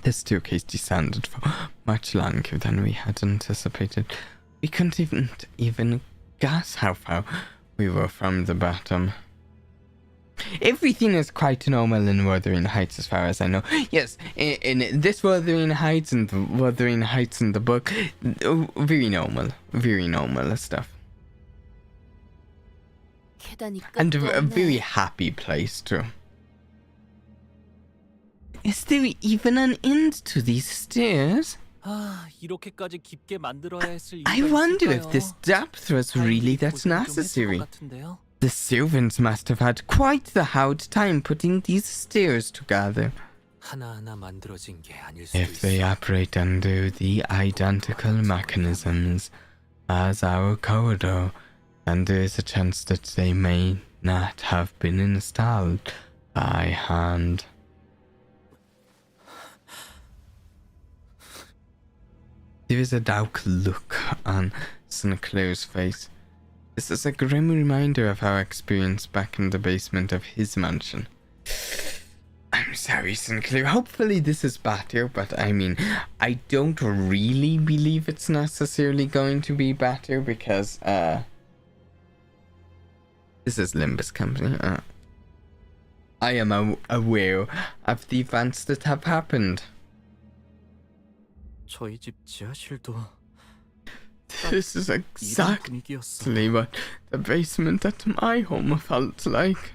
The staircase descended for much longer than we had anticipated. We couldn't even guess how far we were from the bottom. Everything is quite normal in Wuthering Heights as far as I know. Yes, in this Wuthering Heights and the Wuthering Heights in the book, very normal stuff. 계단이 And 끝도 a very 없네. happy place too. Is there even an end to these stairs? 아, 이렇게까지 깊게 만들어야 했을 이유가 I wonder if 있을까요? this depth was really that 고생 좀 했을 것 necessary. 같은데요. The servants must have had quite the hard time putting these stairs together. 하나하나 만들어진 게 아닐 수도 If they 있어. operate under the identical mechanisms as our corridor, then there is a chance that they may not have been installed by hand. There is a dark look on Sinclair's face. This is a grim reminder of our experience back in the basement of his mansion. I'm sorry, Sinclair. Hopefully this is better, but I mean, I don't really believe it's necessarily going to be better because, this is Limbus Company. I am aware of the events that have happened. 저희 집 지하실도 This is 이런 exactly 분위기였어. what the basement at my home felt like.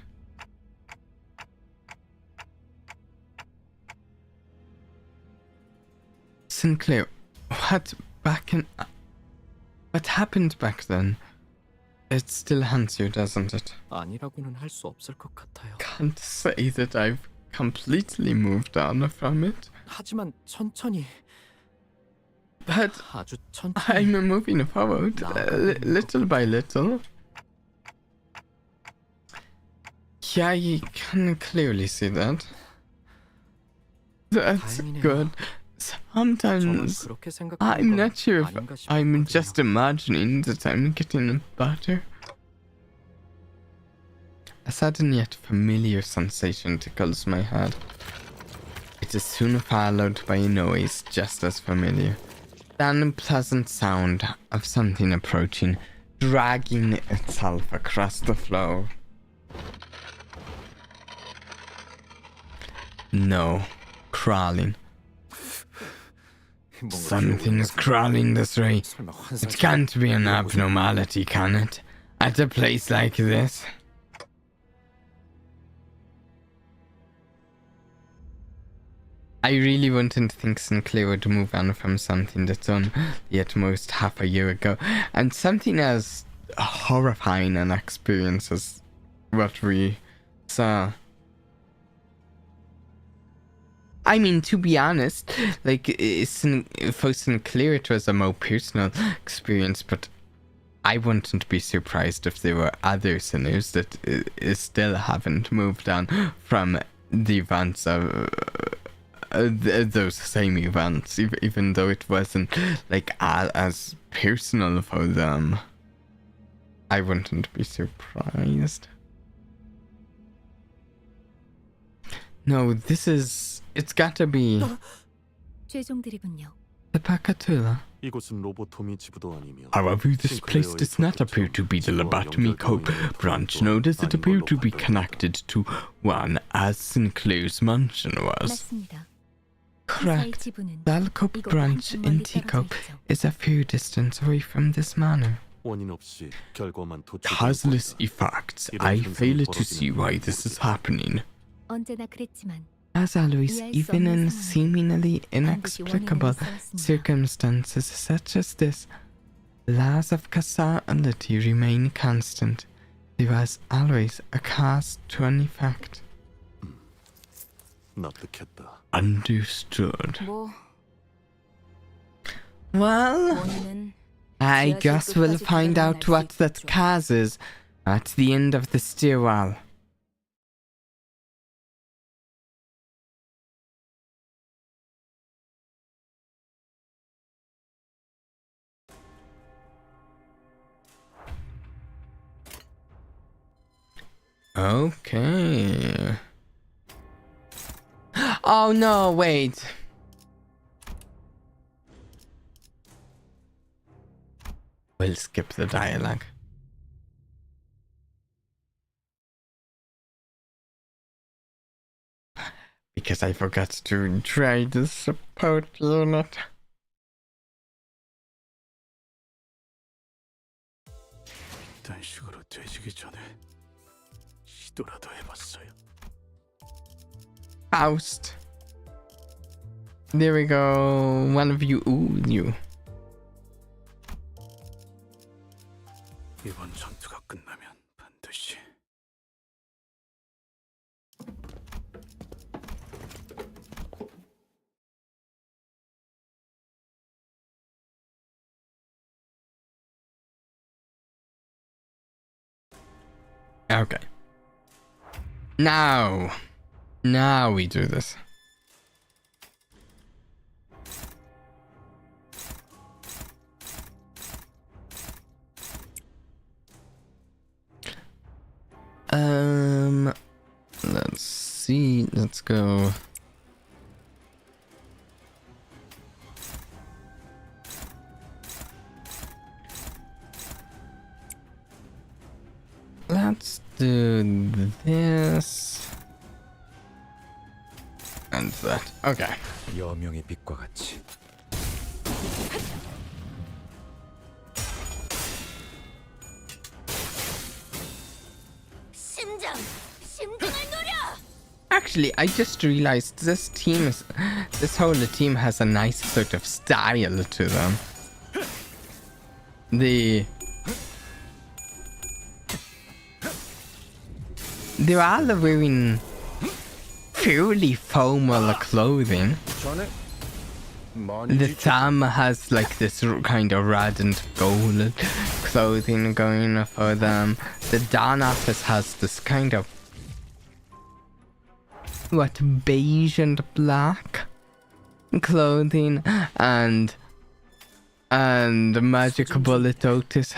Sinclair, what happened back then? It still haunts you, doesn't it? 아니라고는 할 수 없을 것 같아요. Can't say that I've completely moved on from it, 하지만 천천히, but 아주 천천히. I'm moving forward little by little. Yeah, you can clearly see that. That's 다행이네요. good. 저는 Sometimes 그렇게 생각하는 I'm 건 not sure if 아닌가 I'm 싶거든요. just imagining that I'm getting better. A sudden yet familiar sensation tickles my head. It is soon followed by a noise just as familiar. The unpleasant sound of something approaching, dragging itself across the floor. No, crawling. Something is crawling this way. 설마 It 환상? can't be an abnormality, can it? At a place like this? I really wouldn't think Sinclair would move on from something that's only at most half a year ago, and something as horrifying an experience as what we saw. I mean, to be honest, like, for Sinclair it was a more personal experience, but I wouldn't be surprised if there were other sinners that still haven't moved on from the events of those same events, even though it wasn't like as personal for them. I wouldn't be surprised. No, it's gotta be 최종 드립은요. the Pacatula. 이곳은 로보토미 지부도 아니며 However, this place does not appear to be the lobotomy code branch, nor does it appear to be connected to one as Sinclair's mansion was. 맞습니다. Correct. 지부는 The Alcope 이곳과 branch 한참 in 멀리 Teacope 떨어져 있죠. is a fair distance away from this manor. 원인 없이 결과만 Causeless 도출되고 effects. I fail to see why this is happening. 언제나 그랬지만 As always, 이해할 수 even in 없는 seemingly 반드시 inexplicable 원인을 쌓았습니다. circumstances such as this, laws of causality remain constant. There was always a cause to an effect. 납득했다. Understood. 뭐 Well, 원인은 I 지하실 guess we'll 끝까지 find 가면 out 알 수 what that 있겠죠. cause is at the end of the stairwell. Okay. Oh no, wait. We'll skip the dialogue. Because I forgot to try the support unit. 이딴 식으로 되지기 전에 시도라도 해봤어요. Faust. There we go. One of you. Ooh, you. 이번 전투가 끝나면 반드시 Okay. Now we do this. Let's see. Let's go. Let's do this and that. Okay. 여명의 빛과 같이. 심장을 노려. Actually, I just realized this whole team has a nice sort of style to them. They're all wearing fairly formal clothing. The Tam has like this kind of red and gold clothing going for them. The Dawn Office has this kind of beige and black clothing, and Magic Bullet Otis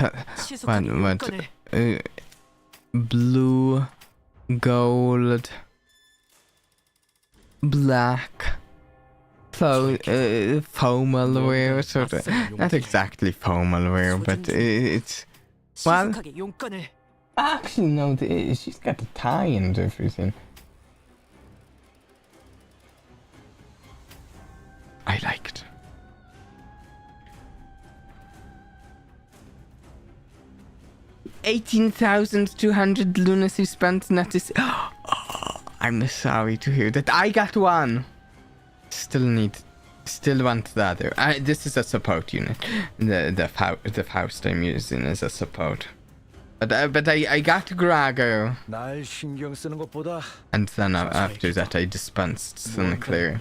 blue, gold, black. Formal wear, sort of. Not exactly formal wear, but it's. Well, actually, no, she's got a tie and everything. I liked. $18,200 lunacy spent. That is. Oh, I'm sorry to hear that. I got one. Still want the other. This is a support unit. The Faust I'm using is a support. But I got Grago. 날 신경 쓰는 것보다 And then after that I dispensed Sinclair.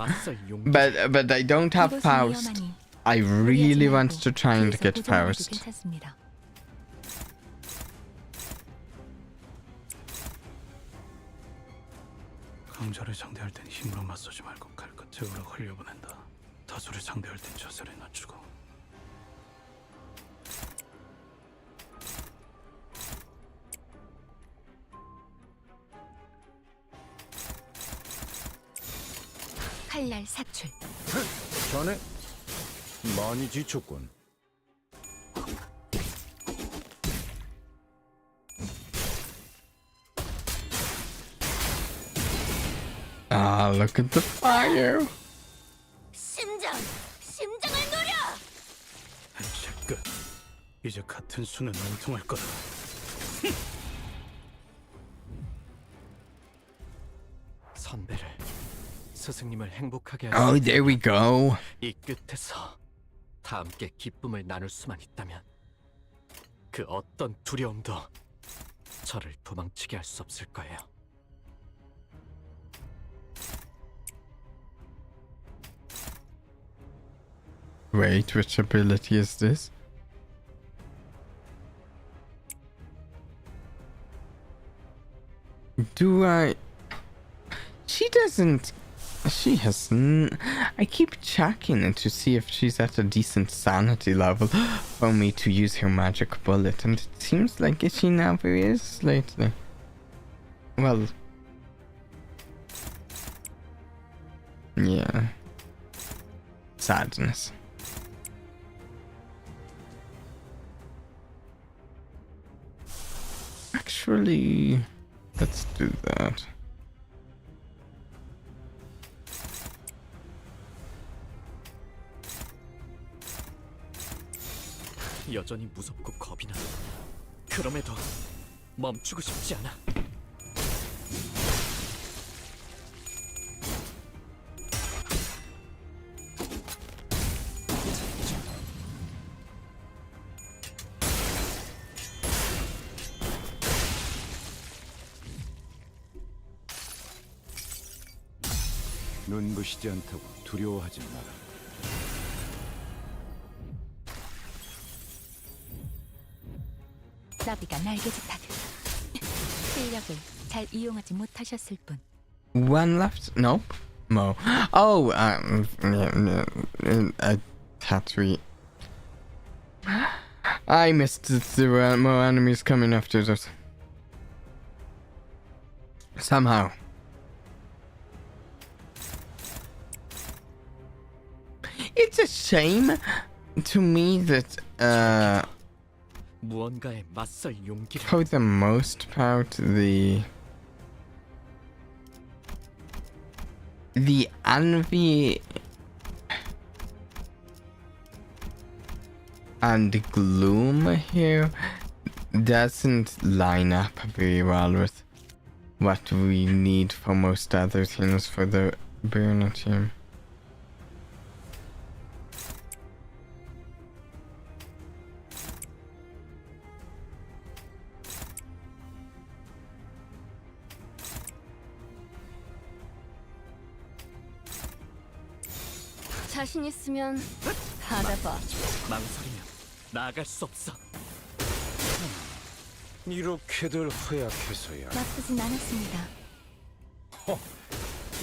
But I don't have Faust. I really want to try and get Faust. 강자를 상대할 땐 힘으로 맞서지 말고 칼끝으로 흘려보낸다. 다수를 상대할 땐 자세를 낮추고. 칼날 사출. 자네 많이 지쳤군. Ah, look at the fire. 심장을 노려. 해체 끝. 이제 같은 수는 안 통할 거다. 선배를, 스승님을 행복하게 할 Oh, there we go. 이 끝에서 다 함께 기쁨을 나눌 수만 있다면 그 어떤 두려움도 저를 도망치게 할 수 없을 거예요. Wait, which ability is this? She doesn't. She hasn't. I keep checking it to see if she's at a decent sanity level for me to use her magic bullet, and it seems like she never is lately. Well, yeah. Sadness. Actually, let's do that. 여전히 무섭고 겁이 나. 그럼에도 멈추고 싶지 않아. 눈부시지 않다고 두려워하지 마라. 나비가 날개짓하듯 실력을 잘 이용하지 못하셨을 뿐. One left? Nope. Mo. Oh, Tatooine. I missed it. There were more enemies coming after us. Somehow. It's a shame to me that, 무언가에 맞설 용기를. for the most part, the envy and gloom here doesn't line up very well with what we need for most other things for the Burner team. 자신 있으면 받아봐. 망설이면 나아갈 수 없어. 이렇게들 허약해서야. 나쁘진 않았습니다.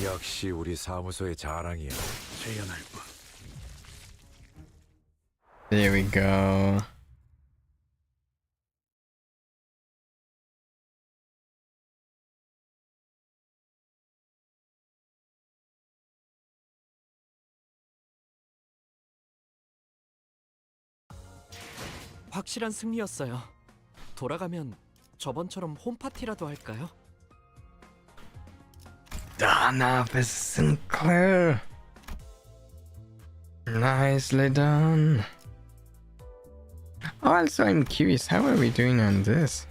역시 우리 사무소의 자랑이야. 재현할 뿐. There we go. 확실한 승리였어요. 돌아가면 저번처럼 홈파티라도 할까요? Donna Sinclair. Nicely done. Also, I'm curious, how are we doing on this?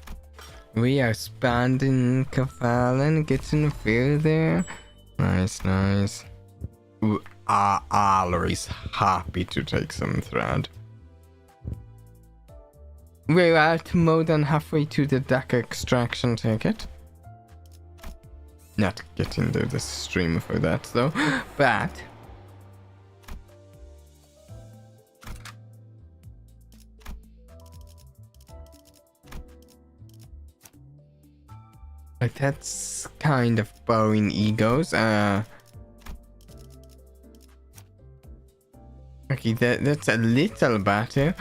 We are spanding Kefallen, getting further. Nice, nice. Always happy to take some thread. We're at more than halfway to the deck extraction ticket. Not getting into the stream for that though, but like that's kind of boring egos. Okay, that's a little better.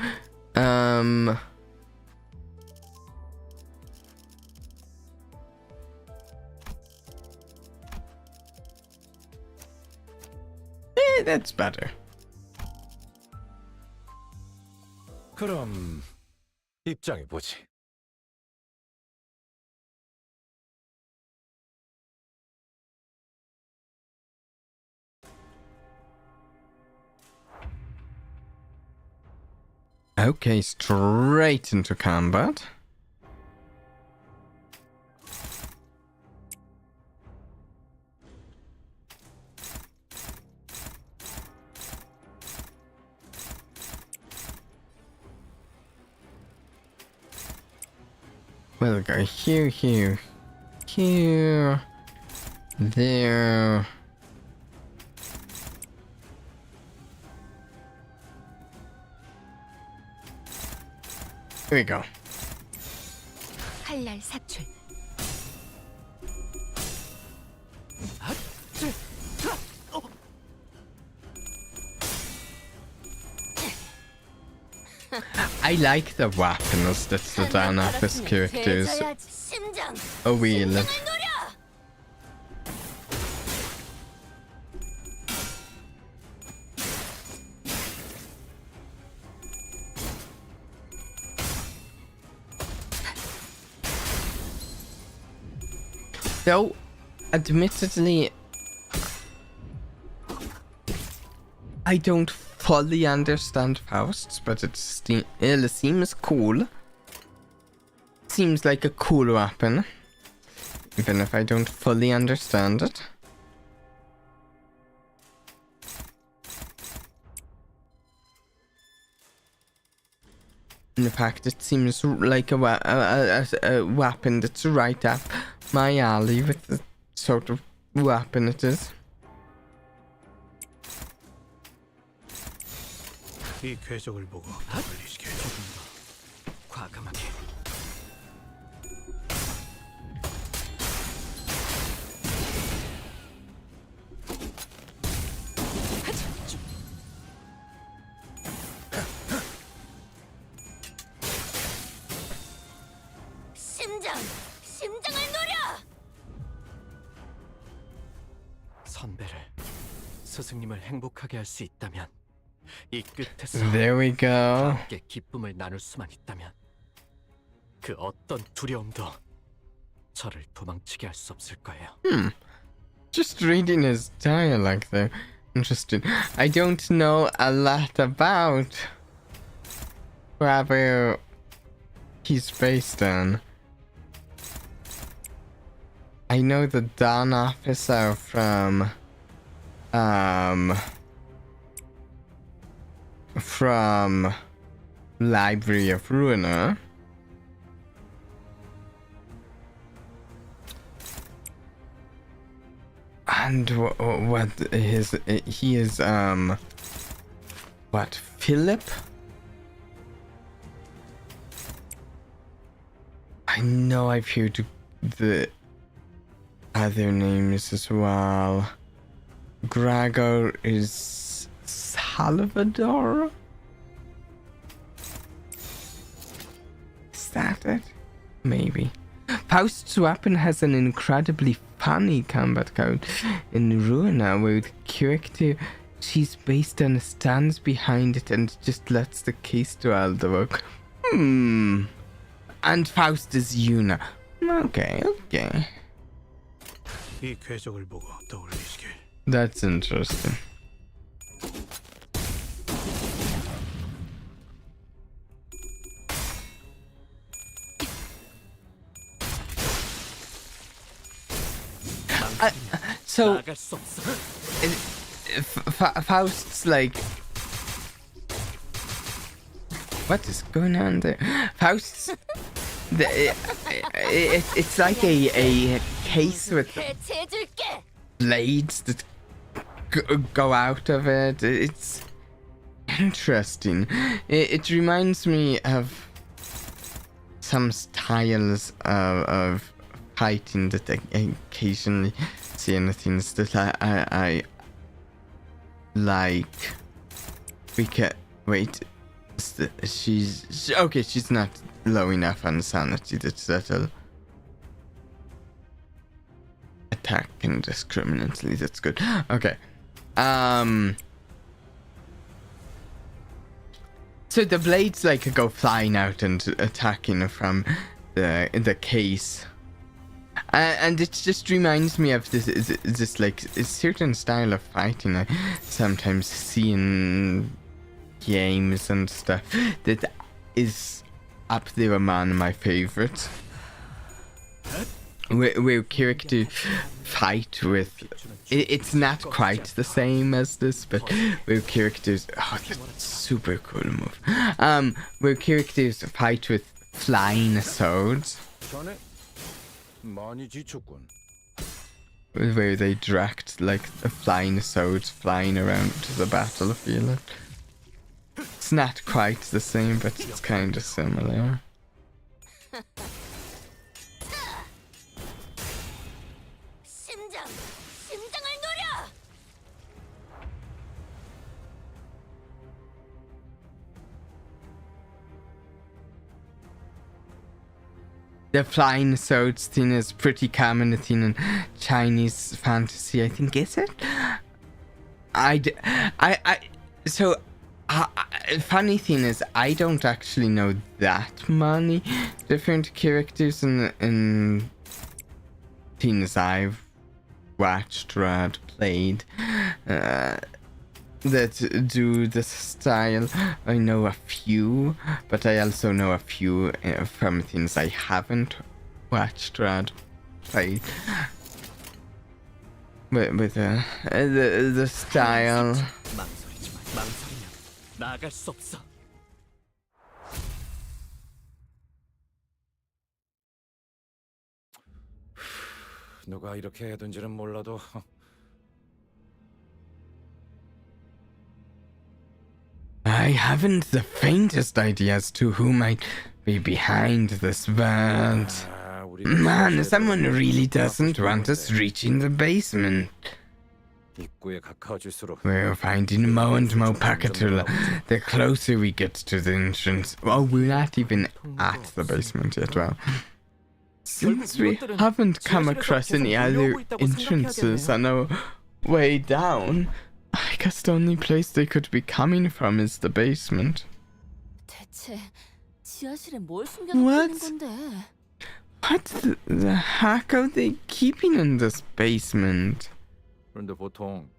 That's better. 그럼 입장해 보지. Okay, straight into combat. We'll go here, here, here, there. Here we go. 칼날 사출. I like the weapons that the Danapis characters 심장. wield. 노려. Though, admittedly, I don't fully understand Faust's, but it seems cool. Seems like a cool weapon, even if I don't fully understand it. In fact, it seems like a weapon that's right up my alley with the sort of weapon it is. 이 궤적을 보고 분리시켜. 과감하게. 심장을 노려! 선배를, 스승님을 행복하게 할 수 있다면, 이 끝에서 There we go. 함께 기쁨을 나눌 수만 있다면, 그 어떤 두려움도 저를 도망치게 할 수 없을 거예요. Just reading his dialogue though. Interesting. I don't know a lot about whoever he's based on. I know the Dawn officer from Library of Ruiner. And he is what, Philip? I know I've heard the other names as well. Gregor is Salvador? Is that it? Maybe. Faust's weapon has an incredibly funny combat code in Ruina where the character she's based on stands behind it and just lets the case do all the work. And Faust is Yuna. Okay. 이 궤적을 보고 떠올리시길. That's interesting. So 나갈 수 없어. Faust's like, what is going on there? Faust's it's like a case with 해체해줄게! blades that go out of it. It's interesting. It reminds me of some styles of fighting that I occasionally see in the things that I like. We can wait. She's okay. She's not low enough on sanity that'll attack indiscriminately. That's good. Okay. So the blades like go flying out and attacking from the case. And it just reminds me of this like a certain style of fighting I sometimes see in games and stuff that is up there among my favorites. Where characters fight with... It's not quite the same as this, but where characters... Oh, that's super cool move. Where characters fight with flying swords. 자네 많이 지쳤군. Where they direct like the flying swords flying around the battlefield. It's not quite the same, but it's kind of similar. 심장을 노려! The flying swords thing is pretty common thing in Chinese fantasy, I think, is it? Funny thing is, I don't actually know that many different characters in things I've watched, read, played that do this style. I know a few, but I also know a few from things I haven't watched, read, played. With the style. 망설이지 마. 망설이면 나아갈 수 없어. 누가 이렇게 해둔지는 몰라도 I haven't the faintest idea as to who might be behind this, but man, someone really doesn't want us reaching the basement. 입구에 가까워질수록 We're finding more and more Pacatula the closer we get to the entrance. Oh, we're not even at the basement yet, well. Since we haven't come across any other entrances on our way down, I guess the only place they could be coming from is the basement. 대체 지하실에 뭘 What? 숨겨놓고 있는 건데? What the heck are they keeping in this basement? 그런데 보통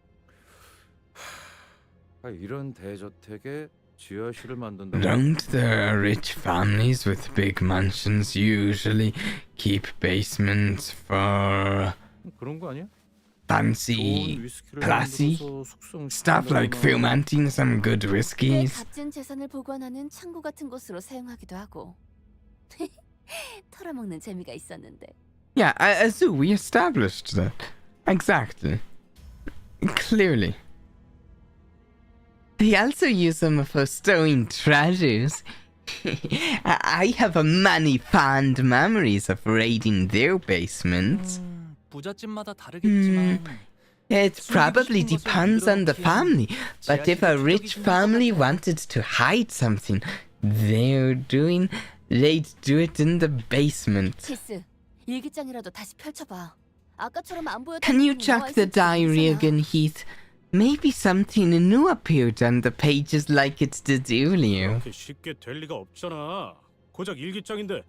이런 대저택에 지하실을 만든다. Don't the rich families with big mansions usually keep basements for 그런 거 아니야? fancy, classy stuff like fermenting some good 꽤 whiskies? 값진 재산을 보관하는 창고 같은 곳으로 사용하기도 하고. 털어먹는 재미가 있었는데. Yeah, so we established that. Exactly. Clearly. They also use them for stowing treasures. I have many fond memories of raiding their basements. 부잣집마다 다르겠지만 It probably depends on the family, but if a rich family wanted to hide something they'd do it in the basement. 키스, 일기장이라도 다시 펼쳐봐. 아까처럼 안 보였던 Can you 부분이 check 나와 the 있을지도 diary 있잖아. again, Heath? Maybe something new appeared on the pages like it did earlier. 그렇게 쉽게 될 리가 없잖아. 고작 일기장인데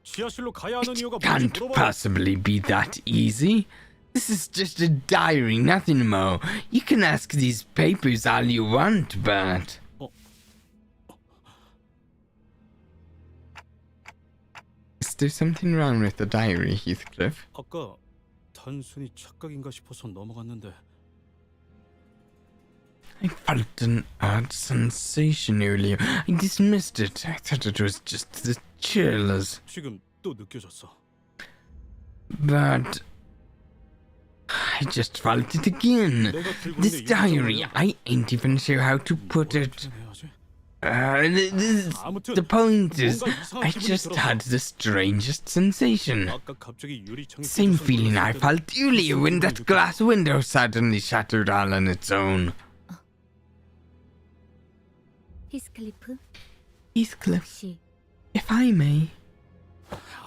지하실로 가야 하는 이유가 It 뭔지 can't 물어봐. possibly be that easy. This is just a diary, nothing more. You can ask these papers all you want, but... Is there something wrong with the diary, Heathcliff? 아까 단순히 착각인가 싶어서 넘어갔는데 I felt an odd sensation earlier. I dismissed it. I thought it was just the chills. 지금 또 느껴졌어. But... I just felt it again. This diary, I ain't even sure how to put it. The point is, I just had the strangest sensation. 아까 갑자기 유리창이 Same 깨져서 feeling I 놀랐을 때 felt earlier when that glass window suddenly shattered all on its own. 히스클리프, Heathcliff, 혹시 if I may.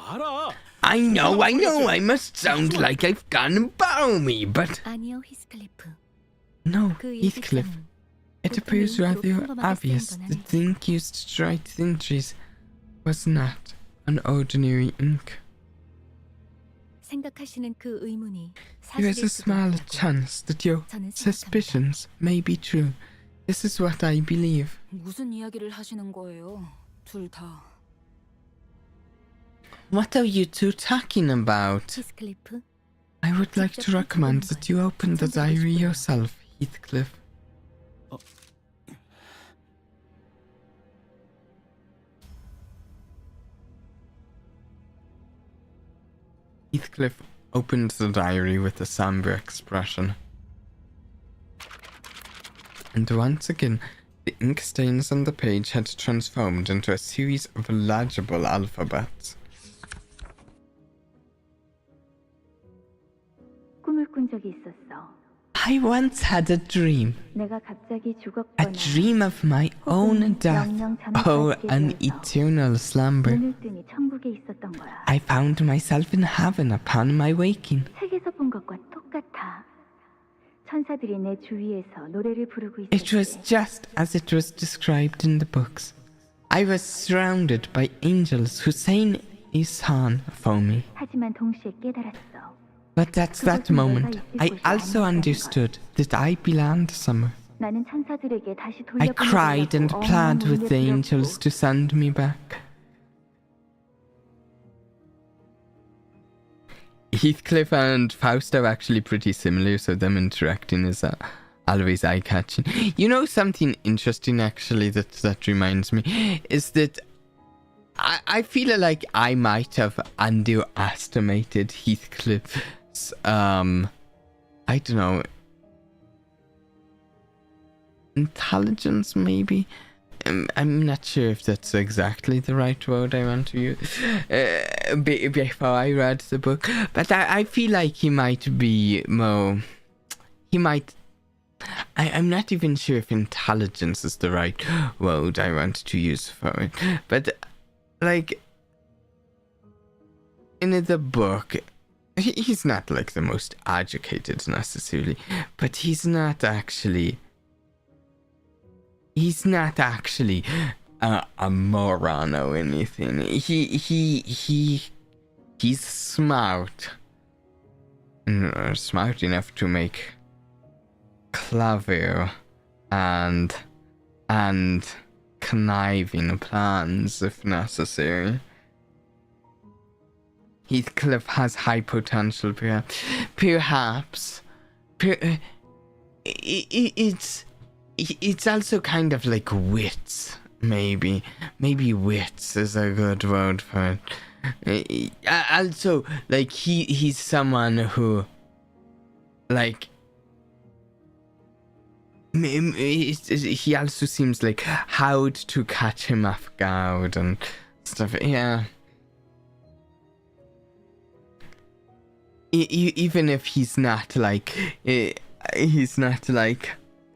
알아. I know, I must sound like I've gone borrow me, but 아니요, 히스클리프. no, 그 Heathcliff. 일기장은 It appears rather obvious 건 that the ink used to write the entries was not an ordinary ink. 생각하시는 그 의문이 There is 사실일 a 수도 small 있다고 chance that your 저는 생각합니다. suspicions may be true. This is what I believe. 무슨 이야기를 하시는 거예요? 둘 다. What are you two talking about? 히스클리프, I would like to recommend that you open the diary yourself, Heathcliff. Heathcliff opened the diary with a somber expression. And once again, the ink stains on the page had transformed into a series of legible alphabets. 꿈을 꾼 적이 있었어. I once had a dream. 내가 갑자기 A 죽었거나 dream of my own death or an eternal slumber. 눈을 뜨니 천국에 있었던 거야. I found myself in heaven upon my waking. 책에서 본 것과 똑같아. 천사들이 내 주위에서 노래를 부르고 It was 있었지. just as it was described in the books. I was surrounded by angels who sang a song for me. 하지만 동시에 깨달았어. But at that moment, I also understood that I belonged somewhere. 나는 천사들에게 다시 I cried and pled with the angels to send me back. Heathcliff and Faust are actually pretty similar, so them interacting is always eye-catching. You know, something interesting actually that reminds me is that I feel like I might have underestimated Heathcliff's I don't know, intelligence maybe. I'm not sure if that's exactly the right word I want to use before I read the book, but I feel like he might be more, I'm not even sure if intelligence is the right word I want to use for it, but like in the book, he's not like the most educated necessarily, but he's not actually a moron or anything. He's smart. Smart enough to make clever and conniving plans if necessary. Heathcliff has high potential, perhaps. It's also kind of like wits, maybe. Maybe wits is a good word for it. Also, like, he's someone who, like, he also seems like hard to catch him off guard and stuff, yeah. Even if he's not like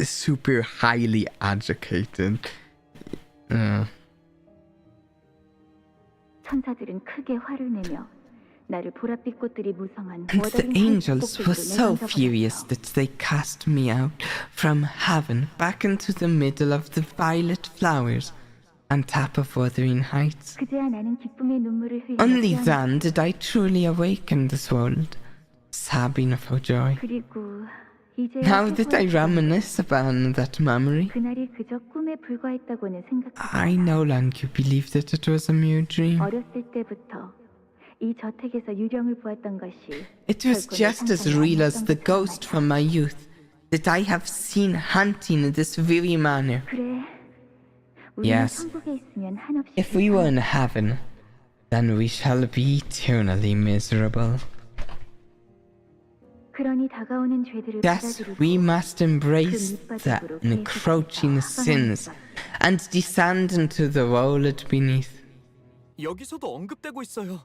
super highly educated. 천사들은 크게 화를 내며 나를 보랏빛 꽃들이 무성한 And the angels were so furious that they cast me out from heaven back into the middle of the violet flowers on top of Wuthering Heights. 그제야 나는 기쁨의 눈물을 흘리며 Only 깨어났다. then did I truly awaken this world, sobbing for joy. 그리고 이제야 Now that I 최고의 reminisce upon that memory, 그날이 그저 꿈에 불과했다고는 I 생각했다. no longer believe that it was a mere dream. 어렸을 때부터 이 저택에서 유령을 보았던 것이 It was 결코 내 just as 상상이 real as 아니었던 the 것은 ghost 말이다. from my youth that I have seen hunting in this very manner. 그래. 우리는 Yes. 천국에 있으면 한없이 If we were in heaven, then we shall be eternally miserable. 그러니 다가오는 죄들을 Thus, 받아들이고 we must embrace 그 the 밑바닥으로 encroaching 계속해서 sins 하강하는 and descend into the world beneath. 여기서도 언급되고 있어요.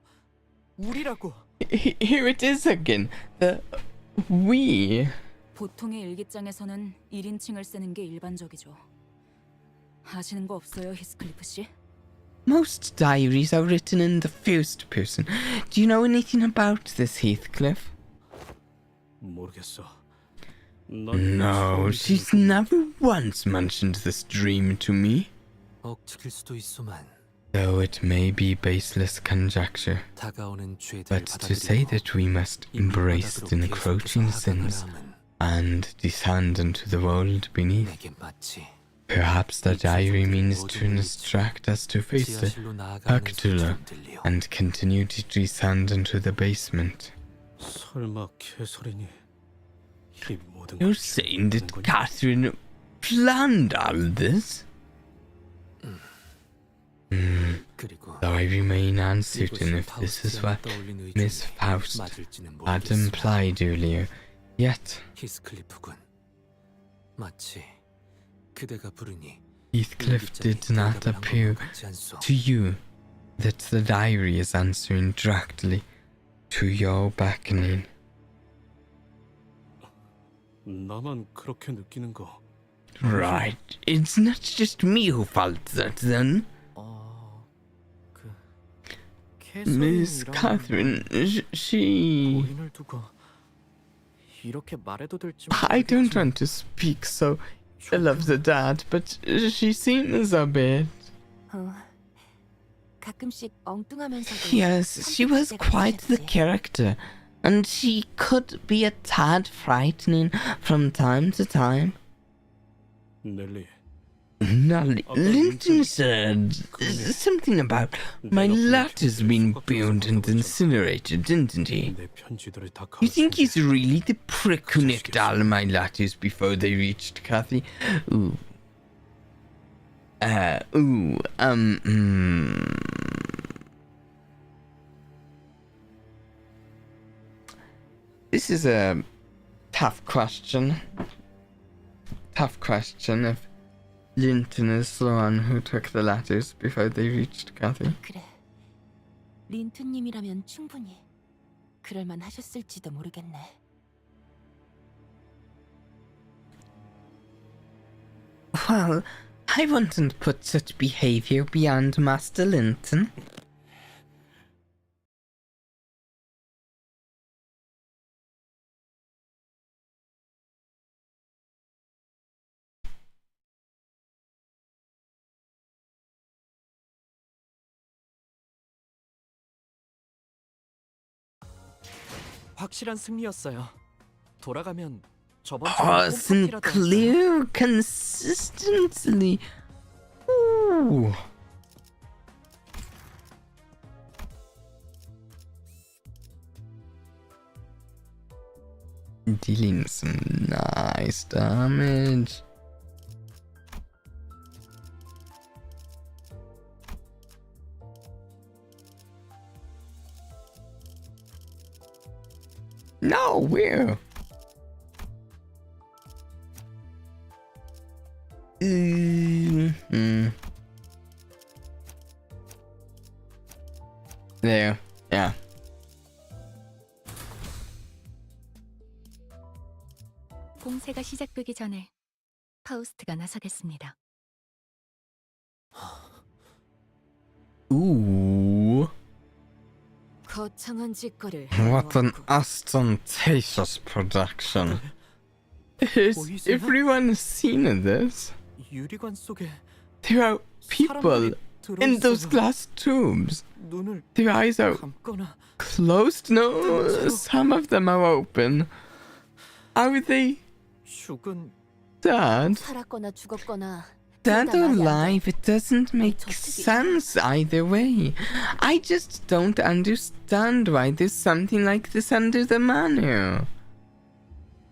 우리라고. Here it is again. The we. 보통의 일기장에서는 1인칭을 쓰는 게 일반적이죠. 아시는 거 없어요, 히스클리프 씨? Most diaries are written in the first person. Do you know anything about this, Heathcliff? 모르겠어. No, she's never once mentioned this dream to me. 억측일 수도 있소만. Though it may be baseless conjecture, 다가오는 죄들 but to say that we must embrace the encroaching sins and descend into the world beneath, 내게 마치 perhaps the diary means to instruct us to face the 지하실로 나아가는 Purgatory 소리처럼 들려. and continue to descend into the basement. 설마 개소리니? 이 모든 You're 걸 saying that 거냐? Catherine planned all this? 그리고 Though I remain 이곳이 uncertain if this is what 떠올린 의중이 Miss Faust 맞을지는 had 모르겠으나 implied earlier, yet 히스클리프군. 마치 그대가 부르니 Heathcliff did not appear to you that the diary is answering directly to your beckoning. 나만 그렇게 느끼는 거. Right, it's not just me who felt that then. Miss Catherine, she... 고인을 두고 이렇게 말해도 될지 I don't want to speak so ill of the dead, but she seems a bit... 가끔씩 엉뚱하면서도 Yes, she was quite the character. and she could be a tad frightening from time to time. 넬리, Now, Linton said something about my latter's been burned and incinerated, didn't he? 내 편지들을 다 You think 가져온 he's really the prick who nicked all my letters before they reached Kathy? Ooh. This is a tough question. Tough question if Linton is the one who took the letters before they reached Kathy. 그래. 린투님이라면 충분히 그럴만 하셨을지도 모르겠네. Well, I wouldn't put such behavior beyond Master Linton. 확실한 승리였어요. 돌아가면 저번 Sinclair consistently. Ooh. Dealing some nice damage. No, where? There, yeah. 공세가 시작되기 전에 파우스트가 나서겠습니다. Ooh. 거창한 짓거리를 What an ostentatious production. Has everyone seen this? 유리관 속에 There are people in those glass tubes. 눈을 Their eyes are 감거나 closed. No, some of them are open. Are they 죽은 dead? 살았거나 죽었거나 Dead or alive, it doesn't make sense either way. I just don't understand why there's something like this under the manor.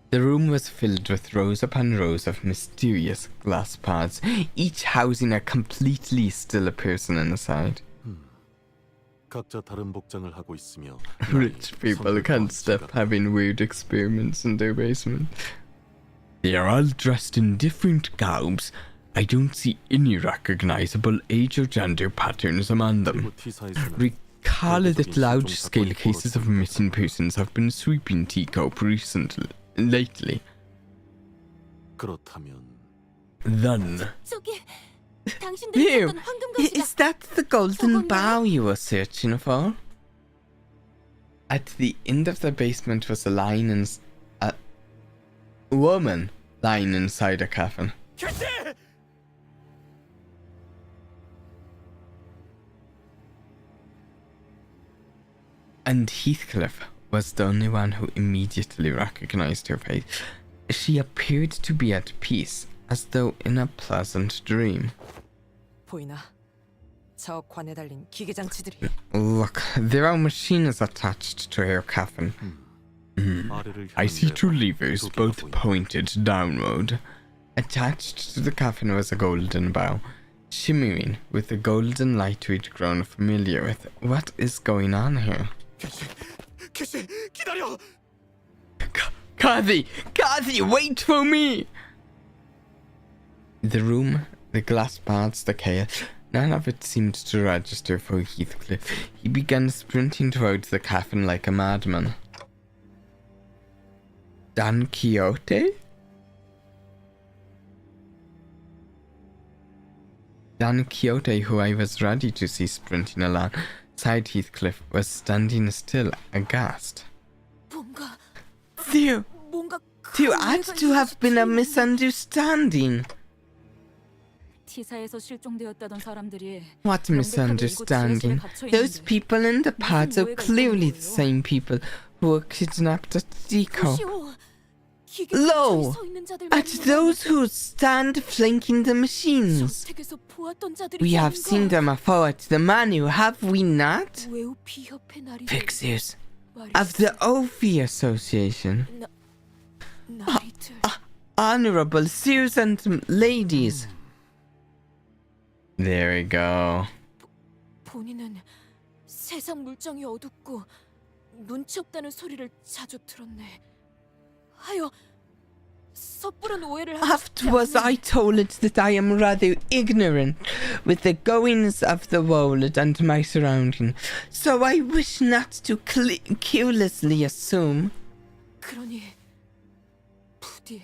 The room was filled with rows upon rows of mysterious glass pods, each housing a completely still person inside. 각자 다른 복장을 하고 있으며 Rich people can't stop having weird experiments in their basement. They are all dressed in different garbs. I don't see any recognizable age or gender patterns among them. Recall that large-scale cases of missing persons have been sweeping Teacup lately. 그렇다면 Then, 저기 당신들이 here, 찾던 황금가시가 is that the golden bow you were searching for? At the end of the basement was a woman lying inside a coffin. And Heathcliff was the only one who immediately recognized her face. She appeared to be at peace, as though in a pleasant dream. 보이나? 저 관에 달린 기계 장치들이 Look, there are machines attached to her coffin. I see two levers, both pointed downward. Attached to the coffin was a golden bow, shimmering with the golden light we'd grown familiar with. What is going on here? 캐시, 기다려! Kathy! Kathy, wait for me! The room, the glass pods, the chaos, none of it seemed to register for Heathcliff. He began sprinting towards the coffin like a madman. Don Quixote? Don Quixote, who I was ready to see sprinting alongside Heathcliff, was standing still, aghast. 뭔가 There 큰 had 오해가 to have been a 있었을 misunderstanding. T사에서 실종되었다던 사람들이 What misunderstanding? Those people in the pods are clearly the same people who were kidnapped at Zico. 보시오. 기계 Lo! 근처에 서 있는 자들 At those who stand flanking the machines. 저택에서 보았던 자들이 We have seen them afar at the Manu, have we not? 외우 비협회 날이 Fixers of the Ophi Association. 나이들 Honorable sirs and ladies. There we go. 본인은 세상 물정이 어둡고 눈치 없다는 소리를 자주 들었네. 하여 섣부른 오해를 하지 Afterwards, I told it that I am rather ignorant with the goings of the world and my surroundings, so I wish not to carelessly assume. 그러니 부디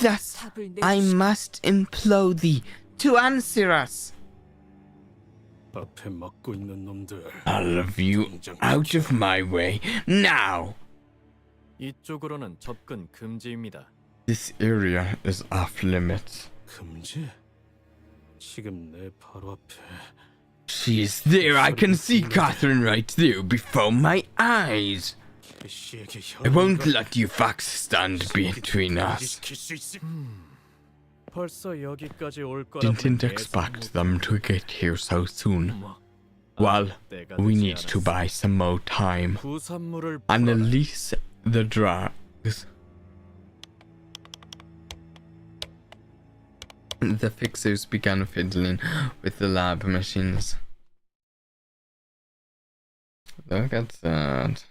Thus, 답을 I 내주시. must implore thee to answer us. 앞에 막고 있는 놈들. All of you out of my way now. 이쪽으로는 접근 금지입니다. This area is off limits. 금지? 지금 내 바로 앞에. She is there. I can see Catherine right there before my eyes. 씨에게 I won't let you fucks stand between us. 벌써 여기까지 올 거라. Didn't expect them to get here so soon. Well, we need to buy some more time 부산물을 and release the drugs. The fixers began fiddling with the lab machines. Look at that.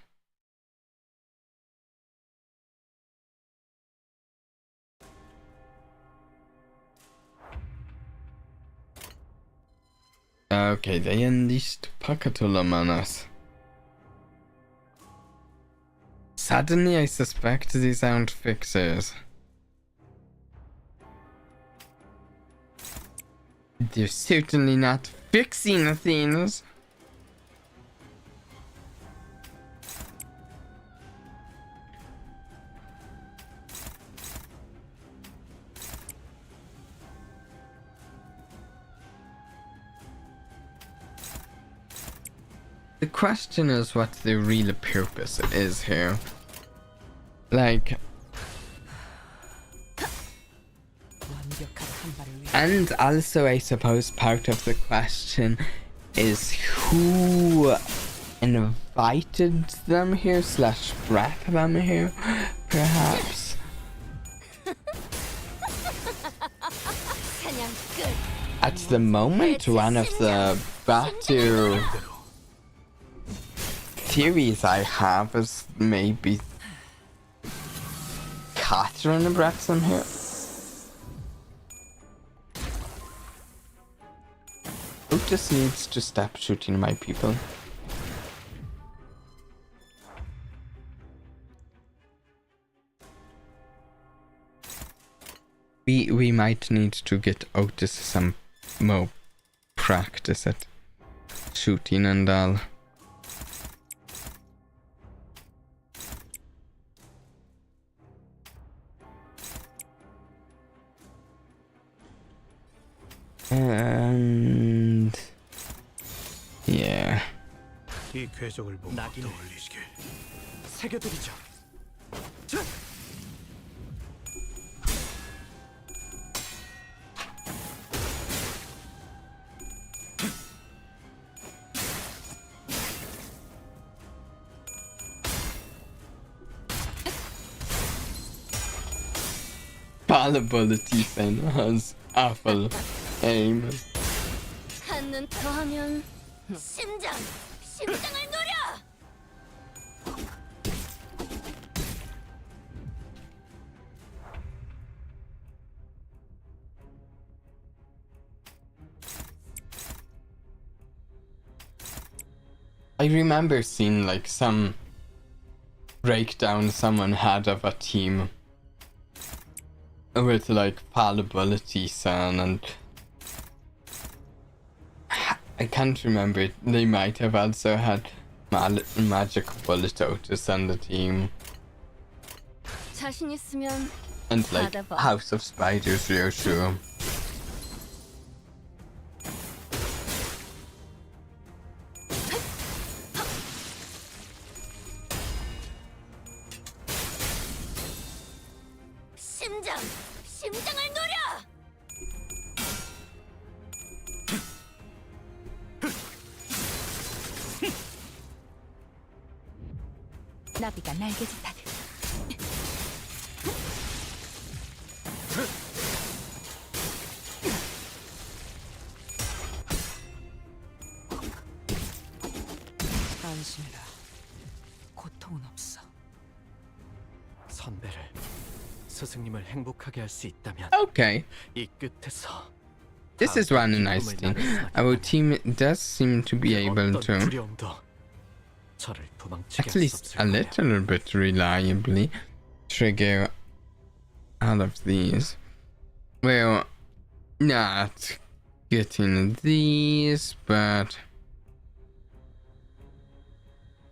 Okay, they unleashed Pakatolam on us. Suddenly I suspect these aren't fixers. They're certainly not fixing things. The question is what the real purpose is here. Like, 완벽한 한 발을 위해 and also I suppose part of the question is who invited them here slash brought them here, perhaps. At the moment, one of the better theories I have is maybe Catherine brought them here. Otis needs to stop shooting my people. We might need to get Otis some more practice at shooting and all. And yeah. 이 궤적을 보고 낙인을 떠올리시길. 새겨드리죠. Fallibility then has awful aim. 한눈 더하면 심장을 노려. I remember seeing like some breakdown someone had of a team with like fallibility son, and I can't remember it. They might have also had magic bullet Otis on the team, 자신 있으면 and like House of Spiders real sure. 심장을 노려! 나비가 날개짓하듯. 안심해라. 고통은 없어. 선배를, 스승님을 행복하게 할 수 있다면 Okay, 이 끝에서 this is one nice thing. Our team does seem to be able 어떤 to, 두려움도 저를 도망치게 at 할 수 least 없을 a 거야. little bit reliably, trigger all of these. Well, not getting these, but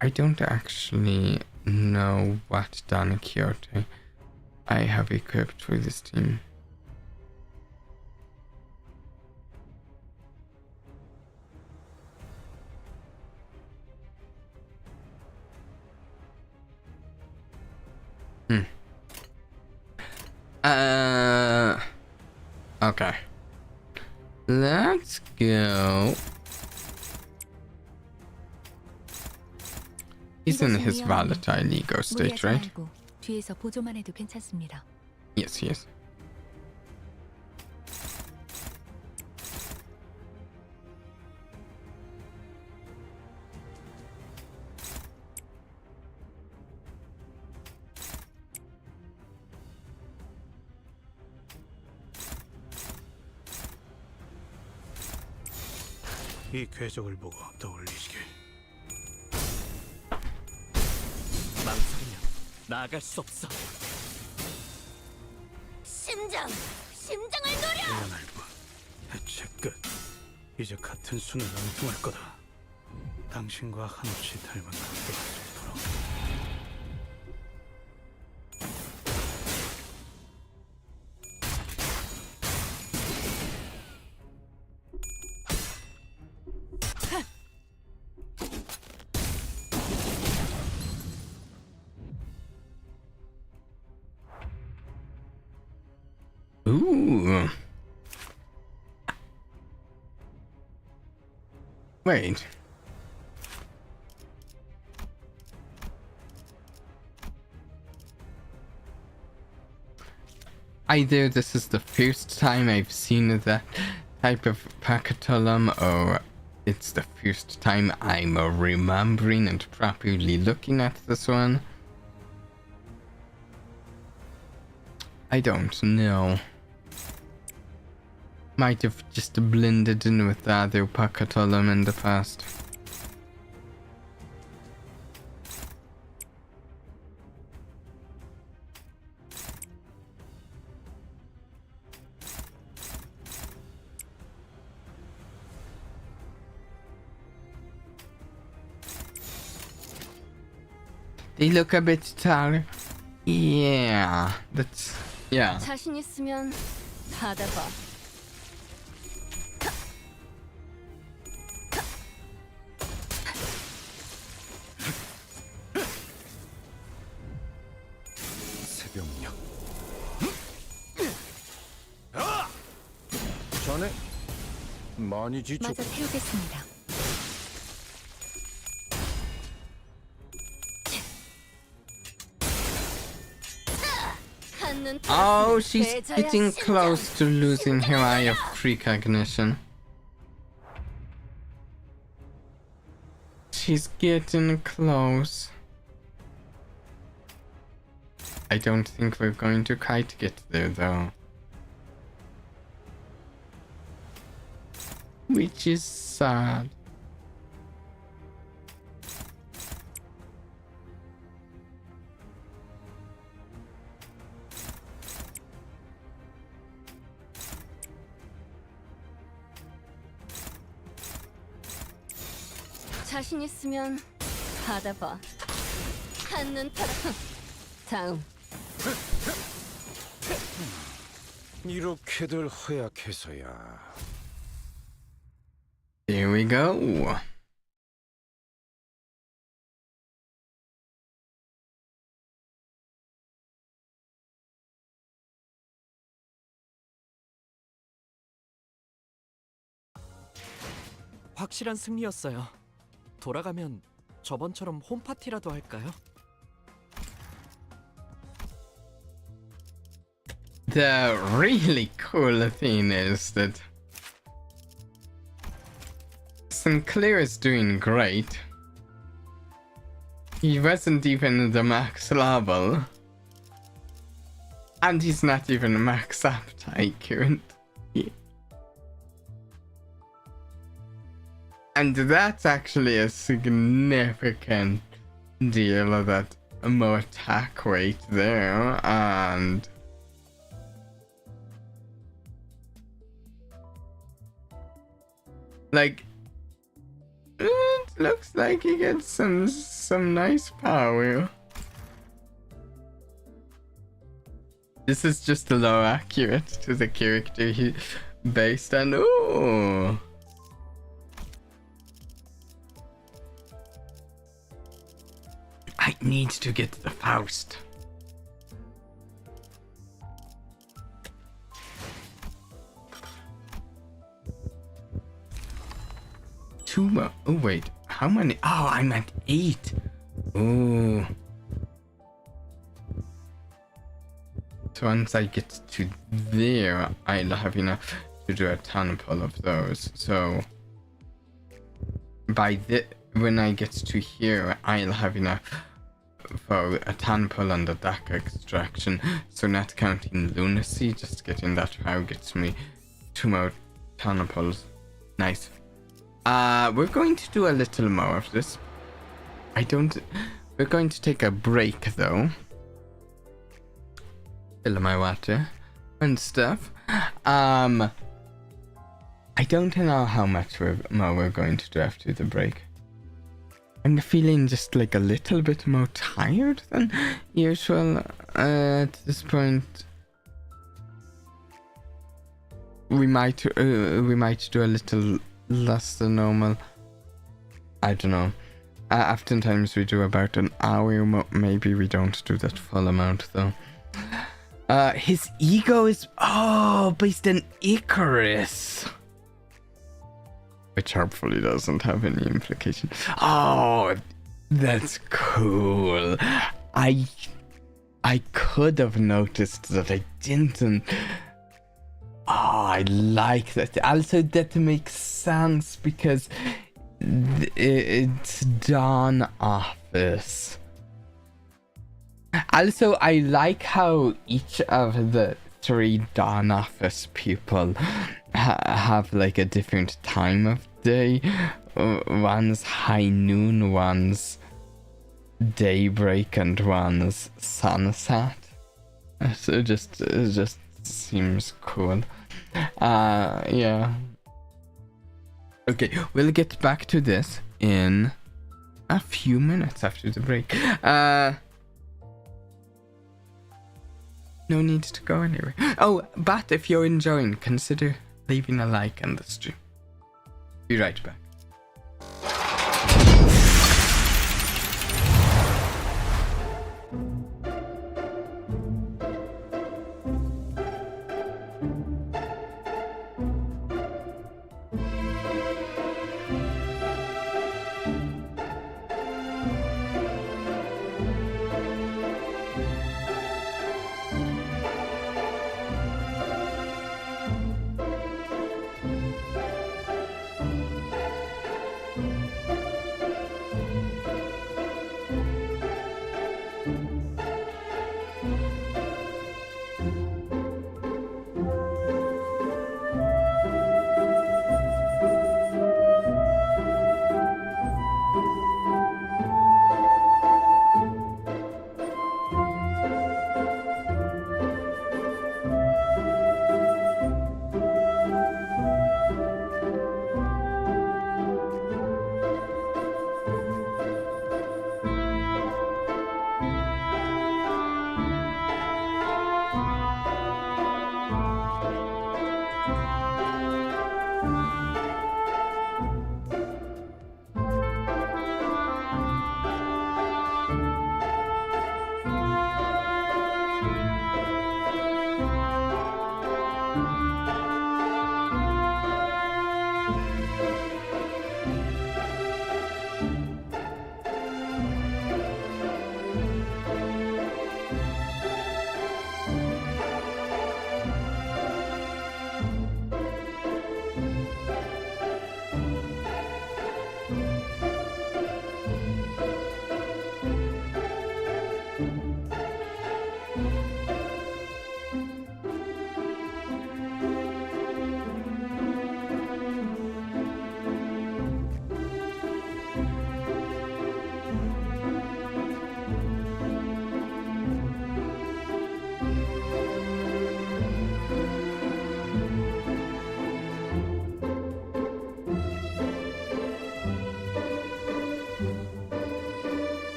I don't actually know what Don Quixote I have equipped for this team. Okay. Let's go. He's in his volatile ego state, 무리하지 right? 말고 뒤에서 보조만 해도 괜찮습니다. Yes, yes. 이 궤적을 보고 떠올리시길. 망설이면 나아갈 수 없어. 심장을 노려! 미안할 뿐. 해체 끝. 이제 같은 순을 엉뚱할 거다. 당신과 한없이 닮은 관계가 되도록. Ooh. Wait. Either this is the first time I've seen that type of pachytolum, or it's the first time I'm remembering and properly looking at this one. I don't know. Might have just blended in with the other pachytolum in the past. They look a bit taller. Yeah, that's... yeah. 자신 있으면 받아봐. 새벽녘. 자네 많이 지쳐. 마저 태우겠습니다. Oh, she's getting close to losing her eye of precognition. She's getting close. I don't think we're going to quite get there though. Which is sad. 자신 있으면 받아봐. 한눈 팔아. 다음. 이렇게들 허약해서야. Here we go. 확실한 승리였어요. 돌아가면 저번처럼 홈파티라도 할까요? The really cool thing is that Sinclair is doing great. He wasn't even the max level. And he's not even max appetite currently. And that's actually a significant deal of that more attack rate there, and like it looks like he gets some nice power. This is just a low accurate to the character he based on. Ooh. I need to get the Faust. Two more. Oh wait, how many? Oh, I'm at 8. Oh. So once I get to there, I'll have enough to do a ton full of those. So by when I get to here, I'll have enough for a tadpole on the DAC extraction. So not counting lunacy, just getting that far gets me 2 more tadpoles. Nice. We're going to do a little more of this. We're going to take a break though. Fill my water and stuff. I don't know how much more we're going to do after the break. I'm feeling just like a little bit more tired than usual at this point. We might do a little less than normal. I don't know. Oftentimes we do about an hour. Maybe we don't do that full amount though. His ego is based on Icarus, which hopefully doesn't have any implication. Oh, that's cool. I could have noticed that I didn't. Oh, I like that. Also, that makes sense because it's Dawn Office. Also, I like how each of the 3 Dawn Office people have like a different time of day. One's high noon, one's daybreak, and one's sunset. So it just seems cool. Yeah. Okay, we'll get back to this in a few minutes after the break. No need to go anywhere. Oh, but if you're enjoying, consider leaving a like on the stream. Be right back.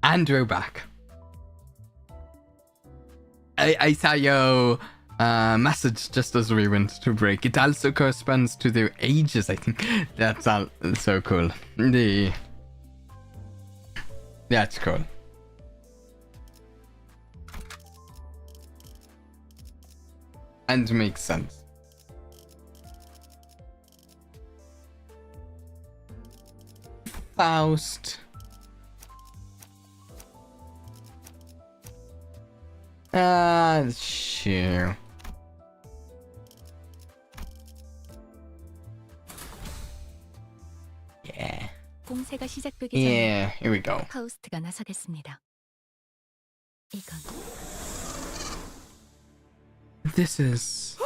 And we're back. I saw your message just as we went to break. It also corresponds to their ages, I think. That's all so cool. That's cool. And makes sense. Faust. Sure. Yeah. 공세가 시작되기 전에 Yeah, here we go. 파우스트가 나서겠습니다. 이건 This is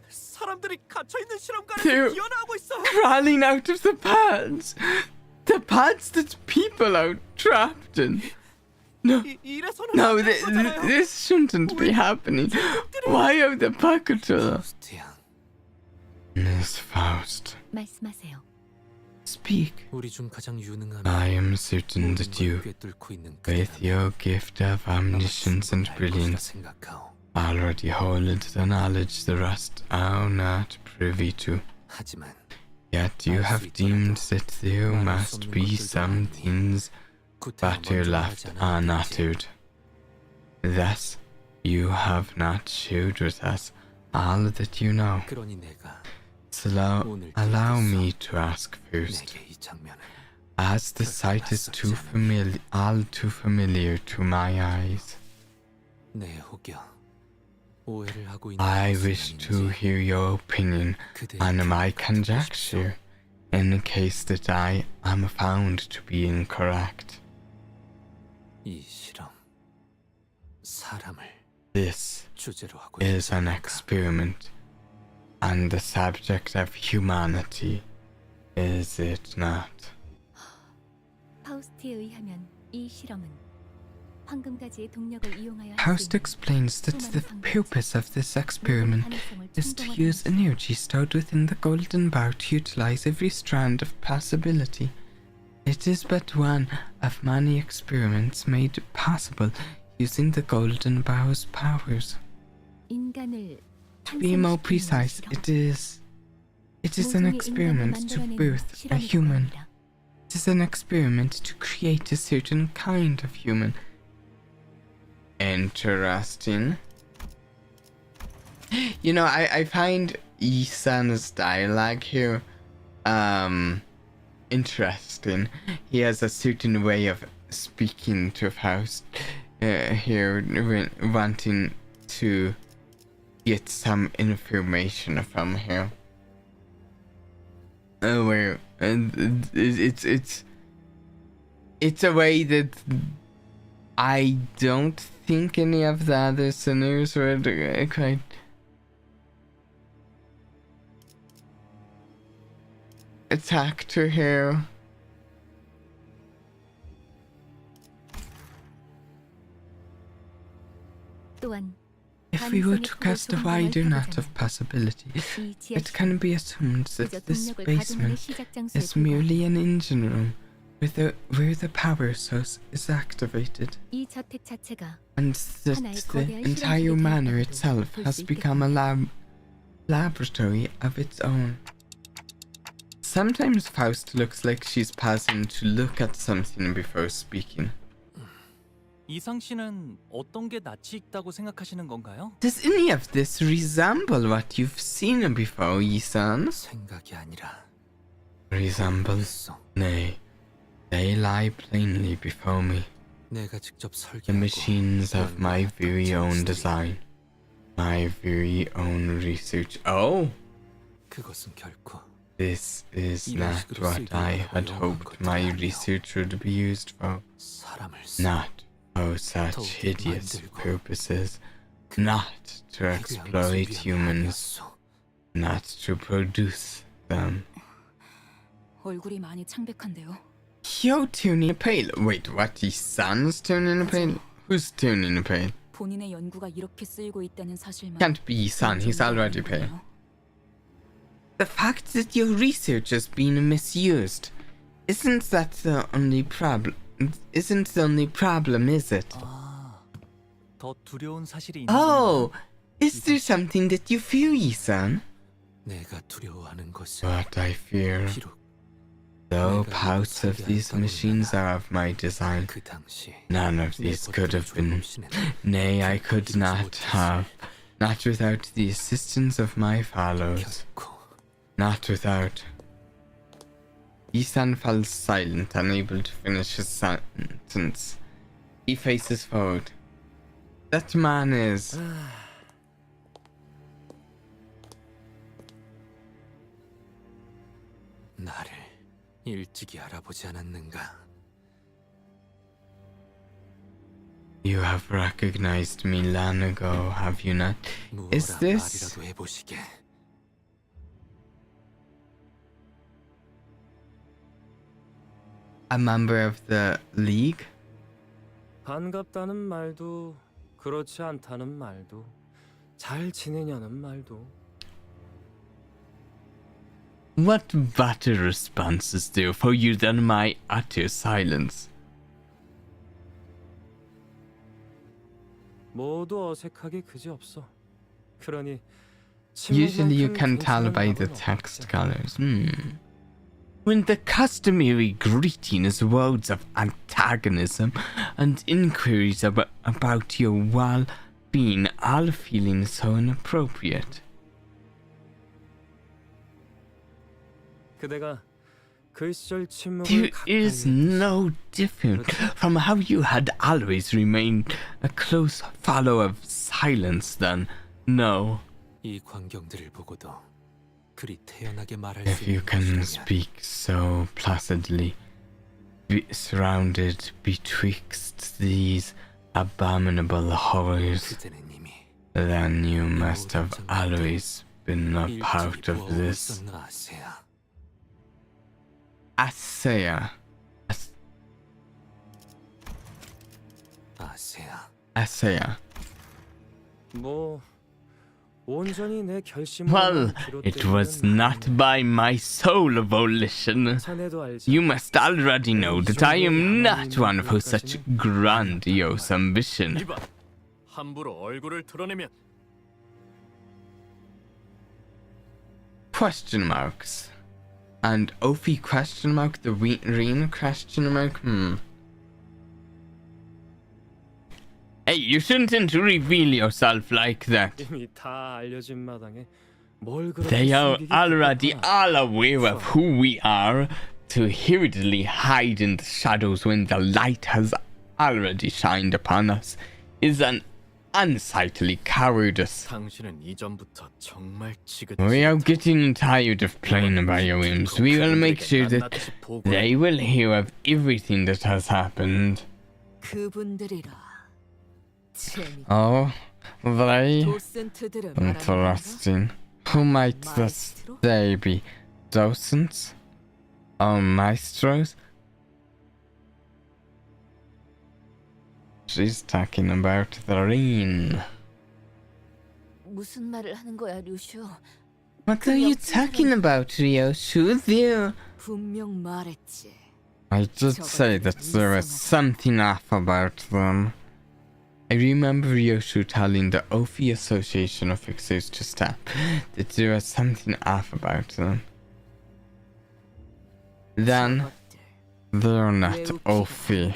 사람들이 갇혀 있는 실험관에서 Dude. 기어나오고 있어. crawling out of the pads. The pads that people are trapped in. No, 이래서는 no, 안 되는 거잖아요. this shouldn't be happening. Why are the packets? Miss Faust, 말씀하세요. speak. 우리 중 가장 유능한 I am certain that you, 꿰뚫고 있는 with your gift of omniscience and brilliance, 생각하오. already hold the knowledge the rest are not privy to. 하지만 Yet you have deemed that there must be some things but your left are not uttered. Thus, you have not shared with us all that you know. 그러니 내가 So allow me to ask first, 내게 이 장면을 as the sight is all too familiar to my eyes, 내 혹여 오해를 하고 있는 I 것은 wish to 아닌지 hear your opinion 그대의 on my 평가를 conjecture in the case that I am found to be incorrect. 이 실험 사람을 This 주제로 하고 is 있지 an 않을까? experiment and the subject of humanity, is it not? 파우스트에 의하면 이 실험은 황금가지의 동력을 이용하여 할 수 Faust 있는 explains that the purpose of this experiment is to use energy stored within the golden bow to utilize every strand of possibility. It is but one of many experiments made possible using the golden bow's powers. 인간을 To be more 탄생시키는 precise, 실험. it is an 모성의 experiment 인간을 to 만들어내는 birth a 실험일 human. 겁니다. It is an experiment to create a certain kind of human. Interesting. You know, I find Isan's dialogue here interesting. He has a certain way of speaking to Faust here, wanting to get some information from her. Where it's a way that I don't think any of the other sinners would quite attack her here. 또한 If we were to cast a wider net of possibility, 이 it can be assumed 그저 that this 동력을 가동하는 basement 시작 장소에 is merely an engine room where the power source is activated, 이 저택 자체가 and that the entire manor itself has become a laboratory of its own. Sometimes Faust looks like she's pausing to look at something before speaking. 이상 씨는 어떤 게 낯이 익다고 생각하시는 건가요? Does any of this resemble what you've seen before, Isan? 생각이 아니라 Resemble? 있어. Nay, they lie plainly before me. 내가 직접 The 설계하고 machines of my very own 스토리. design. My very own research. Oh! 그것은 결코 This is 이런 not 식으로 what I 쓰이려고 had 용한 hoped 것들이 my 아니오. research would be used for. 사람을 쓰 Not for such 더욱 hideous 만들고 purposes. Not to exploit humans. Not to produce them. 얼굴이 많이 창백한데요. You're turning pale. Wait, what? His son's turning pale? Who's turning pale? 본인의 연구가 이렇게 쓰이고 있다는 사실만 Can't be his son. He's already pale. The fact that your research has been misused Isn't that the only problem? Isn't the only problem, is it? 아, 더 두려운 사실이 있는 Oh, is there something that you fear, Ethan? 내가 두려워하는 것은 What I fear. 비록 Though parts of these machines are of my design, 그 당시 none of these could have been. Nay, I could not have. Not without the assistance of my fellows. 결코 Not without. Ethan falls silent, unable to finish his sentence. He faces forward. That man is. 나를 일찍이 알아보지 않았는가? You have recognized me long ago, have you not? Is 무어라 this 말이라도 해보시게. a member of the League? 반갑다는 말도 그렇지 않다는 말도 잘 지내냐는 말도 What better responses do for you than my utter silence? 모두 어색하기 그지없어. 그러니 Usually you can 침묵만큼 tell by the 괜찮은 text 건 없지. colors. When the customary greeting is words of antagonism and inquiries about your well-being, all feeling so inappropriate. 그대가 그 시절 침묵을 There 가까이 is no different from how you had always remained a close follower of silence then. No. 이 광경들을 보고도 그리 태연하게 말할 If 수 you 있는 can 것이라면 speak so placidly, surrounded betwixt these abominable horrors, 그대는 이미 then you must have always been a part of this. 아세야. Asea. 아세야. Asea. 뭐 온전히 내 결심으로 Well, it was not by my sole volition. 자네도 알지. You must already know that I am not one for such grandiose ambition. 이봐, 함부로 얼굴을 드러내면 Question marks. And Ophi question mark, the Reen question mark? Hey, you shouldn't reveal yourself like that. 이미 다 알려진 마당에 뭘 그렇게 They are 숨기기 already 바쁘구나. all aware of who we are. To hurriedly hide in the shadows when the light has already shined upon us is an unsightly cowardice. 당신은 이전부터 정말 We are getting tired of playing by your whims. We will make sure that they will hear of everything that has happened. 그분들이라. 재미. Oh, they? 도센트들을 말하는 건가? Interesting. Who might this they be? Docents? Or maestros? She's talking about the ring. 무슨 말을 하는 거야, 루슈? What are you talking about, Ryoshu? There. 분명 말했지. I did say that there was something off about them. I remember Ryoshu telling the Ophi Association of Fixers to stop, that there was something off about them. Then, they're not Ophi.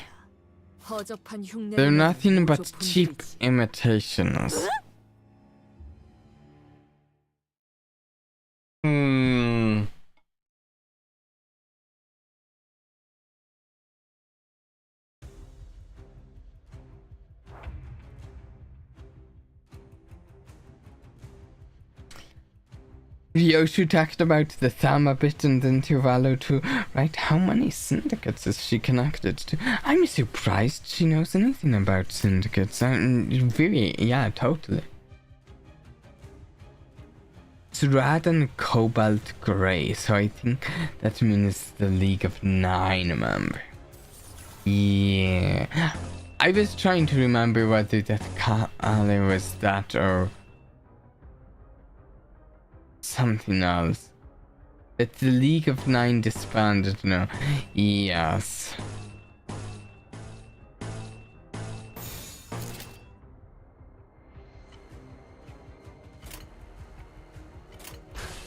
허접한 흉내. They're nothing but cheap imitations. Ryoshu talked about the thumb a bit and then Tuvalu too. Right, how many syndicates is she connected to? I'm surprised she knows anything about syndicates. Yeah, totally. It's red and cobalt grey, so I think that means the League of 9 member. Yeah. I was trying to remember whether that color was that or something else. But the League of Nine disbanded now. Yes.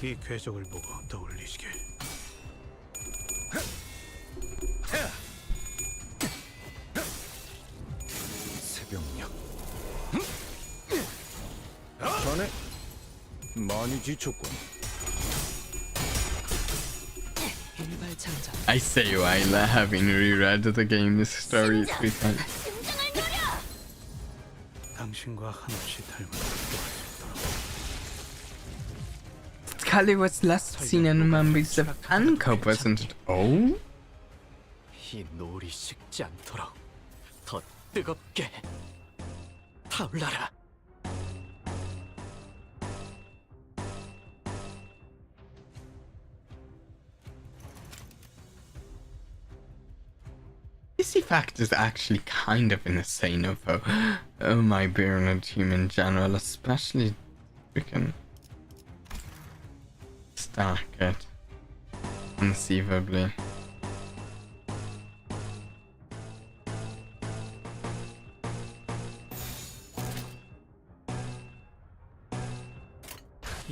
이 궤적을 보고 떠올리시게. 새벽녘. 자네 많이 지쳤군. 일발장전. I say while having reread the game's story 3 times. 당신과 한없이 닮은 도와주도록. Scully was last seen in Mambi's Ancope, wasn't it? Oh? 이 노을이 식지 않도록 더 뜨겁게 타올라라. This effect is actually kind of insane of my Bernard team in general, especially we can stack it conceivably.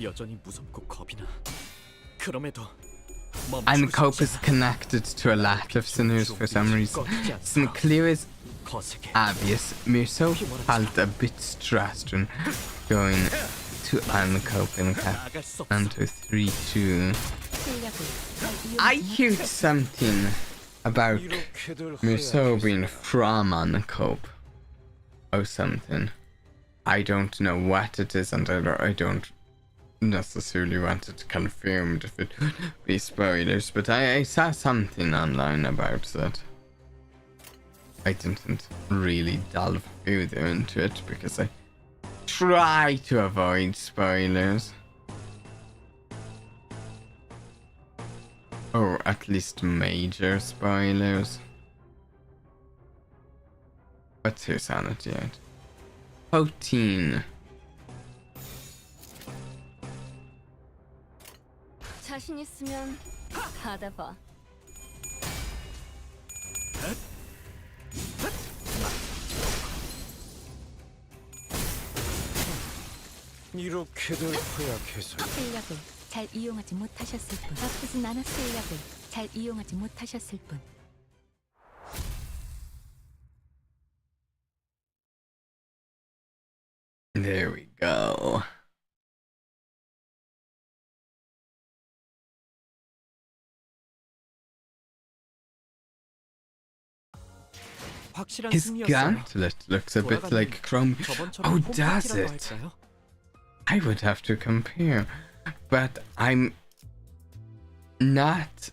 여전히 무섭고 겁이 나. 그럼에도 And Cope is connected to a lot of sinners for some reason. Some clear is obvious. Muso felt a bit stressed when going to Uncope in Canto 3-2. I heard something about Muso being from Uncope or something. I don't know what it is, and I don't necessarily wanted to confirm if it would be spoilers, but I saw something online about that. I didn't really delve further into it because I try to avoid spoilers, or at least major spoilers. What's her sanity at? 14. 자신 있으면 받아봐. 이렇게들 허약해서 실력을 잘 이용하지 못하셨을 뿐. 나쁘진 않았을 실력을 잘 이용하지 못하셨을 뿐. There we go. 확실한 His 승리였어요. gauntlet looks a bit like Chrome. Oh, does it? I would have to compare, but I'm not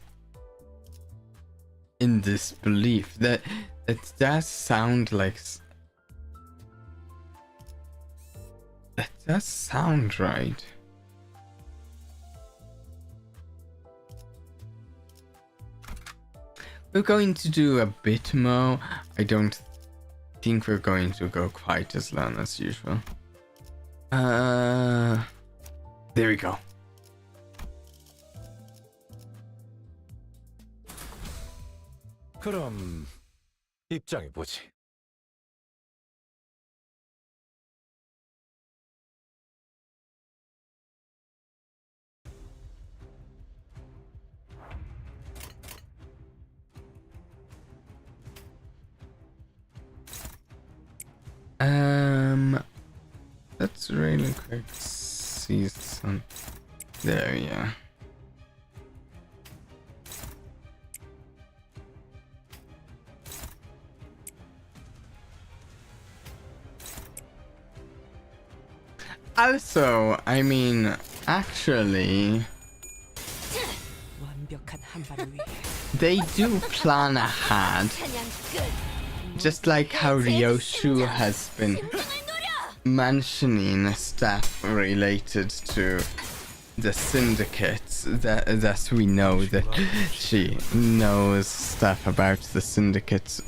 in disbelief. That it does sound like. That does sound right. We're going to do a bit more. I don't think we're going to go quite as long as usual. There we go. 그럼 입장해 보지. Let's really quick see some. There, yeah. Also, I mean, actually, 완벽한 한 발을 위해 they do plan ahead. Just like how Ryoshu has been mentioning stuff related to the syndicates, that we know that she knows stuff about the syndicates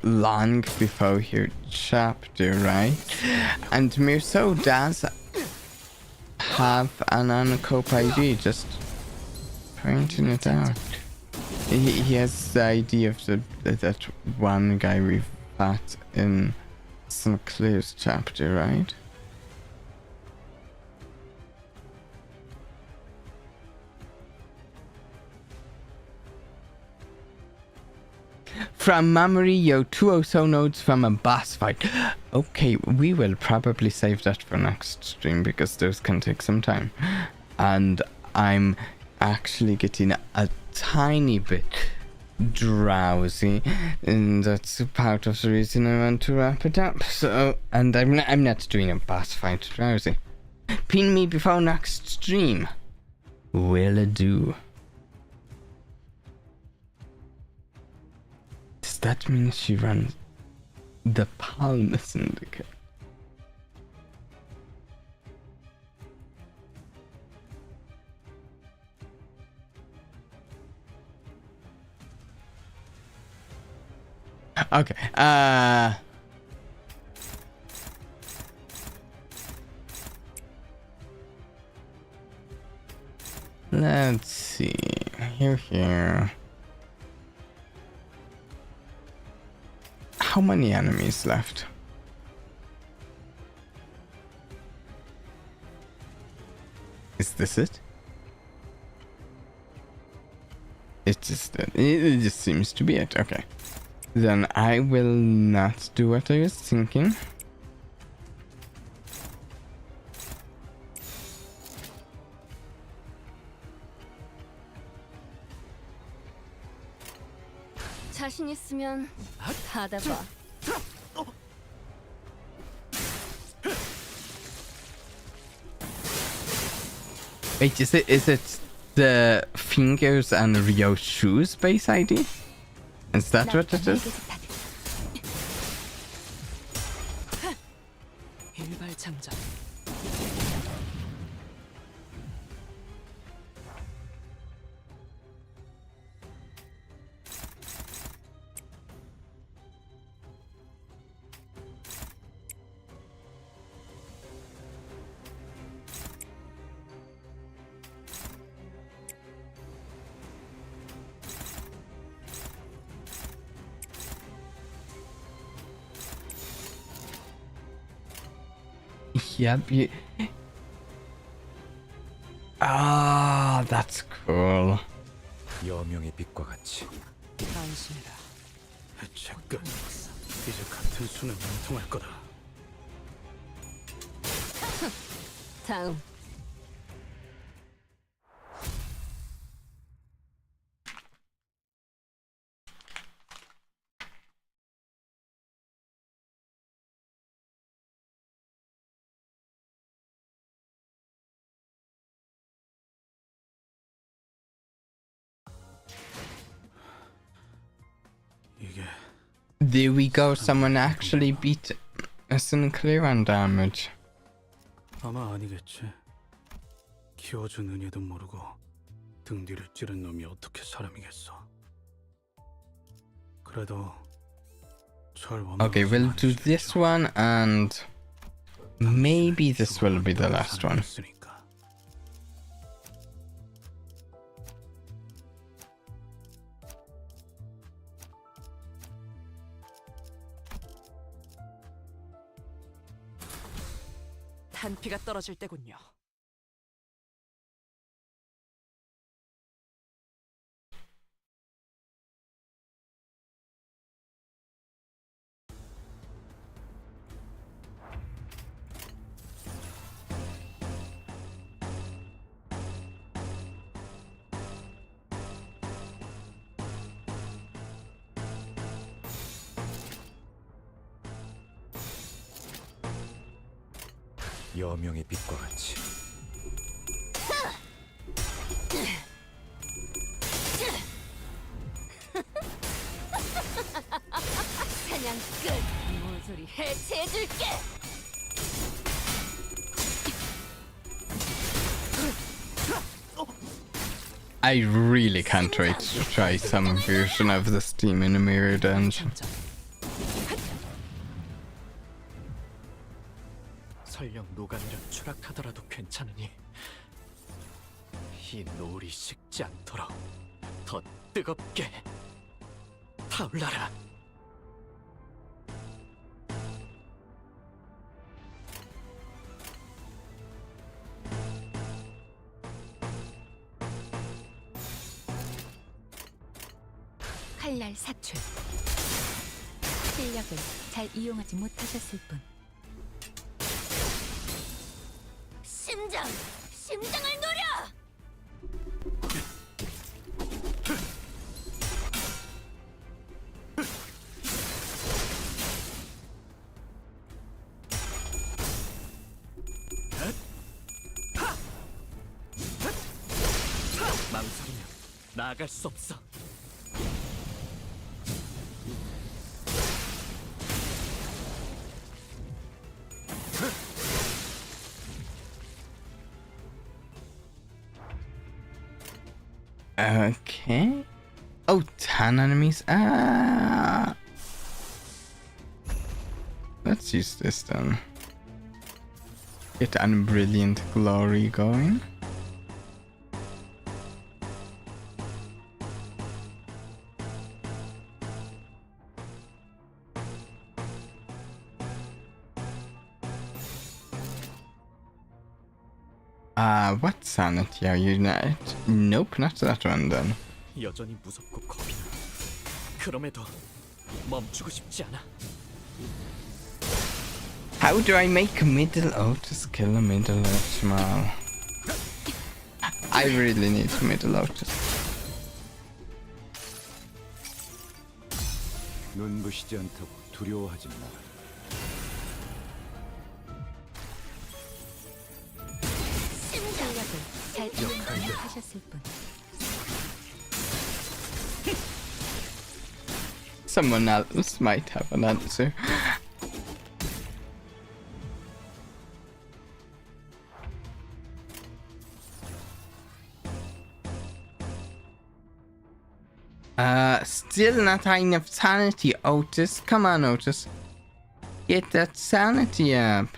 long before her chapter, right? And Mirso does have an Uncope ID, just pointing it out. He has the idea of that one guy we've fought in St. Clair's chapter, right? From memory, yo, 2 OSO nodes from a boss fight. Okay, we will probably save that for next stream because those can take some time. And I'm actually getting a tiny bit drowsy, and that's part of the reason I want to wrap it up. So, and I'm not doing a boss fight drowsy. Pin me before next stream. Will do. Does that mean she runs the Palmer Syndicate? Okay, let's see, here. How many enemies left? Is this it? It just seems to be it, okay. Then I will not do what I was thinking. 자신 있으면 받아봐. Wait, is it the fingers and Ryo's shoes base ID? Is that what it is? 일발 장전. Yep. Ah, that's cool. 여명의 빛과 같이. 안심해라. 해체 끝. 이제 같은 수는 안 통할 거다. 다음. There we go, someone actually beat Sinclair on damage. 아마 아니겠지. 키워준 은혜도 모르고 등 뒤를 찌른 놈이 어떻게 사람이겠어. 그래도 Okay, we'll do this one and maybe this will be the last one. 탄피가 떨어질 때군요. 여명의 빛과 같이. 사냥 끝. 모조리 해체해줄게. I really can't wait to try some version of this team in a mirror dungeon. 설령 노가리라 추락하더라도 괜찮으니 이 노을이 식지 않도록 더 뜨겁게 타올라라. 칼날 사출. 실력을 잘 이용하지 못하셨을 뿐. 심장을 노려! 망설이면 나아갈 수 없어. Okay. Oh, 10 enemies. Let's use this then. Get an brilliant glory going. What sanity are you at? Nope, not that one then. 여전히 무섭고 겁이 나. 그럼에도 멈추고 싶지 않아. How do I make middle Otis kill a middle Ishmael? I really need middle Otis. 눈부시지 않다고 두려워하지 마라. 실력을 잘 이용하지 못하셨을 뿐. Someone else might have an answer. Still not high enough sanity, Otis. Come on, Otis. Get that sanity up.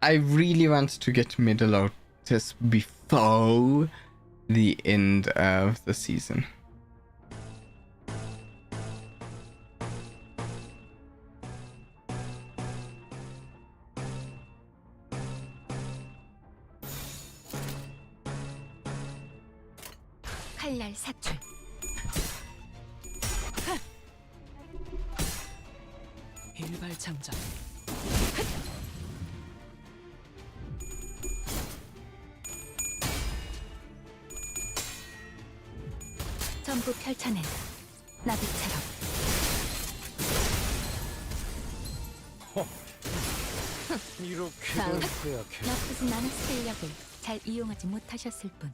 I really want to get middle Otis before the end of the season. 칼날 사출. 일발장장. 전부 펼쳐낸 나비처럼. 이렇게도 허약해. 나쁘진 않은 실력을 잘 이용하지 못하셨을 뿐.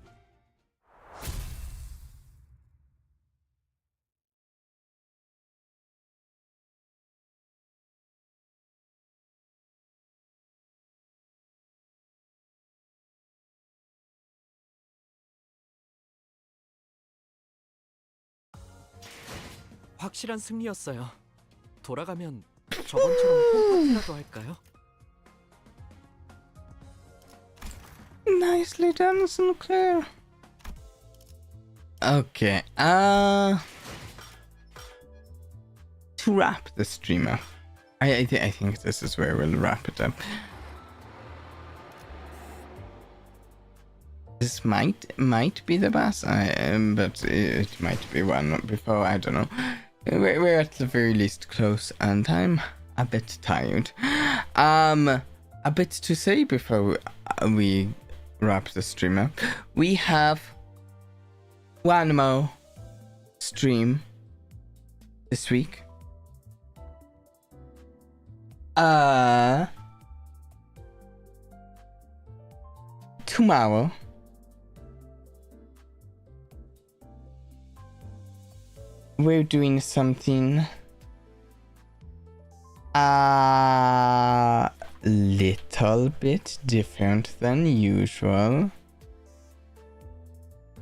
확실한 승리였어요. 돌아가면 저번처럼 홈파티라도 할까요? Nicely done, Sinclair. Okay, to wrap the stream up, I think this is where we'll wrap it up. This might be the boss, but it might be one before. I don't know. We're at the very least close, and I'm a bit tired. A bit to say before we wrap the stream up. We have one more stream this week. Tomorrow. We're doing something a little bit different than usual.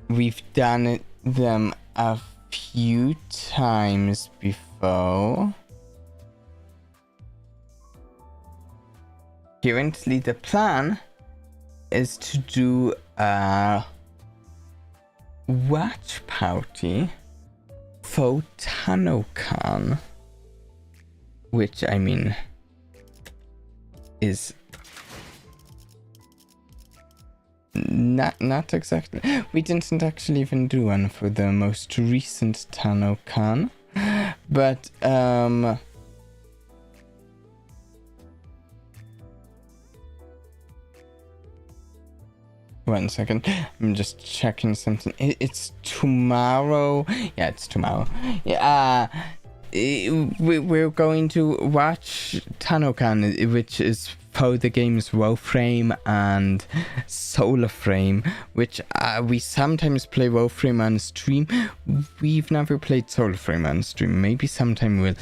We've done them a few times before. currently the plan is to do a watch party for TanoCon, which I mean is not exactly. We didn't actually even do one for the most recent TanoCon, but one second, I'm just checking something. It's tomorrow. Yeah, it's tomorrow. Yeah, we're going to watch TanoCon, which is for the games Warframe and Solarframe, which we sometimes play Warframe on stream. We've never played Solarframe on stream. Maybe sometime we'll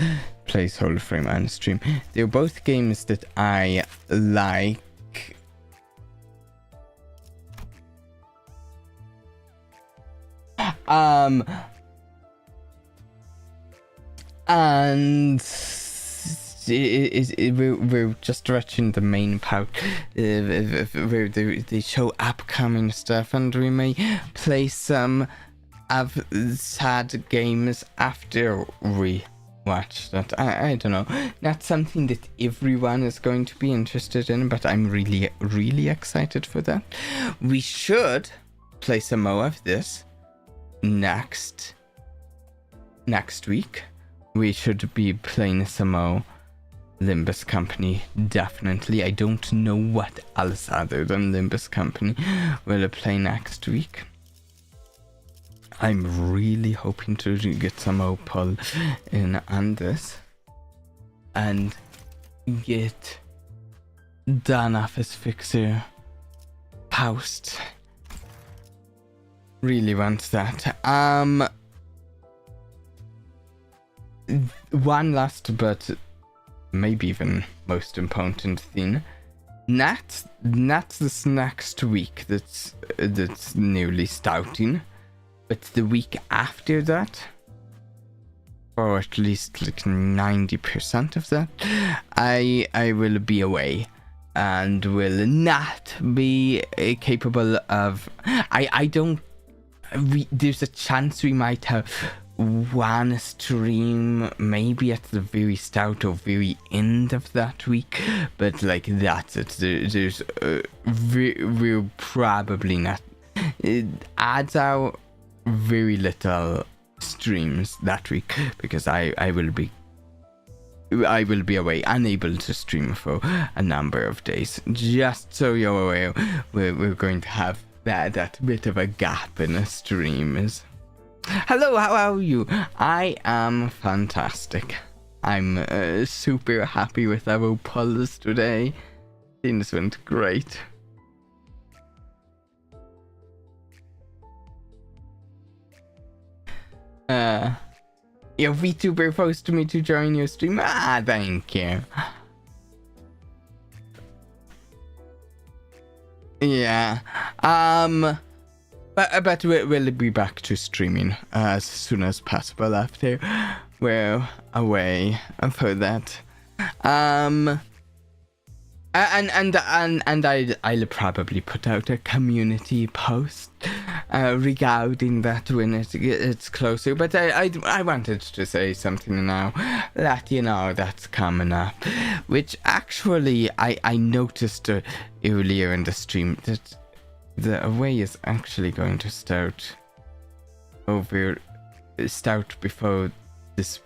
play Solarframe on stream. They're both games that I like. And we're just watching the main part where they show upcoming stuff, and we may play some of sad games after we watch that. I don't know, not something that everyone is going to be interested in, but I'm really excited for that. We should play some more of this next week. We should be playing some more Limbus Company, definitely. I don't know what else other than Limbus Company we'll play next week. I'm really hoping to get some more pull in on this and get done off his fixer post. Really want that. One last but maybe even most important thing. Not this next week that's newly starting, but the week after that, or at least like 90% of that, I will be away and will not be capable of. There's a chance we might have one stream maybe at the very start or very end of that week, but like that's it. There's we're probably not. It adds out very little streams that week because I will be away, unable to stream for a number of days. Just so you're aware, we're going to have that bit of a gap in the streams. Hello, how are you? I am fantastic. I'm super happy with our pulls today. Things went great. Your VTuber forced me to join your stream. Thank you. Yeah. But we'll be back to streaming as soon as possible after we're away for that. And I'll probably put out a community post regarding that when it's closer. But I wanted to say something now, let you know that's coming up. Which actually I noticed earlier in the stream that the away is actually going to start before this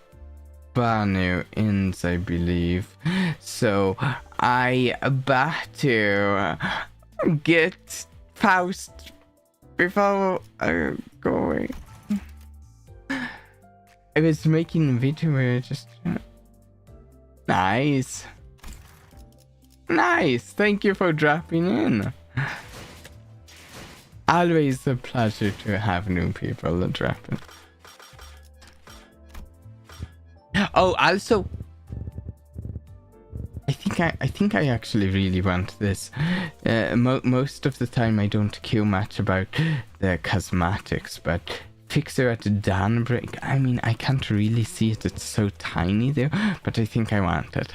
banner ends, I believe. So I better get Faust before I go away. I was making VTuber just nice. Thank you for dropping in. Always a pleasure to have new people drop in. Oh, also, I think I actually really want this. Most of the time I don't care much about the cosmetics, but Fixer at Dawnbreak, I mean, I can't really see it. It's so tiny there, but I think I want it.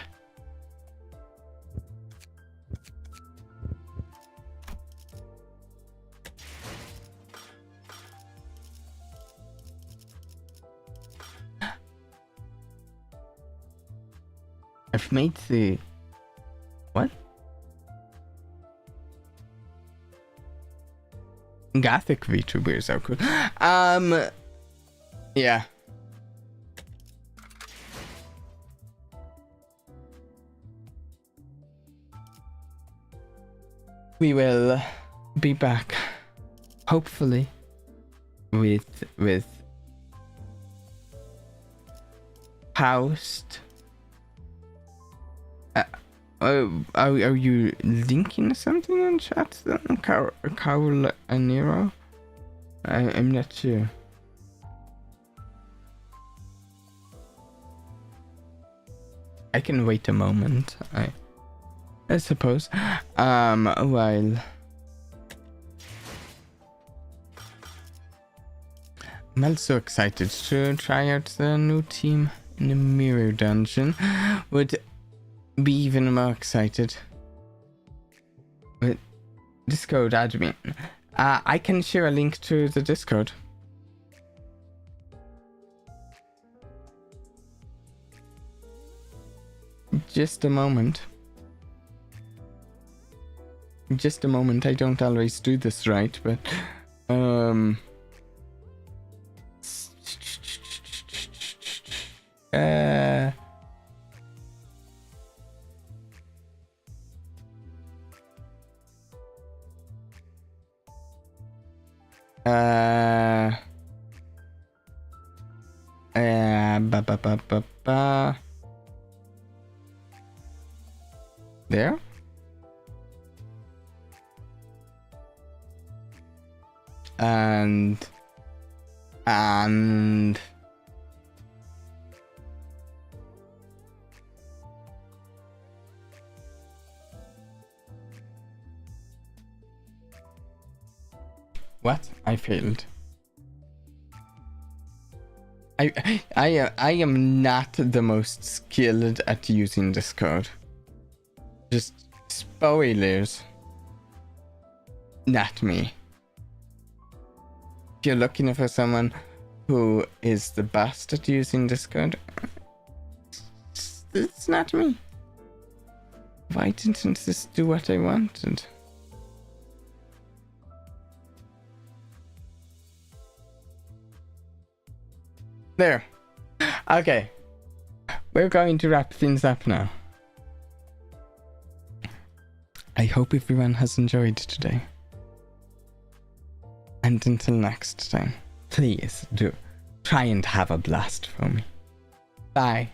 I've made the... What? Gothic VTuber is so cool. Yeah. We will be back, hopefully, with Faust. Are you linking something in chat then? Carl and Nero? I'm not sure. I can wait a moment. I suppose. While I'm also excited to try out the new team in the mirror dungeon. Would be even more excited with Discord admin. I can share a link to the Discord. Just a moment. Just a moment. I don't always do this right, but there. And what? I failed. I am not the most skilled at using Discord. Just spoilers. Not me. If you're looking for someone who is the best at using Discord, it's not me. Why didn't this do what I wanted? There. Okay. We're going to wrap things up now. I hope everyone has enjoyed today. And until next time, please do try and have a blast for me. Bye.